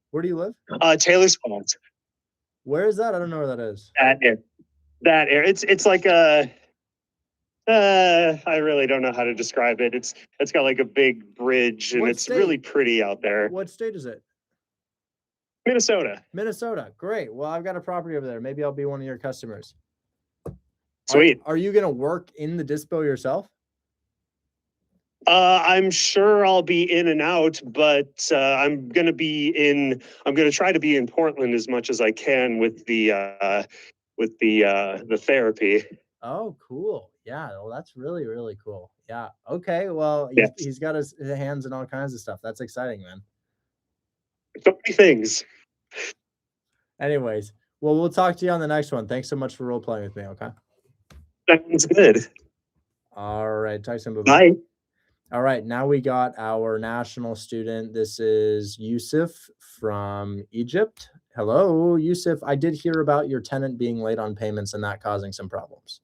Where do you live?
Taylor's Ponds.
Where is that? I don't know where that is.
That area. It's like a. I really don't know how to describe it. It's got like a big bridge, and it's really pretty out there.
What state is it?
Minnesota.
Minnesota. Great. Well, I've got a property over there. Maybe I'll be one of your customers.
Sweet.
Are you going to work in the dispo yourself?
I'm sure I'll be in and out, but I'm gonna try to be in Portland as much as I can with the therapy.
Oh, cool. Yeah, well, that's really, really cool. Yeah. Okay. Well,
Yes.
he's got his hands in all kinds of stuff. That's exciting, man.
So many things.
Anyways, well, we'll talk to you on the next one. Thanks so much for role playing with me. Okay.
Sounds good.
All right. Talk soon. Bye-bye.
Bye.
All right. Now we got our national student. This is Yusuf from Egypt. Hello, Yusuf. I did hear about your tenant being late on payments and that causing some problems.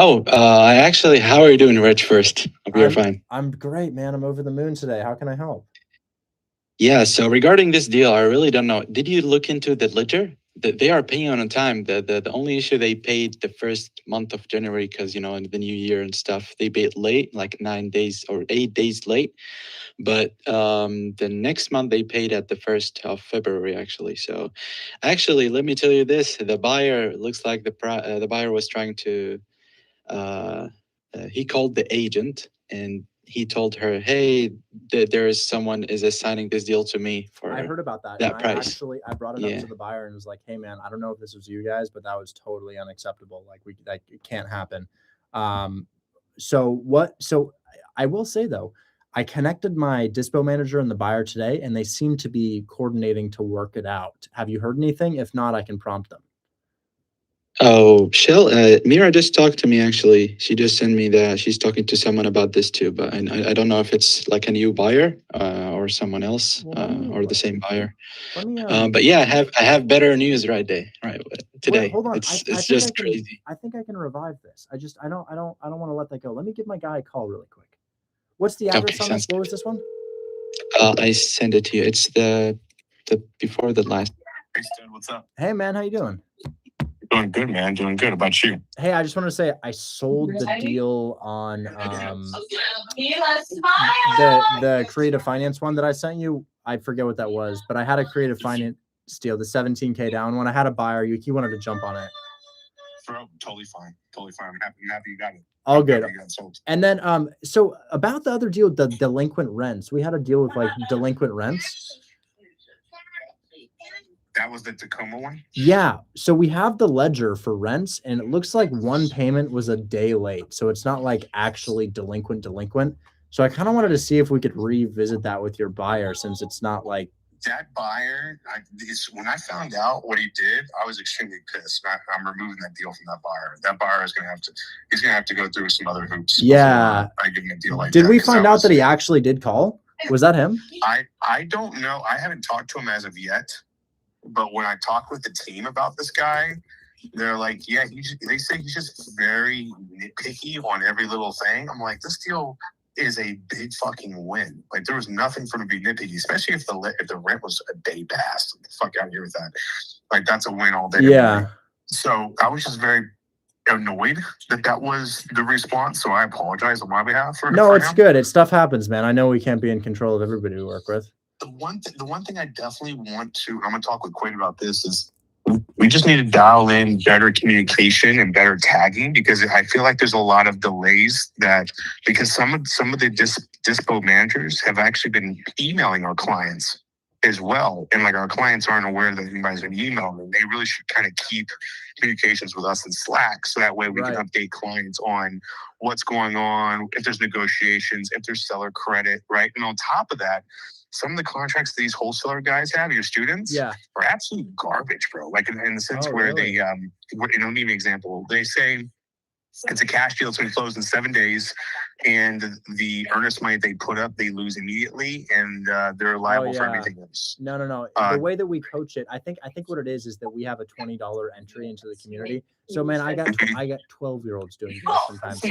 Oh, how are you doing, Rich? First, hope you're fine.
I'm great, man. I'm over the moon today. How can I help?
Yeah. So regarding this deal, I really don't know. Did you look into the ledger? They are paying on time. The only issue, they paid the first month of January because in the new year and stuff, they paid late, like 9 days or 8 days late. But the next month they paid at the 1st of February, actually. So actually, let me tell you this: the buyer looks like the buyer was trying to. He called the agent and he told her, "Hey, there is someone is assigning this deal to me for."
I heard about that.
that
And
price.
I brought it up to the buyer and was like, "Hey, man, I don't know if this was you guys, but that was totally unacceptable. Like it can't happen." So I will say though, I connected my dispo manager and the buyer today, and they seem to be coordinating to work it out. Have you heard anything? If not, I can prompt them.
Oh, Mira just talked to me, actually. She just sent me that she's talking to someone about this too, but I don't know if it's like a new buyer or someone else or the same buyer.
Let me,
but yeah, I have better news today.
Wait, hold on.
It's
think
just
I can,
crazy.
I think I can revive this. I don't want to let that go. Let me give my guy a call really quick. What's the address on this? What was this one?
I send it to you. It's the before the last.
Hey, Stud, what's up?
Hey, man, how you doing?
Doing good, man. Doing good. About you?
Hey, I just want to say I sold the deal on the creative finance one that I sent you. I forget what that was, but I had a creative finance deal, the 17K down one. I had a buyer. He wanted to jump on it.
Totally fine. Totally fine. I'm happy you got it.
All good. And then so about the other deal, the delinquent rents. We had a deal with like delinquent rents.
That was the Tacoma one?
Yeah. So we have the ledger for rents, and it looks like one payment was a day late. So it's not like actually delinquent. So I kind of wanted to see if we could revisit that with your buyer, since it's not like
that buyer. When I found out what he did, I was extremely pissed. I'm removing that deal from that buyer. That buyer is he's gonna have to go through some other hoops.
Yeah.
I give him a deal like
did
that.
We find out that he actually did call? Was that him?
I don't know. I haven't talked to him as of yet. But when I talked with the team about this guy, they're like, yeah, they say he's just very nitpicky on every little thing. I'm like, this deal is a big fucking win. Like, there was nothing for him to be nitpicky, especially if the rent was a day past. Get the fuck out of here with that. Like, that's a win all day.
Yeah.
So I was just very annoyed that was the response. So I apologize on my behalf.
No, it's good. Stuff happens, man. I know we can't be in control of everybody we work with.
The one thing I definitely want to, I'm going to talk with Quaid about this, is we just need to dial in better communication and better tagging, because I feel like there's a lot of delays because some of the dispo managers have actually been emailing our clients as well. And like, our clients aren't aware that anybody's been emailing them. They really should kind of keep communications with us in Slack, so that way we can update clients on what's going on, if there's negotiations, if there's seller credit, right? And on top of that, some of the contracts these wholesaler guys have, your students, are absolute garbage, bro. Like in the sense where they, let me give an example. They say it's a cash deal that's going to close in 7 days, and the earnest money they put up, they lose immediately, and they're liable for everything else.
No. The way that we coach it, I think what it is that we have a $20 entry into the community. So man, I got 12-year-olds doing this sometimes.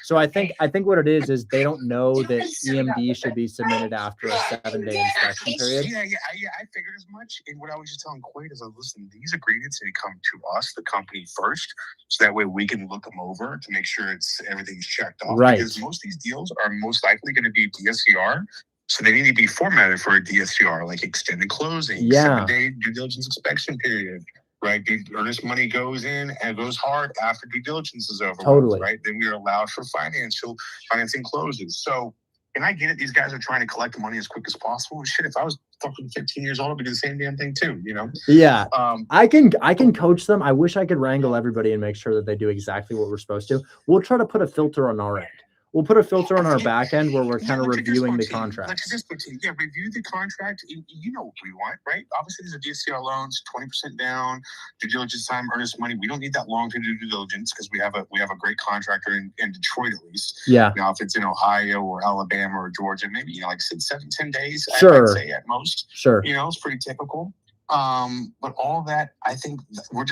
So I think what it is they don't know that EMD should be submitted after a 7-day inspection period.
Yeah. I figured as much. And what I was just telling Quaid is, listen, these agreements need to come to us, the company, first, so that way we can look them over to make sure everything's checked off.
Right.
Because most of these deals are most likely going to be DSCR. So they need to be formatted for a DSCR, like extended closing, 7-day due diligence inspection period, right? Earnest money goes in and goes hard after due diligence is over.
Totally.
Right? Then we are allowed for financing closes. So, and I get it. These guys are trying to collect the money as quick as possible. Shit, if I was fucking 15 years old, I'd be doing the same damn thing too, you know?
Yeah.
Um,
I can coach them. I wish I could wrangle everybody and make sure that they do exactly what we're supposed to. We'll try to put a filter on our end. We'll put a filter on our back end where we're kind of reviewing the contract.
Yeah, review the contract. You know what we want, right? Obviously, these are DSCR loans, 20% down, due diligence time, earnest money. We don't need that long to do due diligence because we have a great contractor in Detroit at least.
Yeah.
Now, if it's in Ohio or Alabama or Georgia, maybe like 7-10 days.
Sure.
I'd say at most.
Sure.
It's pretty typical. But all that, I think we're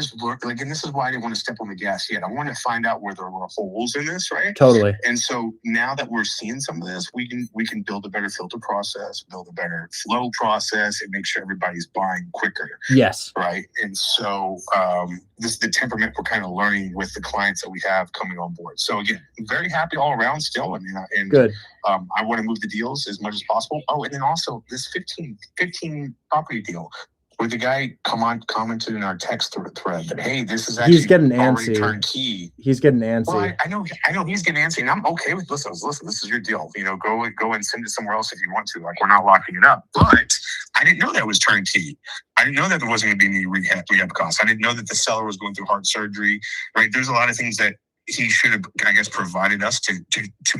like, and this is why I didn't want to step on the gas yet. I want to find out where there were holes in this, right?
Totally.
And so now that we're seeing some of this, we can build a better filter process, build a better flow process, and make sure everybody's buying quicker.
Yes.
Right. And so this is the temperament we're kind of learning with the clients that we have coming on board. So again, very happy all around still. And
good.
I want to move the deals as much as possible. Oh, and then also this 15 property deal. Where the guy commented in our text thread that, hey, this is actually
he's getting
already
antsy.
turnkey.
He's getting antsy.
Well, I know he's getting antsy, and I'm okay with listen, this is your deal. Go and send it somewhere else if you want to. Like, we're not locking it up. But I didn't know that was turnkey. I didn't know that there wasn't gonna be any rehab costs. I didn't know that the seller was going through heart surgery. Right. There's a lot of things that he should have, I guess, provided us to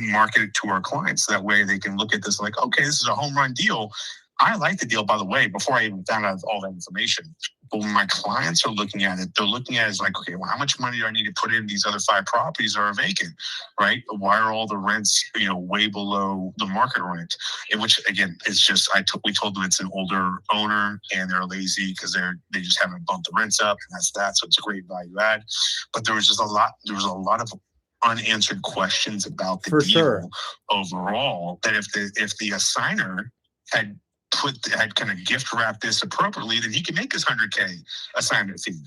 market it to our clients. That way they can look at this like, okay, this is a home run deal. I like the deal, by the way, before I even found out all that information. But when my clients are looking at it, they're looking at it as like, okay, well, how much money do I need to put in these other 5 properties that are vacant, right? Why are all the rents, way below the market rent? In which, again, it's just, we told them it's an older owner and they're lazy because they just haven't bumped the rents up, and that's that. So it's a great value add. But there was a lot of unanswered questions about the
For
deal
sure.
Overall, that if the assigner had kind of gift wrapped this appropriately, then he can make his $100K assignment fee.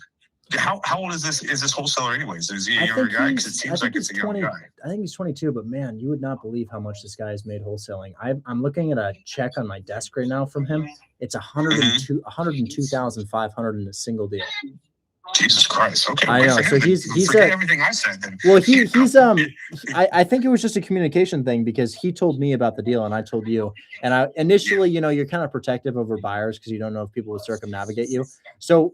How old is this wholesaler anyways? Is he a younger guy? Because it seems like it's a young guy.
I think he's 22, but man, you would not believe how much this guy has made wholesaling. I'm looking at a check on my desk right now from him. It's $102,500 in a single deal.
Jesus Christ. Okay.
I know. So he's
everything I said then.
Well, I think it was just a communication thing because he told me about the deal and I told you. And I initially, you're kind of protective over buyers because you don't know if people will circumnavigate you. So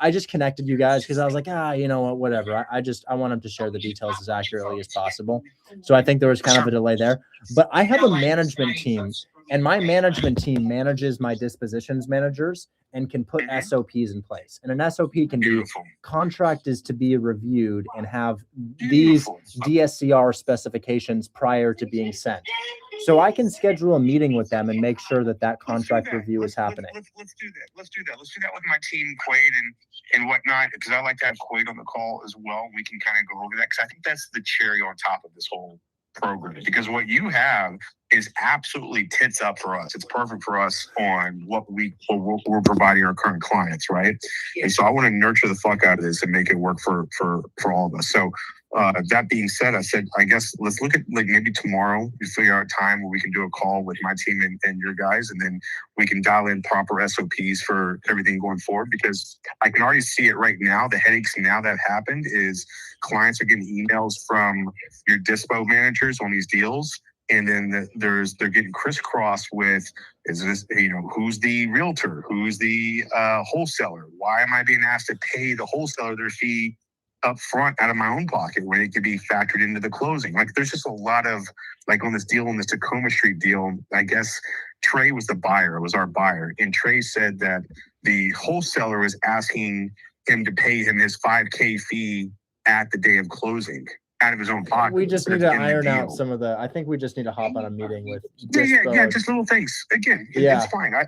I just connected you guys because I was like, whatever. I want him to share the details as accurately as possible. So I think there was kind of a delay there. But I have a management team, and my management team manages my dispositions managers and can put SOPs in place. And an SOP can be contract is to be reviewed and have these DSCR specifications prior to being sent. So I can schedule a meeting with them and make sure that contract review is happening.
Let's do that. Let's do that with my team, Quaid and whatnot, because I like to have Quaid on the call as well. We can kind of go over that because I think that's the cherry on top of this whole program. Because what you have is absolutely tits up for us. It's perfect for us on what we're providing our current clients, right? Yeah. And so I want to nurture the fuck out of this and make it work for all of us. So that being said, I said, I guess let's look at like maybe tomorrow we figure out a time where we can do a call with my team and your guys, and then we can dial in proper SOPs for everything going forward, because I can already see it right now. The headaches now that have happened is clients are getting emails from your dispo managers on these deals. And then they're getting crisscrossed with, is this, who's the realtor? Who's the wholesaler? Why am I being asked to pay the wholesaler their fee up front out of my own pocket when it could be factored into the closing? Like, there's just a lot of, like on this deal, on this Tacoma Street deal, I guess Trey was the buyer. It was our buyer. And Trey said that the wholesaler was asking him to pay him his $5K fee at the day of closing, out of his own pocket.
We just need to iron out some of I think we just need to hop on a meeting with.
Just little things. Again, it's fine. I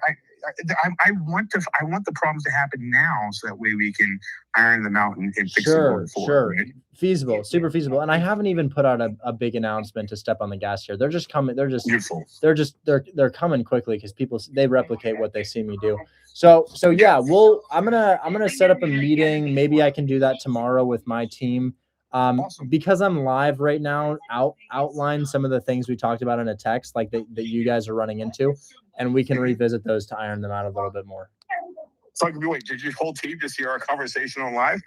want the problems to happen now, so that way we can iron them out and fix them going forward. Right?
Feasible, super feasible. And I haven't even put out a big announcement to step on the gas here. They're just coming. They're just
beautiful.
They're coming quickly because they replicate what they see me do. So yeah, I'm gonna set up a meeting. Maybe I can do that tomorrow with my team.
Awesome.
Because I'm live right now, outline some of the things we talked about in a text, like that you guys are running into, and we can revisit those to iron them out a little bit more.
So wait, did your whole team just hear our conversation on live?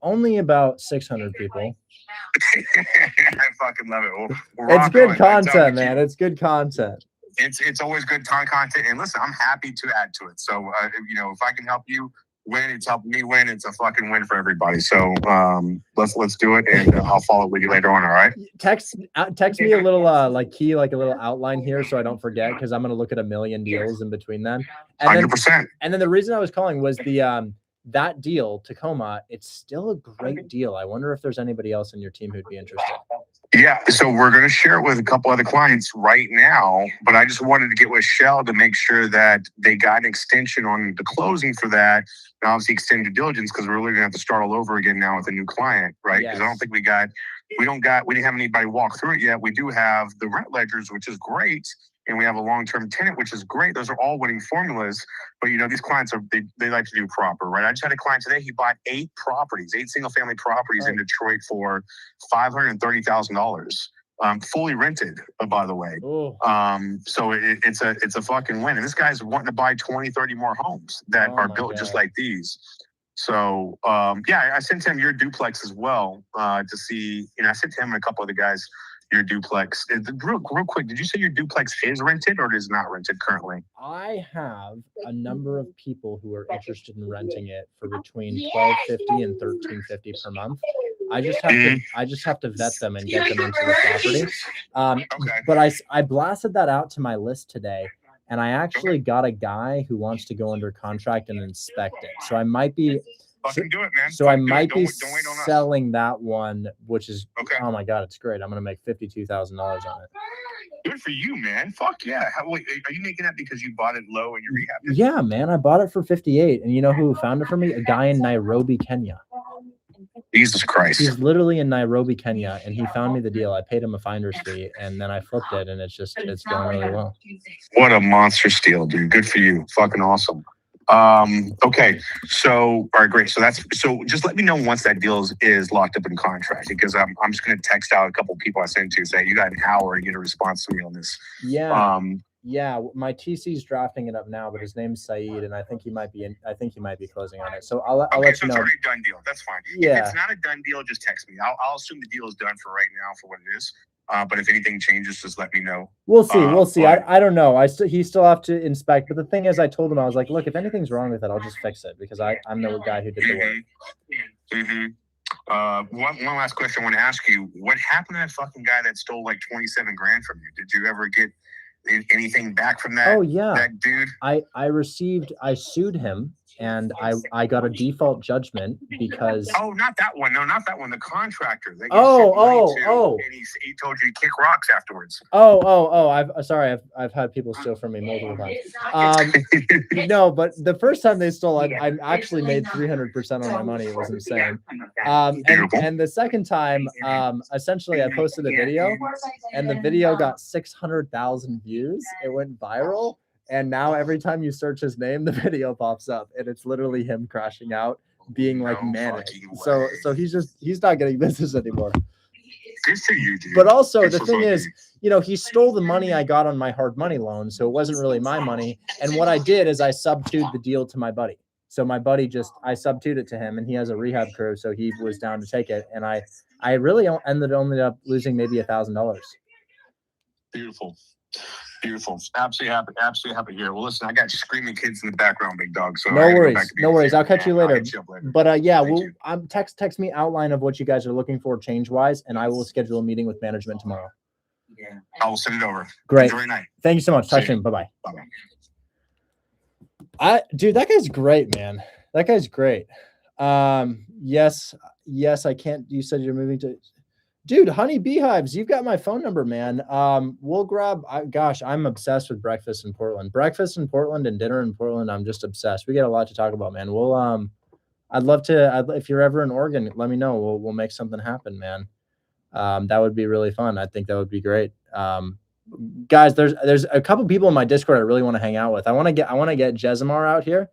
Only about 600 people.
I fucking love it. Well,
It's good
on,
content, man. It's good content.
It's always good content. And listen, I'm happy to add to it. So, if I can help you win, it's helping me win. It's a fucking win for everybody. So let's do it, and I'll follow up with you later on. All right.
Text me a little a little outline here so I don't forget, because I'm gonna look at a million deals in between them. And
100%.
And then the reason I was calling was the that deal, Tacoma. It's still a great deal. I wonder if there's anybody else in your team who'd be interested.
Yeah, so we're going to share it with a couple other clients right now, but I just wanted to get with Shell to make sure that they got an extension on the closing for that, and obviously extend due diligence, because we're really going to have to start all over again now with a new client, right? Because I don't think we didn't have anybody walk through it yet. We do have the rent ledgers, which is great, and we have a long-term tenant, which is great. Those are all winning formulas, but these clients they like to do proper, right? I just had a client today. He bought 8 single-family properties in Detroit for $530,000, fully rented, by the way. So it's a fucking win. And this guy's wanting to buy 20, 30 more homes that are built just like these. So I sent him your duplex as well to see. I sent him and a couple of the guys your duplex. Real quick, did you say your duplex is rented or is not rented currently?
I have a number of people who are interested in renting it for between $1,250 and $1,350 per month. I just have to vet them and get them into the property. But I blasted that out to my list today, and I actually got a guy who wants to go under contract and inspect it. So I might be
do it, man.
So I might be selling that one, which is oh my god, it's great. I'm gonna make $52,000 on it.
Good for you, man. Fuck yeah. Wait, are you making that because you bought it low and you rehabbed it?
Yeah, man. I bought it for 58, and you know who found it for me? A guy in Nairobi, Kenya.
Jesus Christ.
He's literally in Nairobi, Kenya, and he found me the deal. I paid him a finder's fee, and then I flipped it, and it's going really well.
What a monster steal, dude. Good for you. Fucking awesome. Okay. So, all right, great. So just let me know once that deal is locked up in contract, because I'm just going to text out a couple of people I sent to, say, you got an hour to get a response to me on this.
Yeah. Yeah, my TC's drafting it up now, but his name's Saeed, and I think he might be closing on it. So I'll let you know.
It's already a done deal. That's fine.
Yeah.
If it's not a done deal, just text me. I'll assume the deal is done for right now for what it is. But if anything changes, just let me know.
We'll see. I don't know. He still have to inspect. But the thing is, I told him, I was like, look, if anything's wrong with it, I'll just fix it, because I'm the guy who did the work.
One last question I want to ask you. What happened to that fucking guy that stole like 27 grand from you? Did you ever get anything back from that?
Oh yeah,
that dude.
I sued him, and I got a default judgment because
not that one. No, not that one. The contractor. And he told you to kick rocks afterwards.
I've had people steal from me multiple times. No, but the first time they stole, I actually made 300% on my money. It was insane. And the second time, essentially I posted a video, and the video got 600,000 views. It went viral. And now every time you search his name, the video pops up, and it's literally him crashing out, being like manic. So he's not getting business anymore.
Good for you, dude.
But also the thing is, he stole the money I got on my hard money loan, so it wasn't really my money. And what I did is I sub-2'd the deal to my buddy. So my buddy I sub-2'd it to him, and he has a rehab crew, so he was down to take it. And I really ended up losing maybe $1,000.
Beautiful. Absolutely happy here. Well, listen, I got screaming kids in the background, big dog. So
no worries. I'll catch you later. But text me outline of what you guys are looking for change wise, and I will schedule a meeting with management tomorrow.
Yeah, I will send it over.
Great.
Enjoy your night.
Thank you so much. Talk soon. Bye bye. Dude, that guy's great, man. That guy's great. Yes, I can't. You said you're moving to. Dude, Honey Beehives, you've got my phone number, man. We'll grab. I'm obsessed with breakfast in Portland. Breakfast in Portland and dinner in Portland. I'm just obsessed. We got a lot to talk about, man. We'll. I'd love to. If you're ever in Oregon, let me know. We'll make something happen, man. That would be really fun. I think that would be great. Guys, there's a couple people in my Discord I really want to hang out with. I want to get Jesimar out here.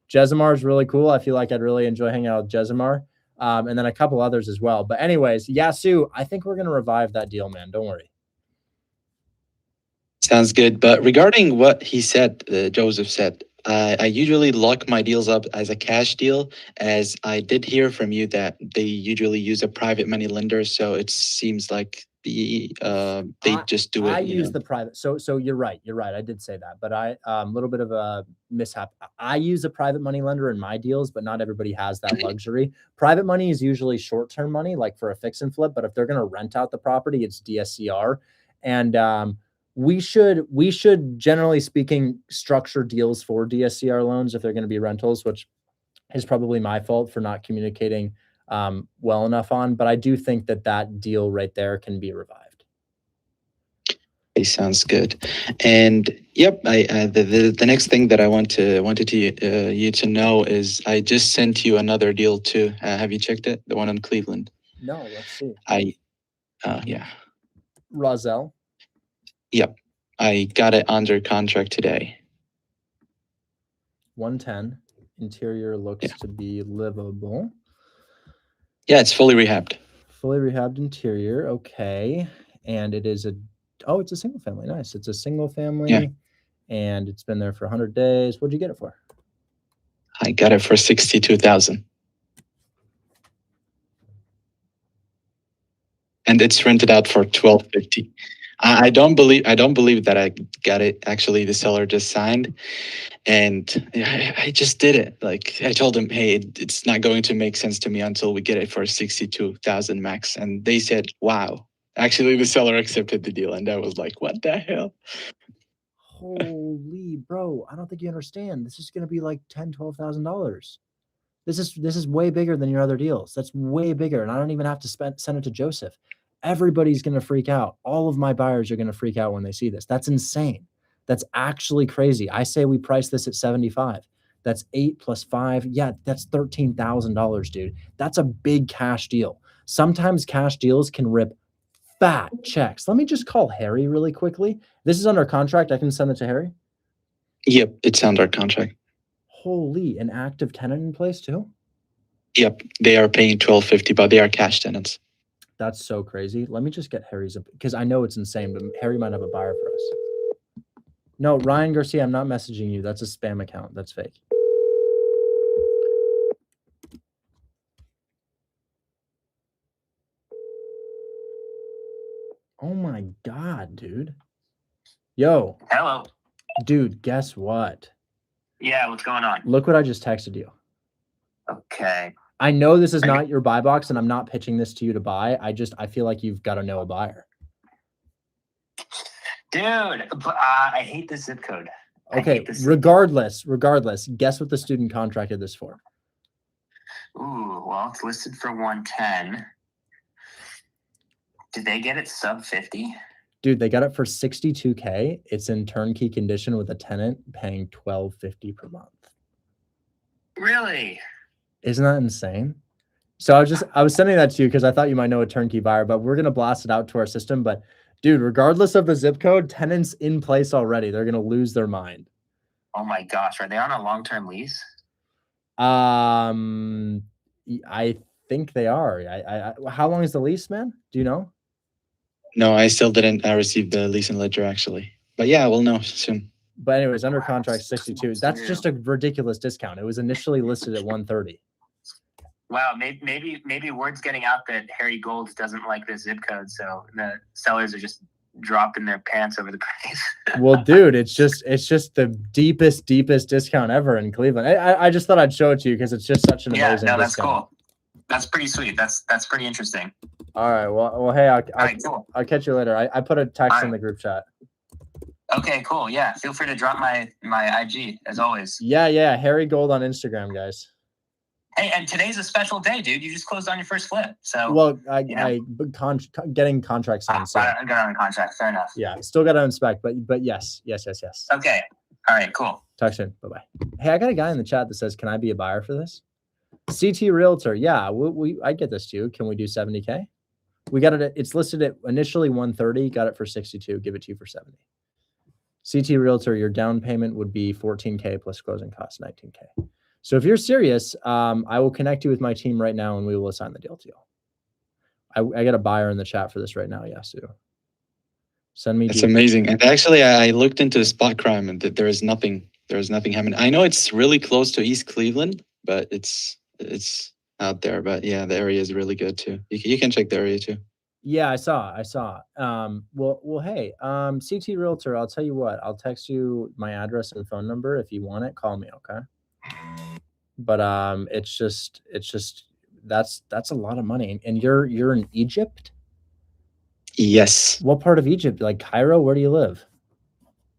Jesimar is really cool. I feel like I'd really enjoy hanging out with Jesimar. And then a couple others as well. But anyways, Yasu, I think we're going to revive that deal, man. Don't worry.
Sounds good. But regarding what he said, Joseph said, I usually lock my deals up as a cash deal, as I did hear from you that they usually use a private money lender. So it seems like they just do it.
I use the private. So you're right. You're right. I did say that, but I little bit of a mishap. I use a private money lender in my deals, but not everybody has that luxury. Private money is usually short-term money, like for a fix and flip. But if they're going to rent out the property, it's DSCR, and we should generally speaking structure deals for DSCR loans if they're going to be rentals, which is probably my fault for not communicating well enough on. But I do think that deal right there can be revived.
Okay, sounds good. And yep, the next thing that I wanted you to know is I just sent you another deal too. Have you checked it? The one in Cleveland.
No, let's see.
Yeah.
Wholesale.
Yep, I got it under contract today.
110. Interior looks to be livable.
Yeah, it's fully rehabbed.
Fully rehabbed interior. Okay. And it is it's a single family. Nice. It's a single family.
Yeah.
And it's been there for 100 days. What'd you get it for?
I got it for 62,000. And it's rented out for 1250. I don't believe that I got it. Actually, the seller just signed, and I just did it. Like I told him, hey, it's not going to make sense to me until we get it for 62,000 max. And they said, wow. Actually, the seller accepted the deal, and I was like, what the hell?
Holy bro, I don't think you understand. This is gonna be like $10,000-$12,000. This is way bigger than your other deals. That's way bigger, and I don't even have to send it to Joseph. Everybody's going to freak out. All of my buyers are going to freak out when they see this. That's insane. That's actually crazy. I say we price this at 75. That's 8 plus 5. Yeah, that's $13,000, dude. That's a big cash deal. Sometimes cash deals can rip fat checks. Let me just call Harry really quickly. This is under contract. I can send it to Harry.
Yep, it's under contract.
Holy, an active tenant in place too?
Yep, they are paying $1,250, but they are cash tenants.
That's so crazy. Let me just get Harry's, because I know it's insane, but Harry might have a buyer for us. No, Ryan Garcia, I'm not messaging you. That's a spam account. That's fake. Oh my God, dude. Yo.
Hello.
Dude, guess what?
Yeah, what's going on?
Look what I just texted you.
Okay.
I know this is not your buy box, and I'm not pitching this to you to buy. I feel like you've got to know a buyer.
Dude, I hate the zip code.
Okay, regardless, guess what the student contracted this for?
Ooh, well, it's listed for 110. Did they get it sub 50?
Dude, they got it for $62K. It's in turnkey condition with a tenant paying $1,250 per month.
Really?
Isn't that insane? So I was sending that to you because I thought you might know a turnkey buyer, but we're going to blast it out to our system. But dude, regardless of the zip code, tenants in place already, they're going to lose their mind.
Oh my gosh. Are they on a long-term lease?
I think they are. How long is the lease, man? Do you know?
No, I still didn't receive the lease and ledger actually. But yeah, we'll know soon.
But anyways, under contract 62. That's just a ridiculous discount. It was initially listed at 130.
Wow, maybe word's getting out that Harry Golds doesn't like this zip code, so the sellers are just dropping their pants over the price.
Well, dude, it's just the deepest discount ever in Cleveland. I just thought I'd show it to you because it's just such an amazing discount.
That's cool. That's pretty sweet. That's pretty interesting.
All right. Well, hey,
Cool.
I'll catch you later. I put a text in the group chat.
Okay, cool. Yeah, feel free to drop my IG as always.
Yeah. Harry Gold on Instagram, guys.
Hey, and today's a special day, dude. You just closed on your first flip. So
well, getting contracts signed.
I got on contract. Fair enough.
Yeah, still got to inspect, but yes.
Okay. All right. Cool.
Talk soon. Bye bye. Hey, I got a guy in the chat that says, "Can I be a buyer for this?" CT Realtor. Yeah, I get this too. Can we do 70K? We got it. It's listed at initially 130. Got it for 62. Give it to you for 70. CT Realtor. Your down payment would be 14K plus closing costs 19K. So if you're serious, I will connect you with my team right now, and we will assign the deal to you. I got a buyer in the chat for this right now. Yasu. Send me.
It's amazing. And actually, I looked into spot crime, and there is nothing there's nothing happening. I know it's really close to East Cleveland, but it's out there. But yeah, the area is really good too. You can check the area too.
Yeah, I saw. Well, hey, CT Realtor, I'll tell you what, I'll text you my address and phone number. If you want it, call me, okay? But it's just that's a lot of money. And you're in Egypt?
Yes.
What part of Egypt? Like Cairo? Where do you live?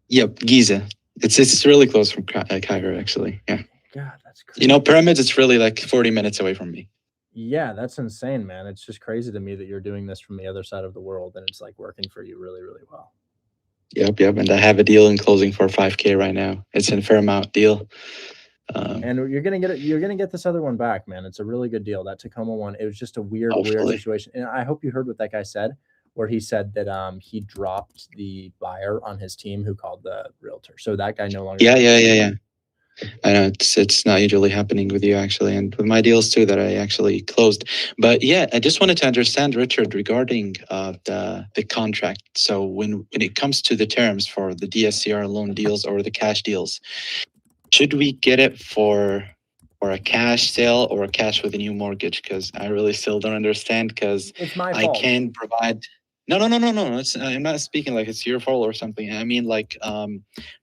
Yep, Giza. It's really close from Cairo, actually. Yeah.
God, that's crazy.
You know, Pyramids, it's really like 40 minutes away from me.
Yeah, that's insane, man. It's just crazy to me that you're doing this from the other side of the world and it's like working for you really, really well.
Yep. And I have a deal in closing for $5K right now. It's a Fairmount deal.
And you're gonna get it. You're gonna get this other one back, man. It's a really good deal. That Tacoma one. It was just a weird
Hopefully.
situation. And I hope you heard what that guy said, where he said that he dropped the buyer on his team who called the realtor. So that guy no longer.
Yeah. I know it's not usually happening with you actually, and with my deals too that I actually closed. But yeah, I just wanted to understand, Richard, regarding the contract. So when it comes to the terms for the DSCR loan deals or the cash deals, should we get it for a cash sale or a cash with a new mortgage? Because I really still don't understand. Because
It's my
I
fault.
can provide. No. I'm not speaking like it's your fault or something. I mean like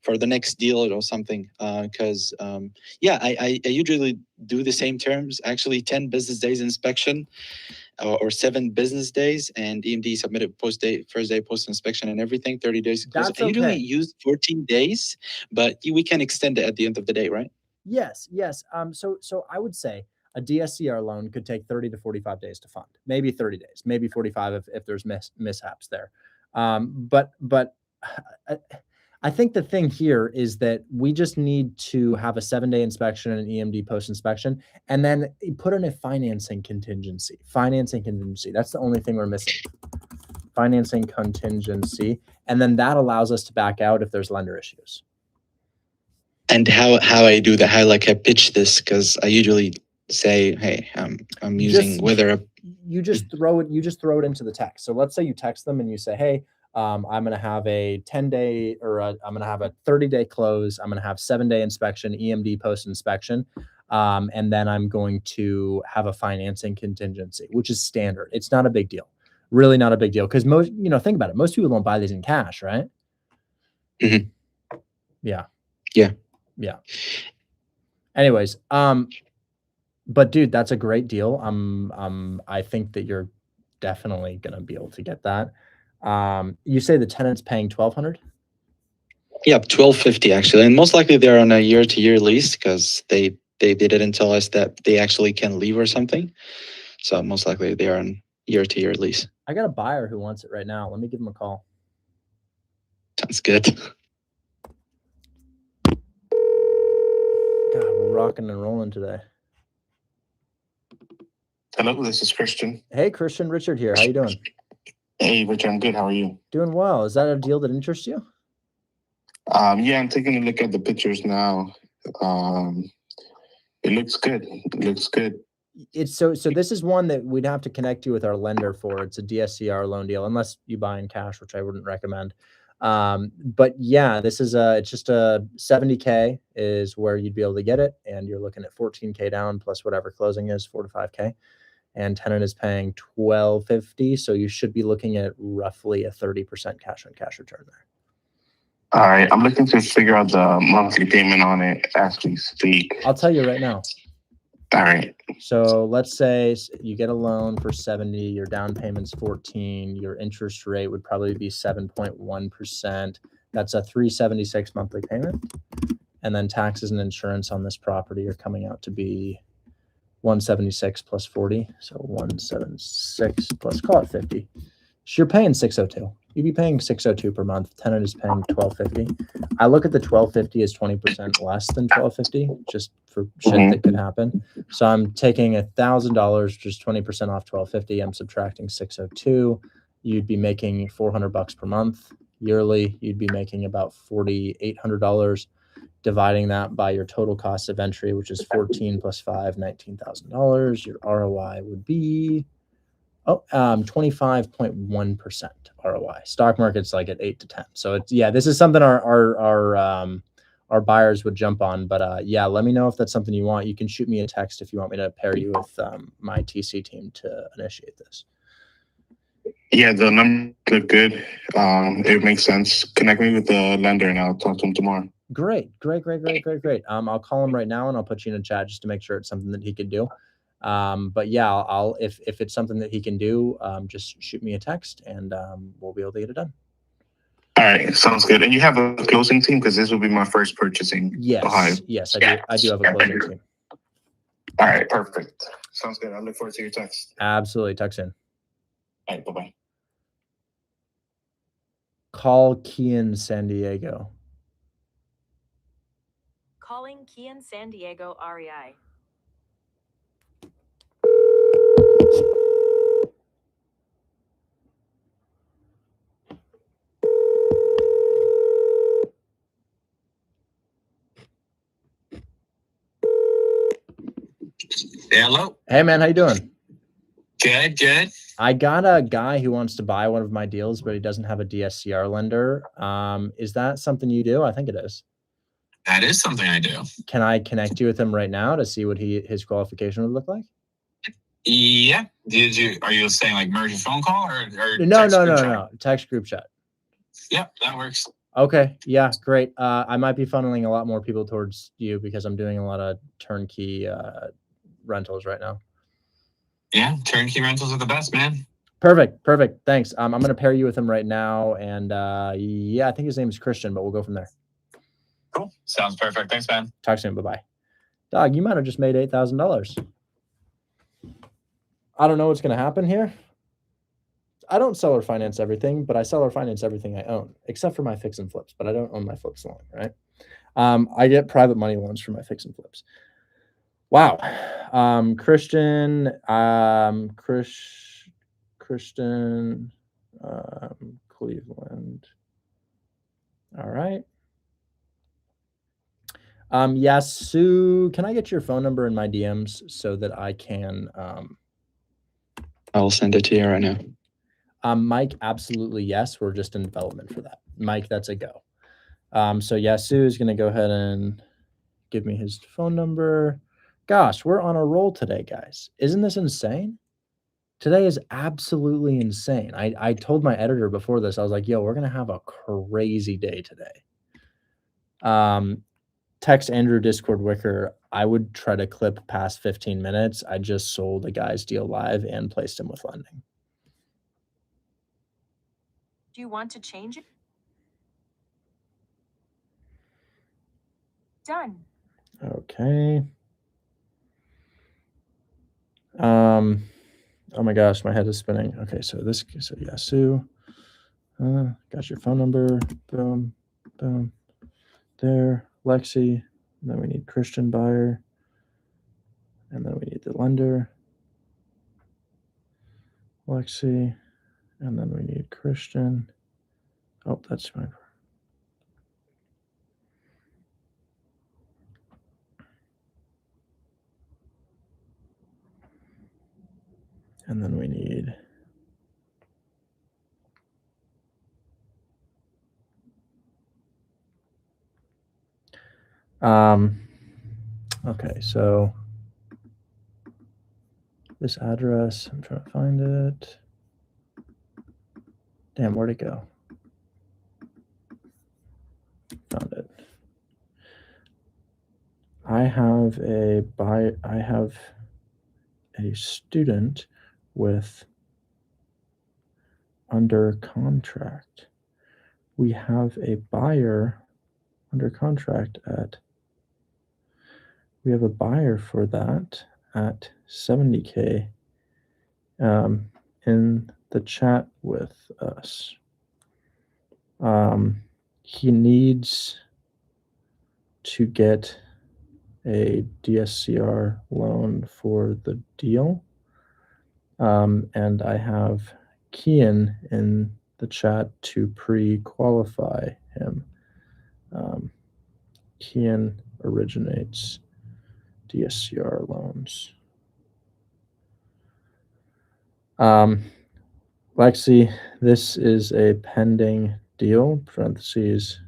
for the next deal or something. Because yeah, I usually do the same terms. Actually, 10 business days inspection. Or 7 business days, and EMD submitted first day post inspection and everything, 30 days.
That's
I usually
okay.
use 14 days, but we can extend it at the end of the day, right?
Yes. So I would say a DSCR loan could take 30 to 45 days to fund, maybe 30 days, maybe 45 if there's mishaps there. But I think the thing here is that we just need to have a 7-day inspection and an EMD post inspection, and then put in a financing contingency. That's the only thing we're missing. Financing contingency, and then that allows us to back out if there's lender issues.
And how I do that? How like I pitch this? Because I usually say, hey, I'm using whether
you just throw it into the text. So let's say you text them and you say, hey, I'm going to have a 10-day or I'm going to have a 30-day close. I'm going to have 7-day inspection, EMD post inspection. And then I'm going to have a financing contingency, which is standard. It's not a big deal. Really not a big deal. Because most, think about it. Most people don't buy these in cash, right?
Mhm.
Yeah. Anyways, but dude, that's a great deal. I think that you're definitely gonna be able to get that. You say the tenant's paying $1,200?
Yeah, $1,250 actually, and most likely they're on a year-to-year lease because they didn't tell us that they actually can leave or something. So most likely they are on year-to-year lease.
I got a buyer who wants it right now. Let me give him a call.
Sounds good.
God, we're rocking and rolling today.
Hello, this is Christian.
Hey, Christian, Richard here. How you doing?
Hey, Richard, I'm good. How are you?
Doing well. Is that a deal that interests you?
Yeah, I'm taking a look at the pictures now. It looks good.
It's so this is one that we'd have to connect you with our lender for. It's a DSCR loan deal, unless you buy in cash, which I wouldn't recommend. But yeah, this is it's just a 70K is where you'd be able to get it. And you're looking at 14K down plus whatever closing is 4 to 5K. And tenant is paying $1,250. So you should be looking at roughly a 30% cash on cash return there.
All right, I'm looking to figure out the monthly payment on it as we speak.
I'll tell you right now.
All right.
So let's say you get a loan for 70, your down payment's 14, your interest rate would probably be 7.1%. That's a $376 monthly payment. And then taxes and insurance on this property are coming out to be 176 plus 40. So 176 plus, call it 50. So you're paying 602. You'd be paying 602 per month. Tenant is paying 1250. I look at the 1250 as 20% less than 1250, just for shit that could happen. So I'm taking $1,000, just 20% off 1250. I'm subtracting 602. You'd be making $400 per month. Yearly, you'd be making about $4,800. Dividing that by your total cost of entry, which is 14 plus 5, $19,000. Your ROI would be 25.1% ROI. Stock market's like at 8 to 10. So it's, yeah, this is something our our buyers would jump on. But yeah, let me know if that's something you want. You can shoot me a text if you want me to pair you with my TC team to initiate this.
Yeah, the numbers look good. It makes sense. Connect me with the lender and I'll talk to him tomorrow.
Great. I'll call him right now and I'll put you in a chat just to make sure it's something that he could do. But yeah, I'll if it's something that he can do, just shoot me a text and we'll be able to get it done.
All right, sounds good. And you have a closing team because this will be my first purchasing.
Yes,
Ohio.
yes, I do have a closing team.
All right, perfect. Sounds good. I look forward to your text.
Absolutely, text in.
All right, bye-bye.
Call Kian San Diego.
Calling Kian San Diego REI.
Hello.
Hey man, how you doing?
Good.
I got a guy who wants to buy one of my deals, but he doesn't have a DSCR lender. Is that something you do? I think it is.
That is something I do.
Can I connect you with him right now to see what his qualification would look like?
Yeah. Are you saying like merge a phone call or
No. Text group chat.
Yep, that works.
Okay. Yeah, great. I might be funneling a lot more people towards you because I'm doing a lot of turnkey rentals right now.
Yeah, turnkey rentals are the best, man.
Perfect. Thanks. I'm going to pair you with him right now. And yeah, I think his name is Christian, but we'll go from there.
Cool. Sounds perfect. Thanks, man.
Talk soon. Bye-bye. Dog, you might have just made $8,000. I don't know what's going to happen here. I don't seller finance everything, but I seller finance everything I own, except for my fix and flips, but I don't own my flips loan, right? I get private money loans for my fix and flips. Wow. Christian, Cleveland. All right. Yasu, can I get your phone number in my DMs so that I can
I'll send it to you right now.
Mike, absolutely yes. We're just in development for that. Mike, that's a go. So Yasu is going to go ahead and give me his phone number. Gosh, we're on a roll today, guys. Isn't this insane? Today is absolutely insane. I told my editor before this, I was like, yo, we're going to have a crazy day today. Text Andrew Discord Wicker. I would try to clip past 15 minutes. I just sold a guy's deal live and placed him with lending.
Do you want to change it? Done.
Okay. Oh my gosh, my head is spinning. Okay, so Yasu. Got your phone number. Boom. There. Lexi. And then we need Christian buyer. And then we need the lender. Lexi. And then we need Christian. Oh, that's my. And then we need. Okay, so this address, I'm trying to find it. Damn, where'd it go? Found it. I have a student with under contract. We have a buyer under contract we have a buyer for that at 70K in the chat with us. He needs to get a DSCR loan for the deal. And I have Kian in the chat to pre-qualify him. Kian originates DSCR loans. Lexi, this is a pending deal, parentheses,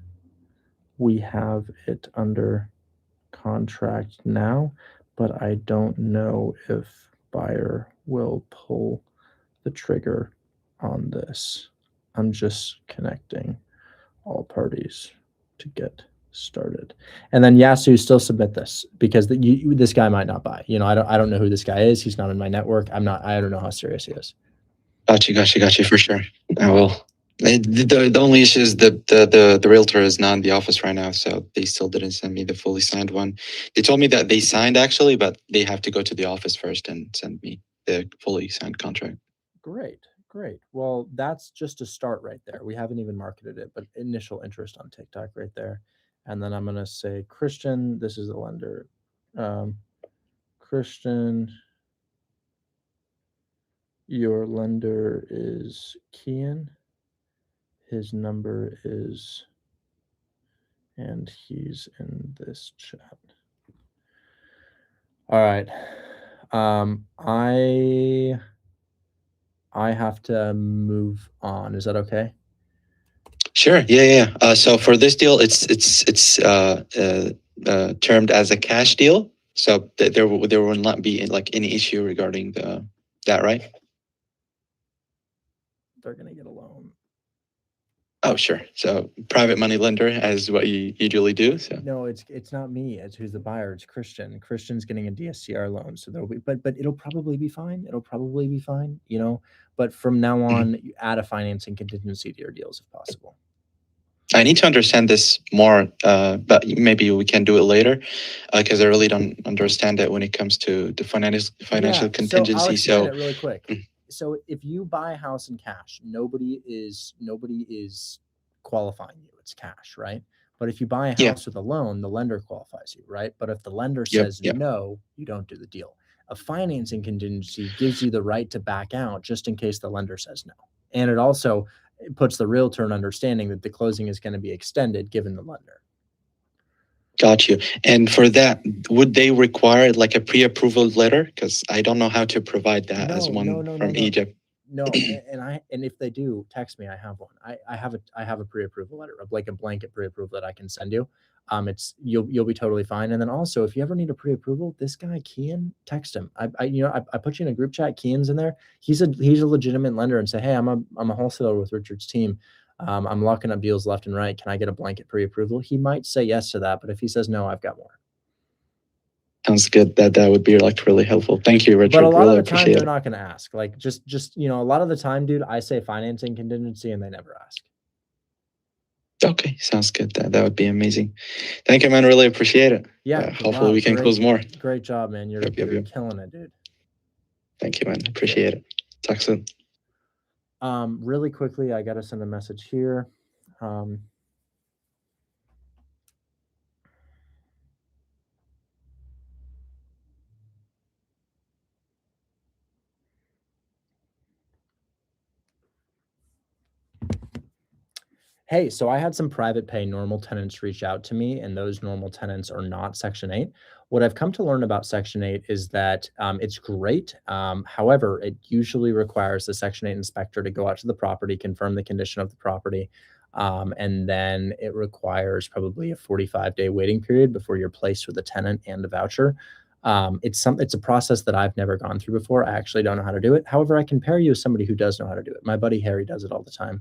we have it under contract now, but I don't know if buyer will pull the trigger on this. I'm just connecting all parties to get started. And then Yasu, still submit this because this guy might not buy. You know, I don't know who this guy is. He's not in my network. I don't know how serious he is.
Got you for sure. I will. The only issue is the realtor is not in the office right now, so they still didn't send me the fully signed one. They told me that they signed actually, but they have to go to the office first and send me the fully signed contract.
Great. Well, that's just a start right there. We haven't even marketed it, but initial interest on TikTok right there. And then I'm going to say, Christian, this is the lender. Christian, your lender is Kian. His number is, and he's in this chat. All right. I have to move on. Is that okay?
Sure. Yeah. So for this deal, it's termed as a cash deal. So there will not be like any issue regarding that, right?
They're gonna get a loan.
Oh, sure. So private money lender, as what you usually do. So
no, it's not me. It's who's the buyer. It's Christian. Christian's getting a DSCR loan, so there'll be, but it'll probably be fine. You know. But from now on, you add a financing contingency to your deals if possible.
I need to understand this more, but maybe we can do it later, because I really don't understand it when it comes to the financial contingency.
So I'll explain it really quick. So if you buy a house in cash, nobody is qualifying you. It's cash, right? But if you buy a house with a loan, the lender qualifies you, right? But if the lender says no, you don't do the deal. A financing contingency gives you the right to back out just in case the lender says no. And it also puts the realtor in understanding that the closing is going to be extended given the lender.
Got you. And for that, would they require like a pre-approval letter? Because I don't know how to provide that as one from Egypt.
No, and if they do, text me. I have one. I have a pre-approval letter, like a blanket pre-approval that I can send you. You'll be totally fine. And then also, if you ever need a pre-approval, this guy Kian, text him. I put you in a group chat. Kian's in there. He's a legitimate lender, and say, hey, I'm a wholesaler with Richard's team. I'm locking up deals left and right. Can I get a blanket pre-approval? He might say yes to that, but if he says no, I've got more.
Sounds good. That would be like really helpful. Thank you, Richard.
But a lot of the time they're not going to ask. Like just a lot of the time, dude, I say financing contingency and they never ask.
Okay, sounds good. That would be amazing. Thank you, man. Really appreciate it.
Yeah.
Hopefully we can close more.
Great job, man. You're killing it, dude.
Thank you, man. Appreciate it. Talk soon.
Really quickly, I got to send a message here. Hey, so I had some private pay normal tenants reach out to me, and those normal tenants are not Section 8. What I've come to learn about Section 8 is that it's great. However, it usually requires the Section 8 inspector to go out to the property, confirm the condition of the property, and then it requires probably a 45-day waiting period before you're placed with a tenant and a voucher. It's a process that I've never gone through before. I actually don't know how to do it. However, I can pair you with somebody who does know how to do it. My buddy Harry does it all the time.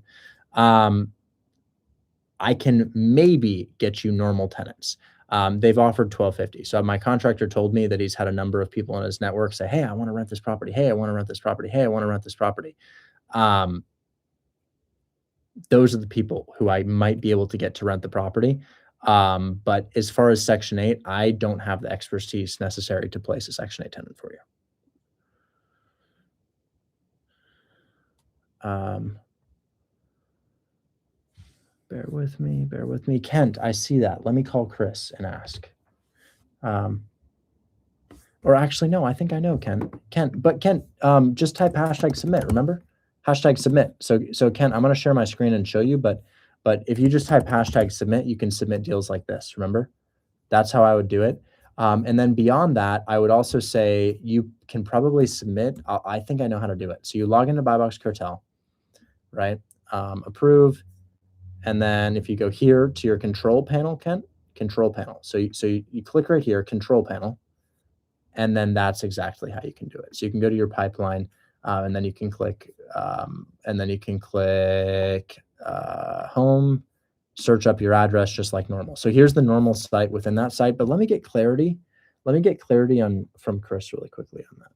I can maybe get you normal tenants. They've offered $1,250. So my contractor told me that he's had a number of people in his network say, hey, I want to rent this property. Hey, I want to rent this property. Hey, I want to rent this property. Those are the people who I might be able to get to rent the property. But as far as Section 8, I don't have the expertise necessary to place a Section 8 tenant for you. Bear with me. Kent, I see that. Let me call Chris and ask. Or actually, no, I think I know Kent. But Kent, just type #submit, remember? #submit. So Kent, I'm going to share my screen and show you, but if you just type #submit, you can submit deals like this, remember? That's how I would do it. And then beyond that, I would also say you can probably submit. I think I know how to do it. So you log into Buy Box Cartel, right? Approve. And then if you go here to your control panel, Kent, control panel. So you click right here, control panel, and then that's exactly how you can do it. So you can go to your pipeline, and then you can click, home, search up your address just like normal. So here's the normal site within that site, but let me get clarity. Let me get clarity from Chris really quickly on that.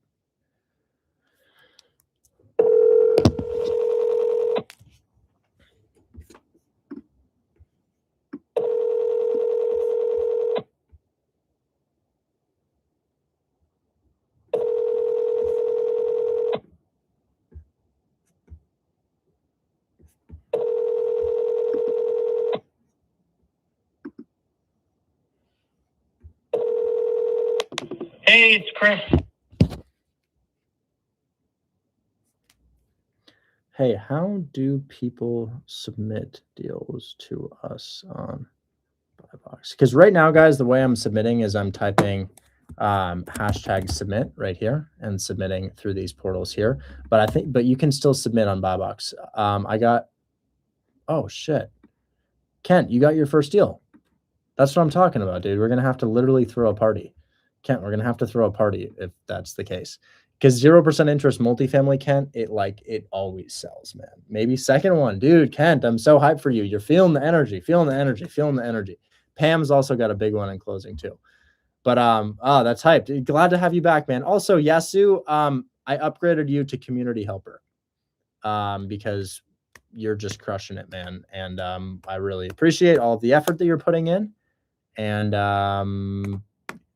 Hey, it's Chris.
Hey, how do people submit deals to us on BuyBox? Because right now, guys, the way I'm submitting is I'm typing hashtag submit right here and submitting through these portals here. But you can still submit on BuyBox. Oh shit, Kent, you got your first deal. That's what I'm talking about, dude. We're gonna have to literally throw a party. Kent, we're gonna have to throw a party if that's the case. Because 0% interest multifamily, Kent, it always sells, man. Maybe second one, dude. Kent, I'm so hyped for you. You're feeling the energy, feeling the energy, feeling the energy. Pam's also got a big one in closing too. But that's hyped. Glad to have you back, man. Also, Yasu, I upgraded you to community helper, because you're just crushing it, man. And I really appreciate all of the effort that you're putting in. And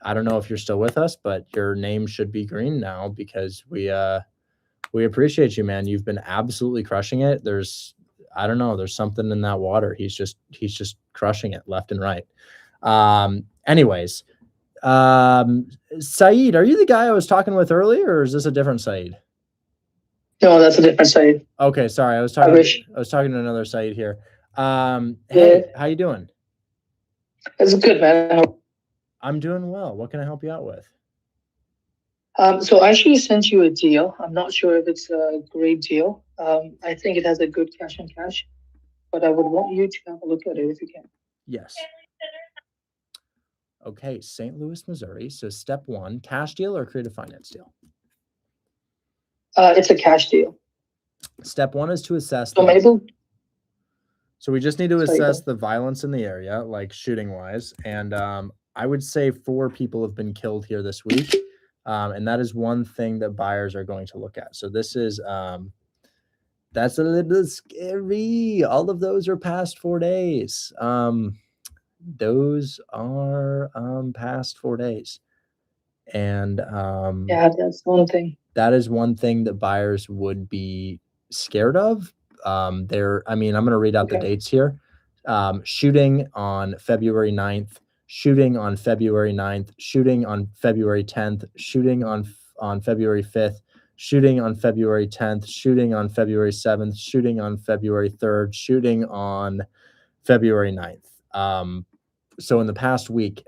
I don't know if you're still with us, but your name should be green now because we appreciate you, man. You've been absolutely crushing it. I don't know, there's something in that water. He's just crushing it left and right. Anyways, Saeed, are you the guy I was talking with earlier, or is this a different Saeed?
No, that's a different Saeed.
Okay, sorry. I was talking to another Saeed here. Hey, how you doing?
It's good, man.
I'm doing well. What can I help you out with?
So I actually sent you a deal. I'm not sure if it's a great deal. I think it has a good cash on cash, but I would want you to have a look at it if you can.
Yes. Okay, St. Louis, Missouri. So step one, cash deal or creative finance deal?
It's a cash deal.
Step one is to assess. So we just need to assess the violence in the area, like shooting wise. And I would say 4 people have been killed here this week. And that is one thing that buyers are going to look at. So this is, that's a little scary. All of those are past 4 days. Those are past 4 days. And
yeah, that's one thing.
That is one thing that buyers would be scared of. I'm going to read out the dates here. Shooting on February 9th, shooting on February 9th, shooting on February 10th, shooting on February 5th, shooting on February 10th, shooting on February 7th, shooting on February 3rd, shooting on February 9th. So in the past week,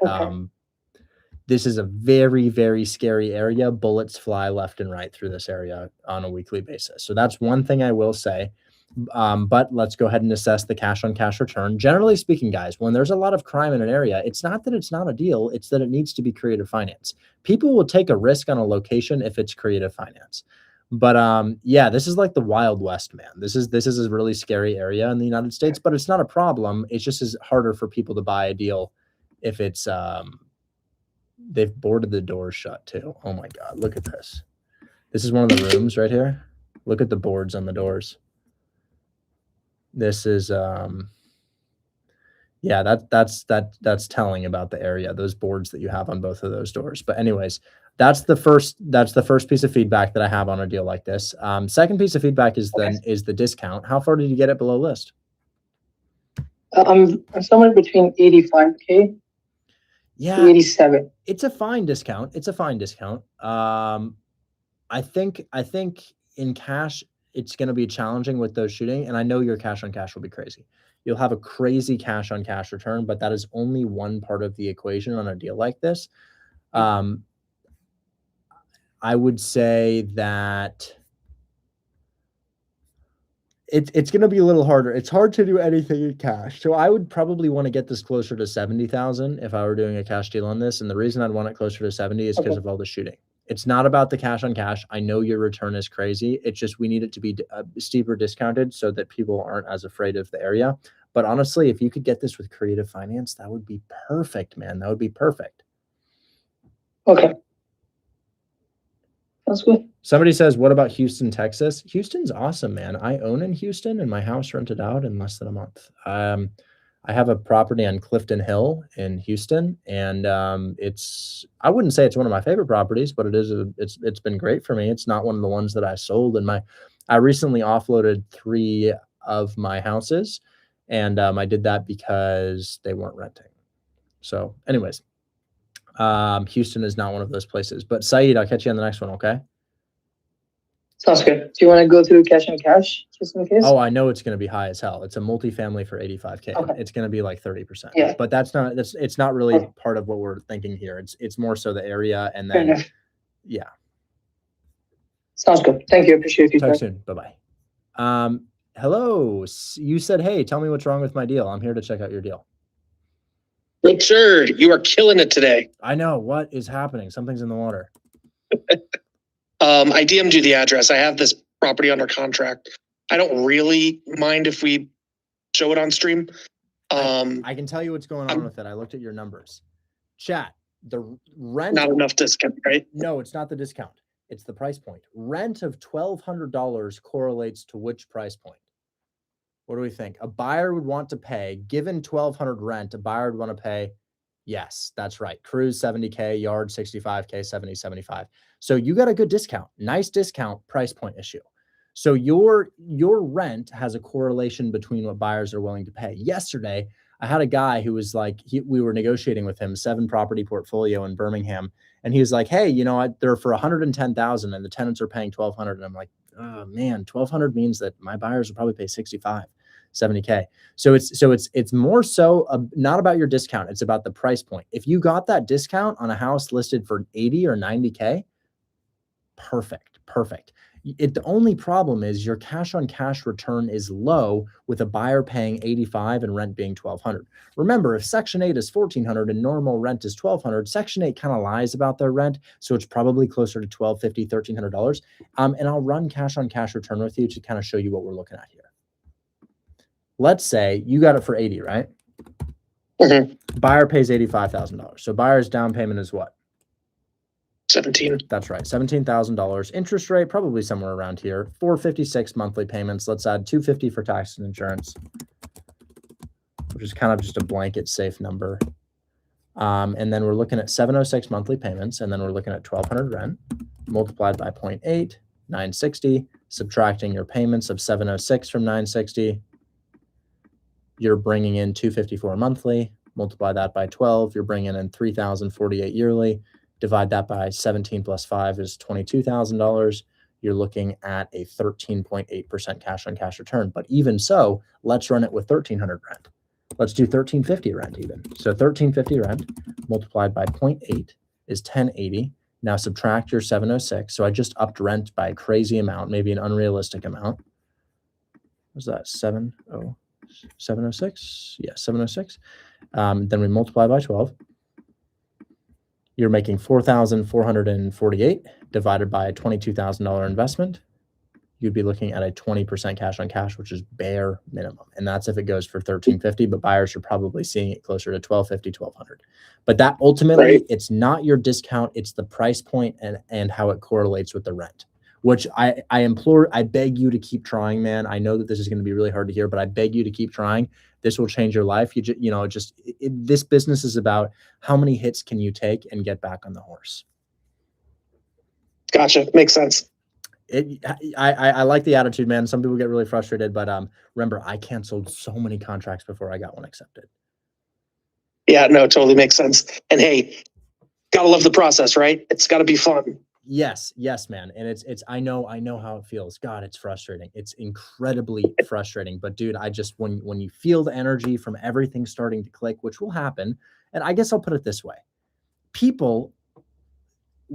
this is a very, very scary area. Bullets fly left and right through this area on a weekly basis. So that's one thing I will say. But let's go ahead and assess the cash on cash return. Generally speaking, guys, when there's a lot of crime in an area, it's not that it's not a deal, it's that it needs to be creative finance. People will take a risk on a location if it's creative finance. But yeah, this is like the Wild West, man. This is a really scary area in the United States, but it's not a problem. It's just is harder for people to buy a deal if it's they've boarded the doors shut too. Oh my God, look at this. This is one of the rooms right here. Look at the boards on the doors. This is yeah, that's telling about the area, those boards that you have on both of those doors. But anyways, that's the first piece of feedback that I have on a deal like this. Second piece of feedback is the discount. How far did you get it below list?
I'm somewhere between 85K.
Yeah,
87.
It's a fine discount. I think in cash, it's going to be challenging with those shooting. And I know your cash on cash will be crazy. You'll have a crazy cash on cash return, but that is only one part of the equation on a deal like this. I would say that It's going to be a little harder. It's hard to do anything in cash. So I would probably want to get this closer to 70,000 if I were doing a cash deal on this. And the reason I'd want it closer to 70 is because
Okay.
of all the shooting. It's not about the cash on cash. I know your return is crazy. It's just we need it to be steeper discounted so that people aren't as afraid of the area. But honestly, if you could get this with creative finance, that would be perfect, man. That would be perfect.
Okay. That's good.
Somebody says, what about Houston, Texas? Houston's awesome, man. I own in Houston and my house rented out in less than a month. I have a property on Clifton Hill in Houston, and I wouldn't say it's one of my favorite properties, but it's been great for me. It's not one of the ones that I sold. And I recently offloaded 3 of my houses, and I did that because they weren't renting. So anyways, Houston is not one of those places. But Saeed, I'll catch you on the next one, okay?
Sounds good. Do you want to go through cash and cash just in case?
Oh, I know it's going to be high as hell. It's a multifamily for 85K.
Okay.
It's going to be like 30%.
Yeah.
But it's not really
Okay.
part of what we're thinking here. It's more so the area, and
Fair
then
enough.
yeah.
Sounds good. Thank you. Appreciate your
Talk
time.
soon. Bye-bye. Hello. You said, hey, tell me what's wrong with my deal. I'm here to check out your deal.
Richard, you are killing it today.
I know. What is happening? Something's in the water.
I DM'd you the address. I have this property under contract. I don't really mind if we show it on stream.
I can tell you what's going on
I'm-
with it. I looked at your numbers. Chat, the rent.
Not enough discount, right?
No, it's not the discount. It's the price point. Rent of $1,200 correlates to which price point? What do we think? A buyer would want to pay, given $1,200 rent, a buyer would want to pay. Yes, that's right. Cruise 70K, yard 65K, 70, 75. So you got a good discount, nice discount, price point issue. So your rent has a correlation between what buyers are willing to pay. Yesterday, I had a guy who was like, we were negotiating with him, 7-property portfolio in Birmingham. And he was like, hey, they're for 110,000 and the tenants are paying 1,200. And I'm like, oh man, 1,200 means that my buyers will probably pay 65, 70K. So it's more so not about your discount. It's about the price point. If you got that discount on a house listed for 80 or 90K, perfect. The only problem is your cash on cash return is low with a buyer paying 85 and rent being 1,200. Remember, if Section 8 is 1,400 and normal rent is 1,200, Section 8 kind of lies about their rent, so it's probably closer to $1,250, $1,300. And I'll run cash on cash return with you to kind of show you what we're looking at here. Let's say you got it for 80, right?
Mm-hmm.
Buyer pays $85,000. So buyer's down payment is what?
17.
That's right. $17,000. Interest rate, probably somewhere around here. $456 monthly payments. Let's add $250 for tax and insurance, which is kind of just a blanket safe number. And then we're looking at $706 monthly payments. And then we're looking at $1,200 rent multiplied by 0.8, $960, subtracting your payments of $706 from $960. You're bringing in $254 monthly. Multiply that by 12. You're bringing in $3,048 yearly. Divide that by 17 plus 5 is $22,000. You're looking at a 13.8% cash on cash return. But even so, let's run it with 1,300 rent. Let's do 1,350 rent even. So 1,350 rent multiplied by 0.8 is 1,080. Now subtract your 706. So I just upped rent by a crazy amount, maybe an unrealistic amount. What's that? 706? Yeah, 706. Then we multiply by 12. You're making $4,448 divided by a $22,000 investment. You'd be looking at a 20% cash on cash, which is bare minimum. And that's if it goes for 1,350, but buyers are probably seeing it closer to 1,250, 1,200. But that ultimately,
Right.
It's not your discount, it's the price point and how it correlates with the rent, which I beg you to keep trying, man. I know that this is going to be really hard to hear, but I beg you to keep trying. This will change your life. This business is about how many hits can you take and get back on the horse.
Gotcha. Makes sense.
I like the attitude, man. Some people get really frustrated, but remember, I canceled so many contracts before I got one accepted.
Yeah, no, totally makes sense. And hey, gotta love the process, right? It's gotta be fun.
Yes, man. And it's I know how it feels. God, it's frustrating. It's incredibly frustrating. But dude, when you feel the energy from everything starting to click, which will happen, and I guess I'll put it this way. People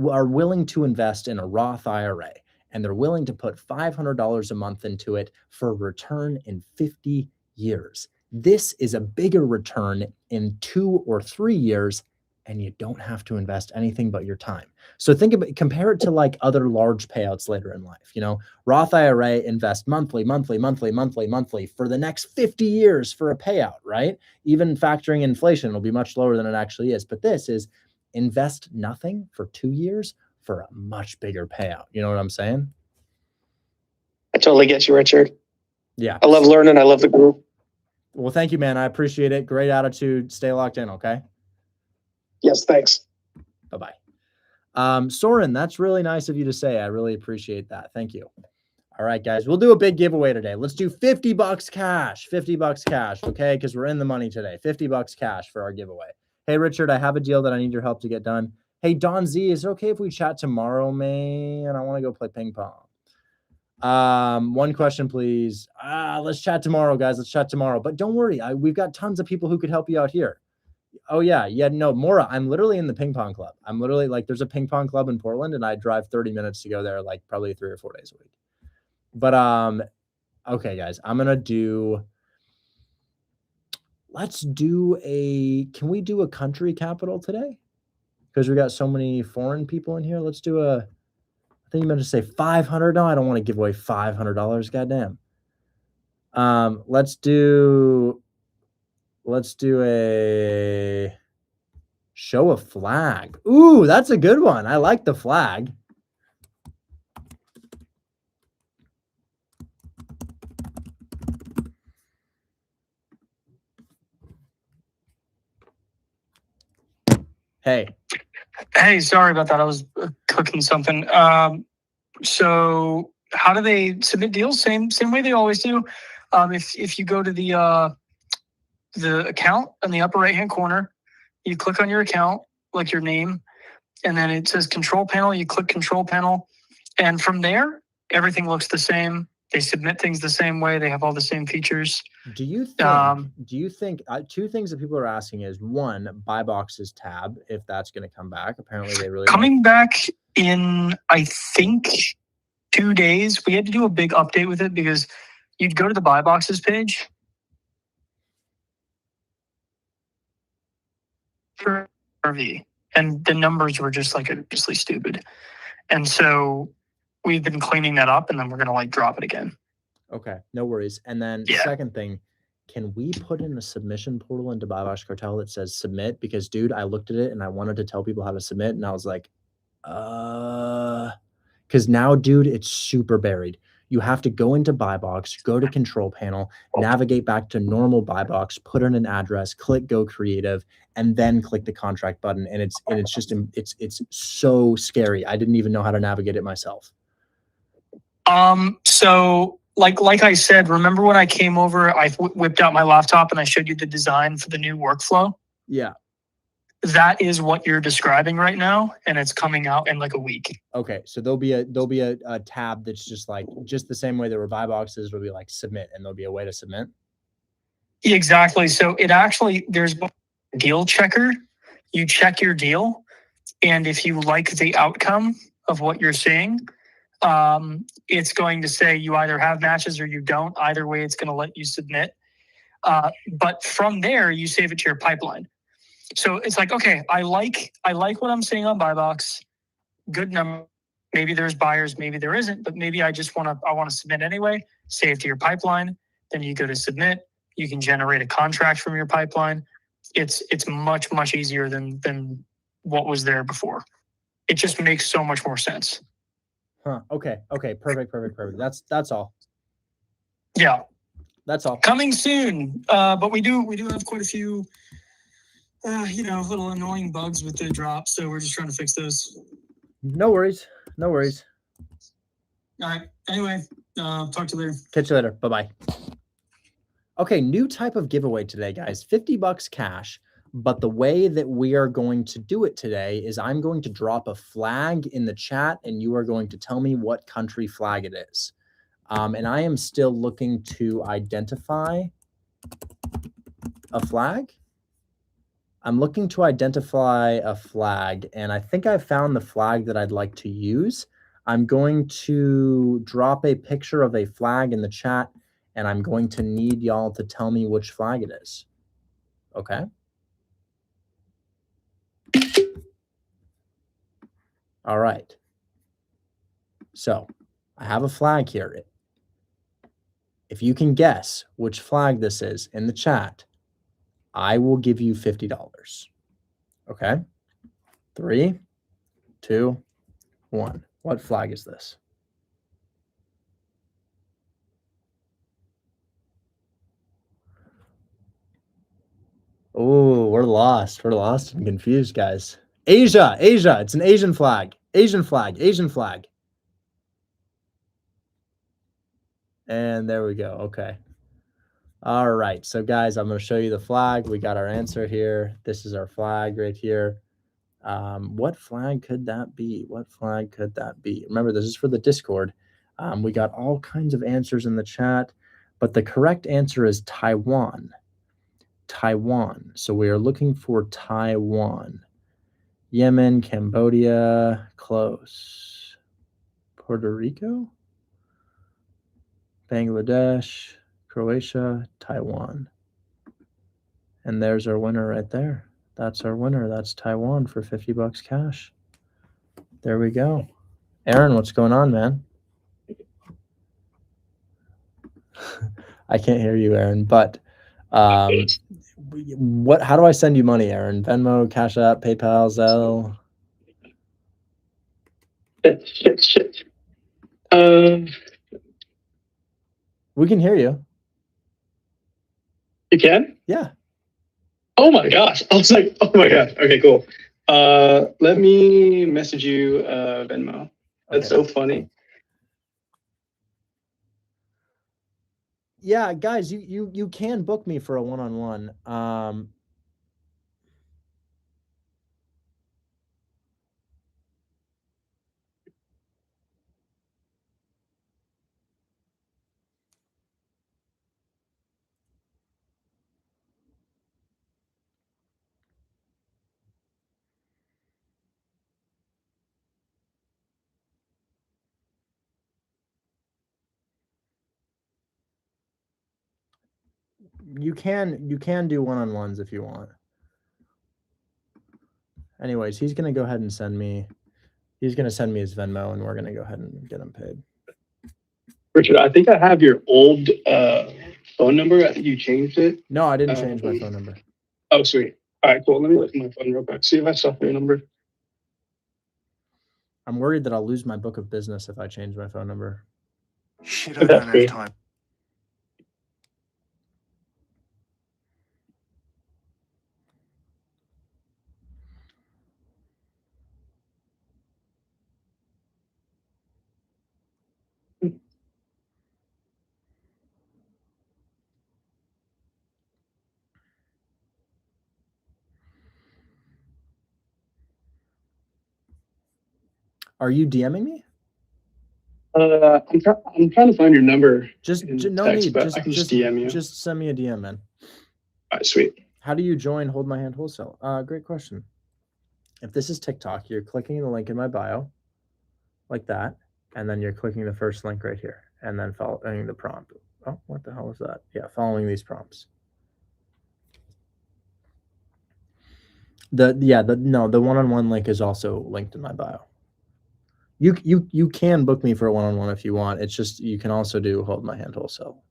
are willing to invest in a Roth IRA and they're willing to put $500 a month into it for a return in 50 years. This is a bigger return in 2 or 3 years, and you don't have to invest anything but your time. So compare it to like other large payouts later in life. Roth IRA invest monthly for the next 50 years for a payout, right? Even factoring inflation, it'll be much lower than it actually is. But this is invest nothing for 2 years for a much bigger payout. You know what I'm saying?
I totally get you, Richard.
Yeah.
I love learning. I love the group.
Well, thank you, man. I appreciate it. Great attitude. Stay locked in. Okay.
Yes, thanks.
Bye-bye. Soren, that's really nice of you to say. I really appreciate that. Thank you. All right, guys, we'll do a big giveaway today. Let's do $50 cash, $50 cash. Okay. Cause we're in the money today. $50 cash for our giveaway. Hey, Richard, I have a deal that I need your help to get done. Hey, Don Z, is it okay if we chat tomorrow, man? I want to go play ping pong. One question, please. Let's chat tomorrow, guys. Let's chat tomorrow. But don't worry. We've got tons of people who could help you out here. Oh yeah. No, Mora, I'm literally in the ping pong club. I'm literally like, there's a ping pong club in Portland and I drive 30 minutes to go there, like probably 3 or 4 days a week. But, okay, guys, can we do a country capital today? Because we got so many foreign people in here. Let's do I think you meant to say 500. No, I don't want to give away $500. Goddamn. Let's do a show a flag. Ooh, that's a good one. I like the flag. Hey,
sorry about that. I was cooking something. So how do they submit deals? Same way they always do. If you go to the account in the upper right-hand corner, you click on your account, like your name, and then it says control panel. You click control panel, and from there, everything looks the same. They submit things the same way. They have all the same features.
Do you think two things that people are asking is, one, buy boxes tab, if that's going to come back. Apparently they really
coming back in, I think, 2 days. We had to do a big update with it because you'd go to the buy boxes page for RV, and the numbers were just like obviously stupid. And so we've been cleaning that up, and then we're going to like drop it again.
Okay, no worries. And then second thing, can we put in a submission portal into Buy Box Cartel that says submit? Because dude, I looked at it and I wanted to tell people how to submit, and I was like, because now, dude, it's super buried. You have to go into Buy Box, go to control panel, navigate back to normal Buy Box, put in an address, click Go Creative, and then click the contract button. And it's so scary. I didn't even know how to navigate it myself.
So like I said, remember when I came over, I whipped out my laptop and I showed you the design for the new workflow?
Yeah.
That is what you're describing right now, and it's coming out in like a week.
Okay, so there'll be a tab that's just the same way there were buy boxes. It'll be like submit, and there'll be a way to submit.
Exactly. So there's a deal checker. You check your deal, and if you like the outcome of what you're seeing, it's going to say you either have matches or you don't. Either way, it's going to let you submit. But from there, you save it to your pipeline. So it's like, okay, I like what I'm seeing on Buy Box. Good number. Maybe there's buyers, maybe there isn't, but maybe I want to submit anyway. Save to your pipeline. Then you go to submit. You can generate a contract from your pipeline. It's much, much easier than what was there before. It just makes so much more sense.
Huh. Okay. Perfect. That's all.
Yeah.
That's all.
Coming soon. But we do have quite a few little annoying bugs with the drop, so we're just trying to fix those.
No worries.
All right. Anyway, talk to you later.
Catch you later. Bye-bye. Okay, new type of giveaway today, guys. $50 cash. But the way that we are going to do it today is I'm going to drop a flag in the chat, and you are going to tell me what country flag it is. And I am still looking to identify a flag. I'm looking to identify a flag, and I think I found the flag that I'd like to use. I'm going to drop a picture of a flag in the chat, and I'm going to need y'all to tell me which flag it is. Okay? All right. So I have a flag here. If you can guess which flag this is in the chat, I will give you $50. Okay? 3, 2, 1. What flag is this? Oh, we're lost. We're lost and confused, guys. Asia. It's an Asian flag. Asian flag. And there we go. Okay. All right. So, guys, I'm going to show you the flag. We got our answer here. This is our flag right here. What flag could that be? Remember, this is for the Discord. We got all kinds of answers in the chat, but the correct answer is Taiwan. So we are looking for Taiwan. Yemen, Cambodia, close. Puerto Rico, Bangladesh, Croatia, Taiwan. And there's our winner right there. That's our winner. That's Taiwan for $50 cash. There we go. Aaron, what's going on, man? I can't hear you, Aaron, but how do I send you money, Aaron? Venmo, Cash App, PayPal, Zelle?
Shit.
We can hear you.
You can?
Yeah.
Oh my gosh. I was like, oh my gosh. Okay, cool. Let me message you Venmo. That's so funny.
Yeah, guys, you can book me for a one-on-one. You can do one-on-ones if you want. Anyways, he's gonna go ahead and send me his Venmo, and we're gonna go ahead and get him paid.
Richard, I think I have your old phone number. I think you changed it.
No, I didn't change my phone number.
Oh, sweet. All right, cool. Let me look at my phone real quick. See if I still have your number.
I'm worried that I'll lose my book of business if I change my phone number.
Shit, I don't have time.
Are you DMing me? I'm trying to find your number.
Just no
text,
need.
But
Just
I can just DM you.
Just send me a DM, man.
All right, sweet.
How do you join Hold My Hand Wholesale? Great question. If this is TikTok, you're clicking the link in my bio, like that, and then you're clicking the first link right here, and then following the prompt. Oh, what the hell is that? Yeah, following these prompts. The one-on-one link is also linked in my bio. You can book me for a one-on-one if you want. It's just you can also do Hold My Hand Wholesale.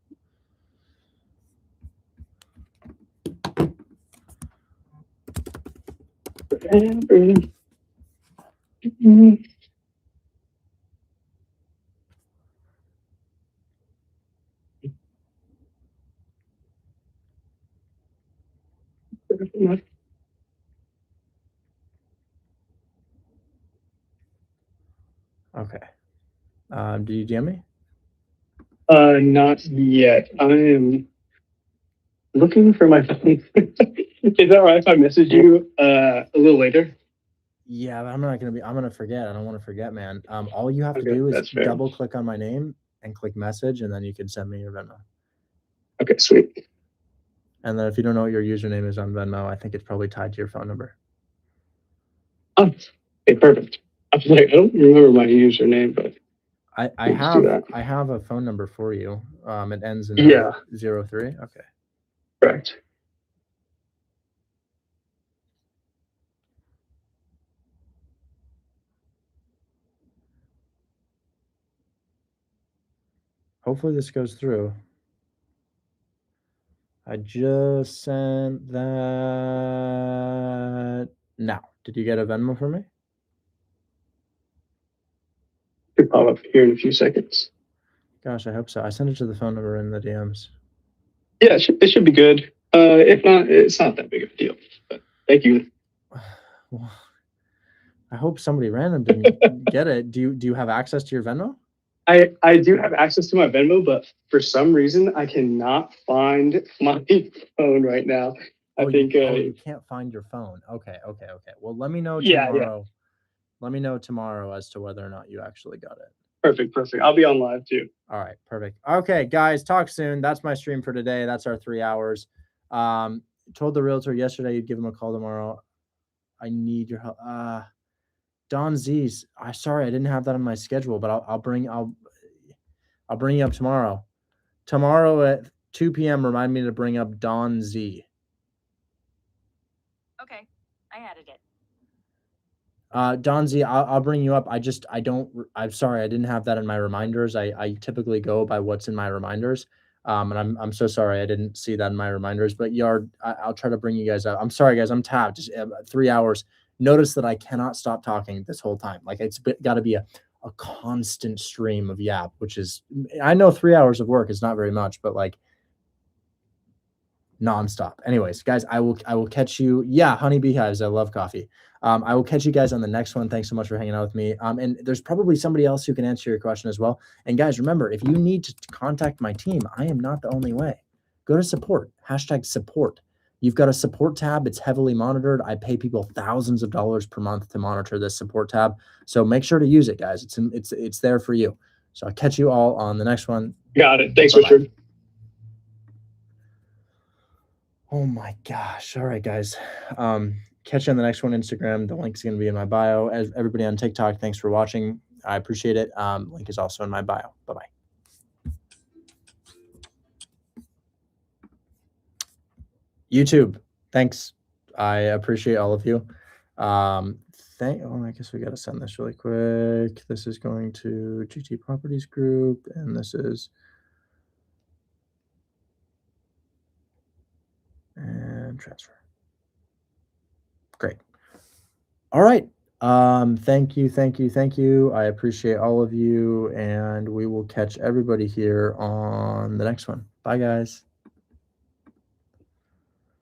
Okay. Do you DM me?
Not yet. I am looking for my phone. Is that right if I message you a little later?
Yeah, but I'm gonna forget. I don't want to forget, man. All you have to do is double click on my name and click message, and then you can send me your Venmo.
Okay, sweet.
And then if you don't know what your username is on Venmo, I think it's probably tied to your phone number.
Oh, okay, perfect. I was like, I don't remember my username, but
I
let's do that.
have a phone number for you. It ends in
Yeah.
03. Okay.
Correct.
Hopefully this goes through. I just sent that now. Did you get a Venmo for me?
Should pop up here in a few seconds.
Gosh, I hope so. I sent it to the phone number in the DMs.
Yeah, it should be good. If not, it's not that big of a deal. But thank you.
Well, I hope somebody random didn't get it. Do you have access to your Venmo?
I do have access to my Venmo, but for some reason I cannot find my phone right now.
You can't find your phone. Okay. Well, let me know tomorrow. Let me know tomorrow as to whether or not you actually got it.
Perfect. I'll be on live too.
All right, perfect. Okay, guys, talk soon. That's my stream for today. That's our 3 hours. Told the realtor yesterday you'd give him a call tomorrow. I need your help. Don Z's. Sorry, I didn't have that on my schedule, but I'll bring you up tomorrow. Tomorrow at 2 p.m. Remind me to bring up Don Z.
Okay, I added it.
Don Z, I'll bring you up. I'm sorry, I didn't have that in my reminders. I typically go by what's in my reminders. And I'm so sorry I didn't see that in my reminders, but I'll try to bring you guys up. I'm sorry, guys. I'm tapped. Just 3 hours. Notice that I cannot stop talking this whole time. Like it's got to be a constant stream of yap, which is, I know 3 hours of work is not very much, but like nonstop. Anyways, guys, I will catch you. Yeah, honey beehives. I love coffee. I will catch you guys on the next one. Thanks so much for hanging out with me. And there's probably somebody else who can answer your question as well. And guys, remember, if you need to contact my team, I am not the only way. Go to support, #support. You've got a support tab. It's heavily monitored. I pay people thousands of dollars per month to monitor this support tab. So make sure to use it, guys. It's there for you. So I'll catch you all on the next one.
Got it. Thanks,
Bye-bye.
Richard.
Oh my gosh. All right, guys. Catch you on the next one. Instagram. The link is going to be in my bio. As everybody on TikTok, thanks for watching. I appreciate it. Link is also in my bio. Bye-bye. YouTube, thanks. I appreciate all of you. I guess we got to send this really quick. This is going to GT Properties Group, and this is and transfer. Great. All right. Thank you. I appreciate all of you, and we will catch everybody here on the next one. Bye, guys.